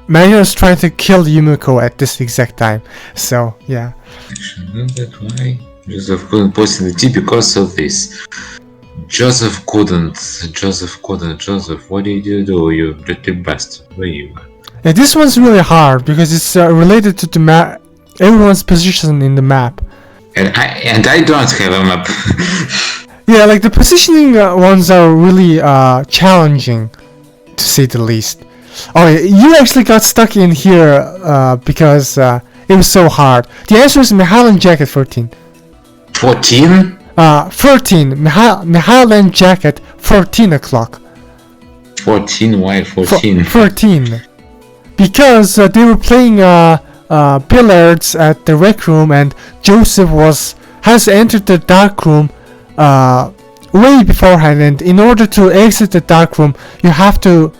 Marion is trying to kill Yumiko at this exact time. So, yeah. Actually, that's why Joseph couldn't poison the tea because of this. Joseph couldn't. Joseph, what did you do? You did the best. Where you are. Yeah, this one's really hard because it's related to the map, everyone's position in the map. And I don't have a map. Yeah, like the positioning ones are really challenging, to say the least. Oh, yeah, you actually got stuck in here because it was so hard. The answer is Mihail and Jack at 14. 14? 13. Mihail and Jack at 14 o'clock. 14? Why 14? 14. Because they were playing billiards at the rec room and Joseph has entered the dark room way beforehand, and in order to exit the dark room, you have to,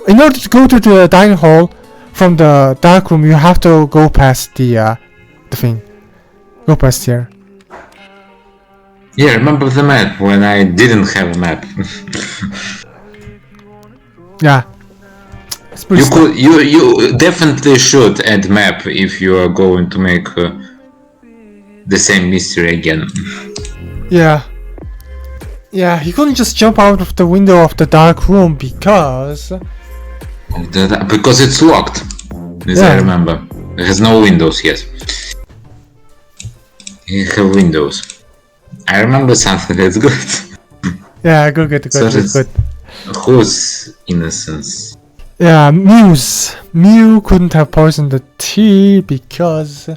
in order to go to the dining hall from the dark room, you have to go past the thing. Go past here. Yeah, remember the map when I didn't have a map. Yeah. You definitely should add map if you are going to make the same mystery again. Yeah. Yeah, he couldn't just jump out of the window of the dark room because it's locked, as I remember. It has no windows yet. It have windows. I remember something that's good. Yeah, good. Whose innocence? Yeah, Mew couldn't have poisoned the tea because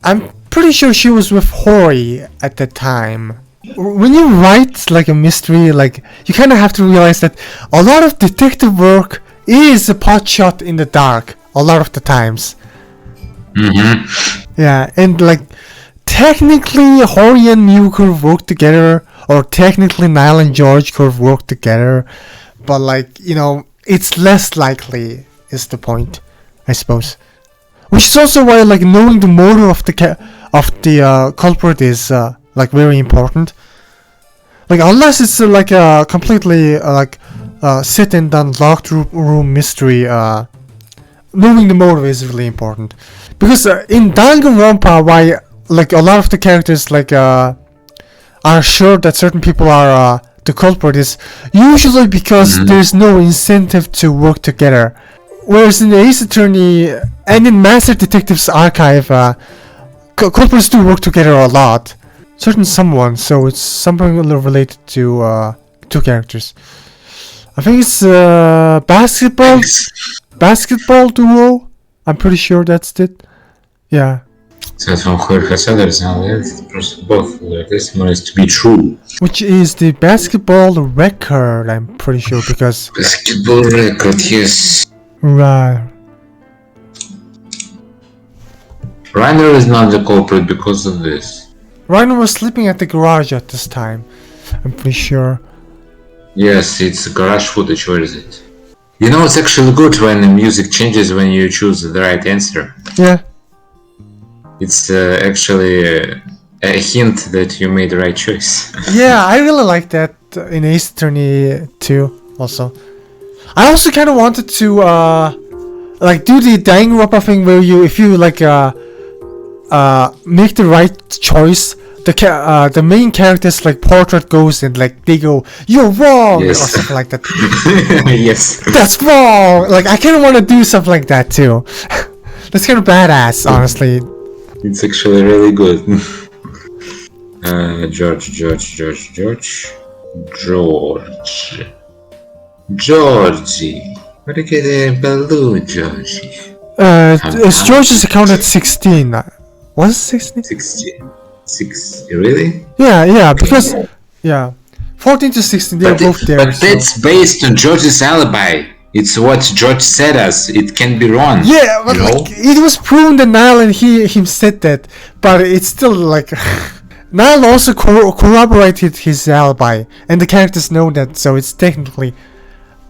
I'm pretty sure she was with Hori at the time. When you write like a mystery, like you kind of have to realize that a lot of detective work is a pot shot in the dark a lot of the times. Yeah, and like technically Hori and Mew could have worked together, or technically Niall and George could have worked together, but like, it's less likely is the point, I suppose. Which is also why like knowing the motive of the culprit is like very important. Like unless it's like a completely sit and done locked room mystery, knowing the motive is really important. Because in Danganronpa, why like a lot of the characters like are sure that certain people are the culprit is usually because there's no incentive to work together. Whereas in the Ace Attorney and in Master Detective's Archive, culprits do work together a lot. Certain someone, so it's something related to two characters. I think it's basketball duo. I'm pretty sure that's it. Yeah. So from Hori others, both testimonies to be true. Which is the basketball record, I'm pretty sure, because... Basketball record, yes. Right. Reiner is not the culprit because of this. Reiner was sleeping at the garage at this time, I'm pretty sure. Yes, it's garage footage, where is it? You know, it's actually good when the music changes when you choose the right answer. Yeah. It's actually a hint that you made the right choice. Yeah, I really like that in Ace Attorney 2 also. I also kind of wanted to like do the danganronpa thing where if you like make the right choice, the main character's like portrait goes and like they go, "You're wrong," yes. or something like that. Yes. That's wrong. Like I kind of want to do something like that too. That's kind of badass, honestly. It's actually really good. Georgie. What are you getting below, Georgie? George's account at 16. Was it 16? 16. 6. Really? Yeah, because... Yeah. 14 to 16, they're both there. But that's based on George's alibi. It's what George said us. It can be wrong. Yeah, but like, it was proven that Niall and him said that. But it's still like... Niall also corroborated his alibi. And the characters know that, so it's technically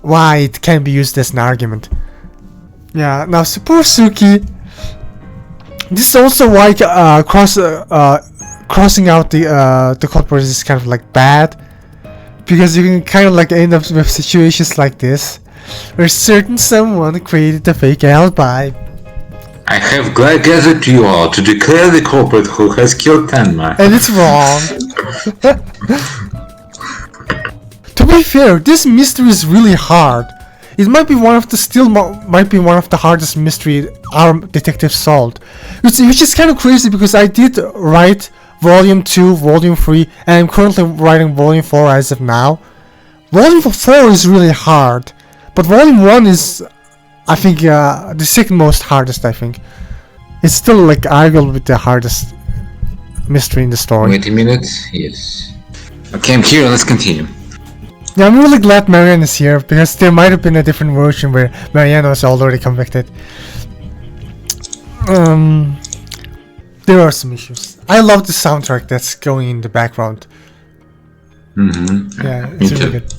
why it can be used as an argument. Yeah, now poor Suki. This is also why crossing out the culprit is kind of like bad, because you can kind of like end up with situations like this, where certain someone created a fake alibi. I have gathered you all to declare the culprit who has killed Tenma. And it's wrong. To be fair, this mystery is really hard. It might be one of the hardest mystery our detective solved, which is kind of crazy because I did write Volume 2, Volume 3, and I'm currently writing Volume 4 as of now. Volume 4 is really hard, but Volume 1 is, I think, the second most hardest, I think. It's still like arguably the hardest mystery in the story. Wait a minute, yes. Okay, I'm here, let's continue. Yeah, I'm really glad Marianne is here, because there might have been a different version where Marianne was already convicted. There are some issues. I love the soundtrack that's going in the background. Yeah, it's really good.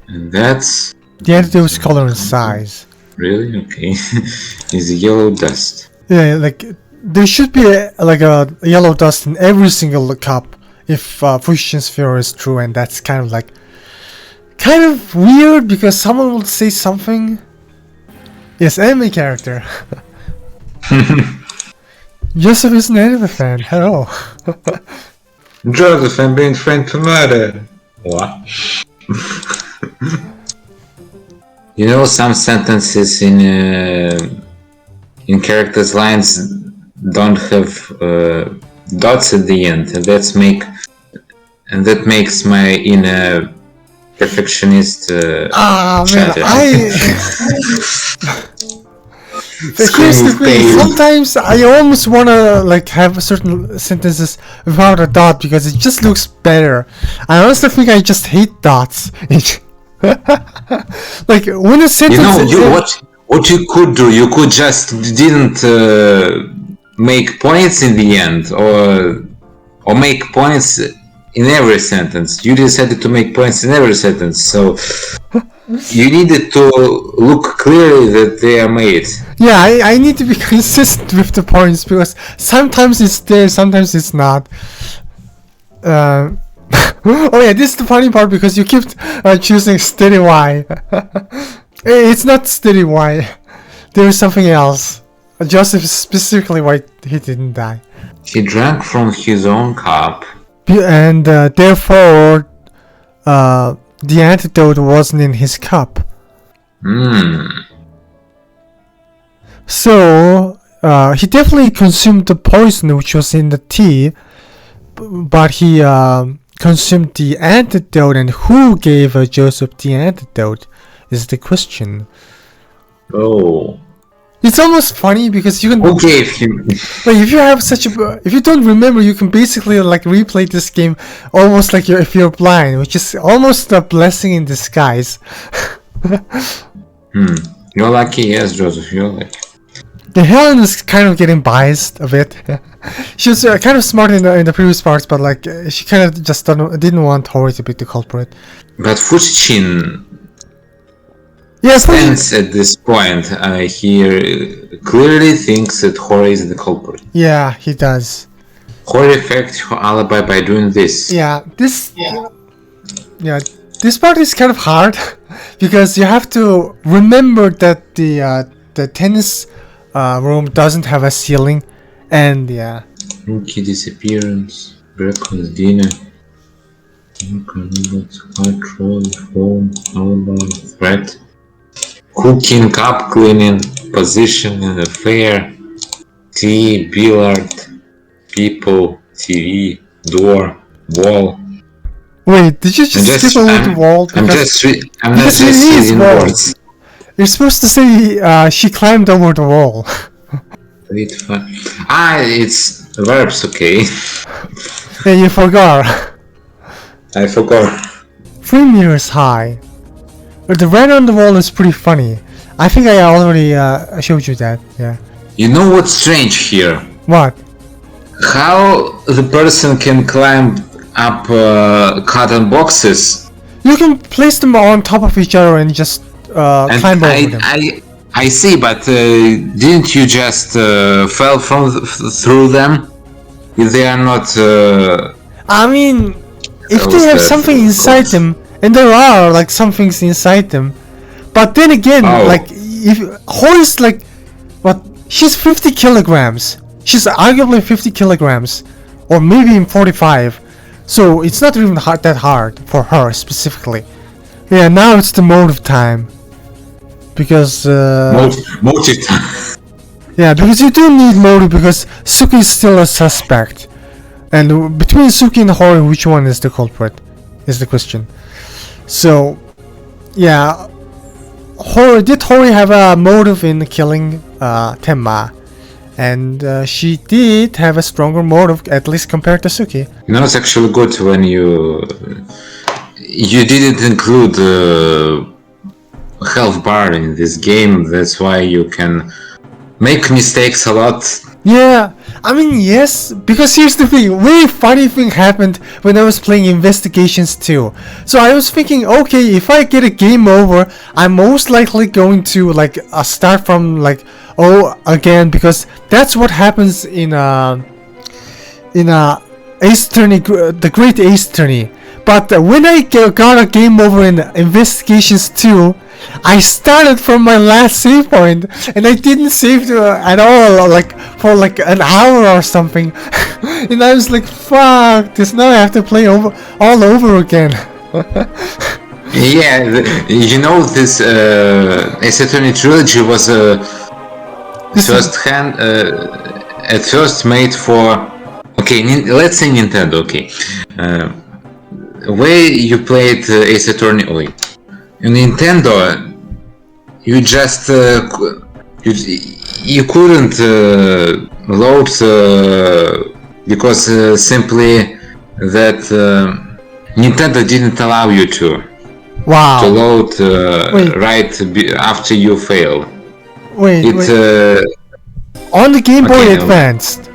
And that's... The antidote's color and size. Really? Okay. Is yellow dust. Yeah, like, there should be a yellow dust in every single cup. If Fushion's theory is true, and that's kind of weird because someone will say something. Yes, anime character. Joseph is an anime fan. Hello. Joseph, I'm being friend to murder. What? You know, some sentences in characters' lines don't have dots at the end, and that makes my inner perfectionist chatter. Sometimes I almost wanna like have certain sentences without a dot because it just looks better. I honestly think I just hate dots. Like when a sentence. You know, what you could do? You could just didn't make points in the end, or make points in every sentence. You decided to make points in every sentence, so you needed to look clearly that they are made. Yeah, I need to be consistent with the points because sometimes it's there, sometimes it's not. Oh yeah, this is the funny part because you keep choosing steady Y. It's not steady Y. There is something else. Joseph is specifically why he didn't die. He drank from his own cup. And therefore, the antidote wasn't in his cup. So, he definitely consumed the poison which was in the tea, but he consumed the antidote, and who gave Joseph the antidote is the question. Oh. It's almost funny because you can. Who gave him? Like if you have such a, if you don't remember, you can basically like replay this game almost like if you're blind, which is almost a blessing in disguise. You're lucky, yes, Joseph. You're lucky. The Helen is kind of getting biased a bit. She was kind of smart in the previous parts, but like she kind of just didn't want Hori to be the culprit. But Fujichin Yes, stands at this point. He clearly thinks that Hori is the culprit. Yeah, he does. Hori faked her alibi by doing this. Yeah, this part is kind of hard because you have to remember that the tennis room doesn't have a ceiling, and yeah. Rookie disappearance, breakfast, dinner, hard troll, phone, alibi, threat, cooking, cup cleaning, position in affair, tea, billiard, people, TV, door, wall. Wait, did you just skip over the wall? I'm not just reading words. You're supposed to say she climbed over the wall. It's verbs, okay. Yeah, you forgot. I forgot. 3 meters high. But the red on the wall is pretty funny. I think I already showed you that, yeah. You know what's strange here? What? How the person can climb up cotton boxes. You can place them on top of each other and just climb over them. I see, but didn't you just fell through them? If they are not... I mean, if they have something inside them, and there are like some things inside them, but then again, like if Hori's like, what? She's 50 kilograms. She's arguably 50 kilograms, or maybe even 45. So it's not even that hard for her specifically. Yeah, now it's the motive time. Because motive time. Yeah, because you do need motive because Suki is still a suspect. And between Suki and Hori, which one is the culprit? Is the question. So, yeah. Did Hori have a motive in killing Tenma? And she did have a stronger motive, at least compared to Suki. You know, it's actually good when you didn't include health bar in this game. That's why you can make mistakes a lot. Yeah, I mean, yes, because here's the thing, very funny thing happened when I was playing Investigations 2. So I was thinking, okay, if I get a game over, I'm most likely going to like start from like again, because that's what happens in Ace Attorney, the Great Ace Attorney. But when I got a game over in Investigations 2, I started from my last save point and I didn't save at all, like for like an hour or something. And I was like, fuck this, now I have to play all over again. Yeah, you know, this Ace Attorney trilogy was at first made for, okay, let's say Nintendo, okay. Way you played Ace Attorney, in Nintendo, you just you couldn't load because simply that Nintendo didn't allow you to load right after you fail. Wait. On the Game Boy Advanced.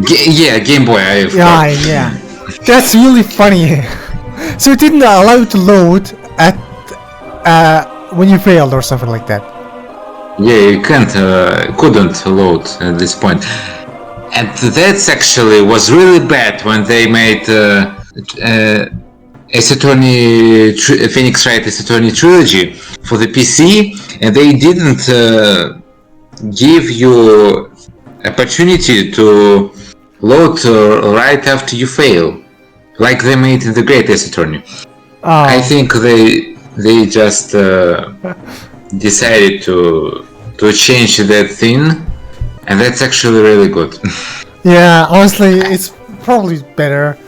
Yeah, Game Boy. Yeah. That's really funny. So it didn't allow you to load at when you failed or something like that. Yeah, you couldn't load at this point. And that's actually was really bad when they made Ace Attorney Phoenix Wright Ace Attorney trilogy for the PC, and they didn't give you opportunity to load right after you fail, like they made in the Great Ace Attorney. Oh. I think they just decided to change that thing, and that's actually really good. Yeah, honestly, it's probably better.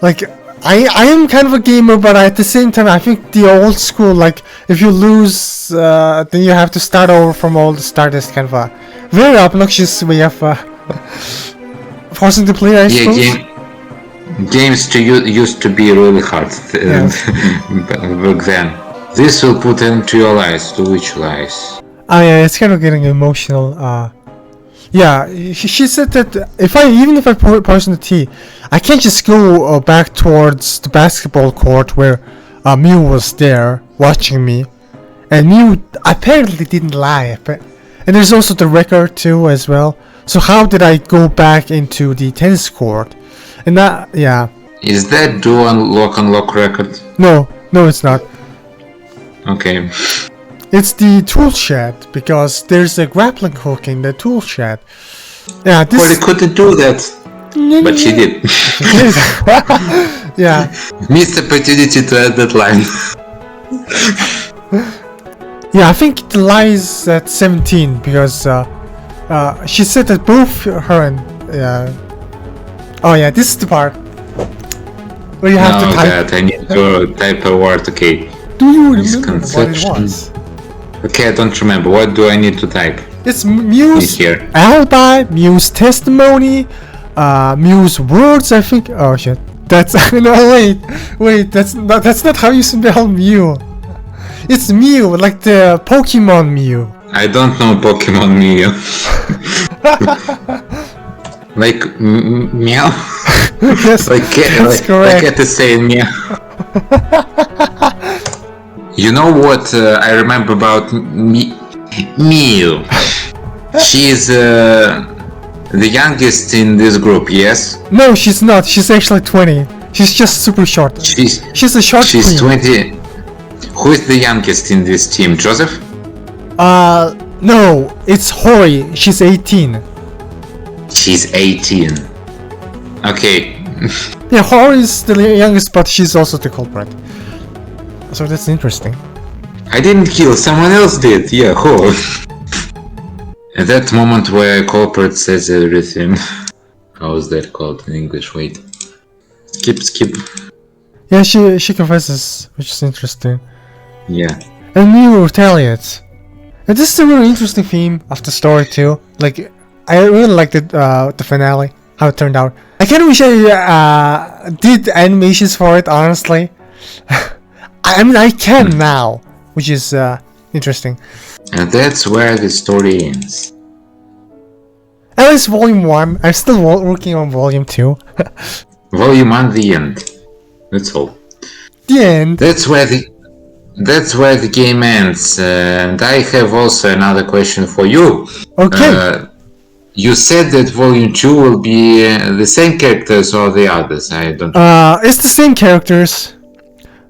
Like, I am kind of a gamer, but at the same time, I think the old school, like, if you lose, then you have to start over from all the start is kind of a very obnoxious way of forcing the player, I suppose. Games used to be really hard back then. This will put end to your lives, to which lies? Oh yeah, it's kind of getting emotional. Yeah, she said that even if I poison the tea, I can't just go back towards the basketball court where Mew was there watching me, and Mew apparently didn't lie. And there's also the record too as well. So how did I go back into the tennis court? And that, yeah. Is that dual unlock record? No, it's not. Okay. It's the tool shed, because there's a grappling hook in the tool shed. Yeah, this... Hori couldn't do that, but she did. Yeah. Missed opportunity to add that line. Yeah, I think the lie is at 17, because she said that both her and... oh yeah, this is the part where you have to type... God, I need to type a word, okay. Do you remember what it was? Okay, I don't remember. What do I need to type? It's Mew's alibi, Mew's testimony, Mew's words, I think. Oh shit. That's no wait, that's not how you spell Mew. It's Mew, like the Pokemon Mew. I don't know Pokemon Mew. Like meow? Yes, that's correct. Like at the saying meow. You know what I remember about Mew? She's the youngest in this group, yes? No, she's not. She's actually 20. She's just super short. She's a short She's queen. 20. Who is the youngest in this team? Joseph? No, it's Hori. She's 18. She's 18. Okay. Yeah, Hori is the youngest, but she's also the culprit. So that's interesting. I didn't kill, someone else did. Yeah, who? At that moment where culprit says everything. How is that called in English? Wait. Skip. Yeah, she confesses, which is interesting. Yeah. And Mew retaliates. And this is a really interesting theme of the story too. Like, I really liked the finale, how it turned out. I kind of wish I did animations for it, honestly. I mean, I can now, which is interesting. And that's where the story ends. At least Volume 1. I'm still working on Volume 2. Volume 1, the end. That's all. The end. That's where the game ends. And I have also another question for you. Okay. You said that Volume 2 will be the same characters or the others. I don't. It's the same characters.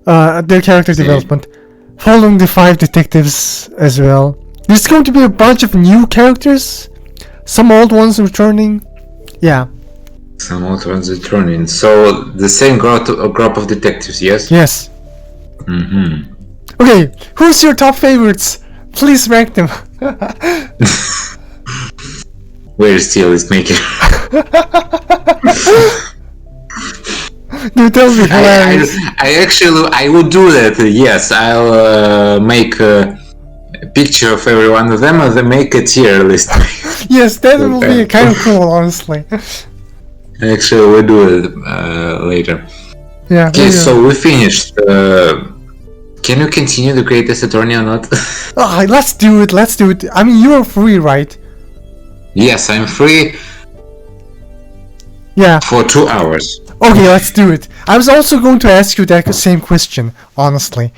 Their character development. Following the 5 detectives as well. There's going to be a bunch of new characters. Some old ones returning. Yeah. Some old ones returning. So the same group of detectives, yes? Yes. Mm-hmm. Okay, who's your top favorites? Please rank them. Where Steel is making. You tell me hilarious. I would do that. Yes, I'll make a picture of every one of them and then make a tier list. Yes, that will be kind of cool, honestly. Actually, we'll do it later. Yeah. Okay, so we finished. Can you continue the Greatest Attorney or not? Oh, let's do it. I mean, you're free, right? Yes, I'm free. Yeah. For 2 hours. Okay, let's do it. I was also going to ask you that same question, honestly.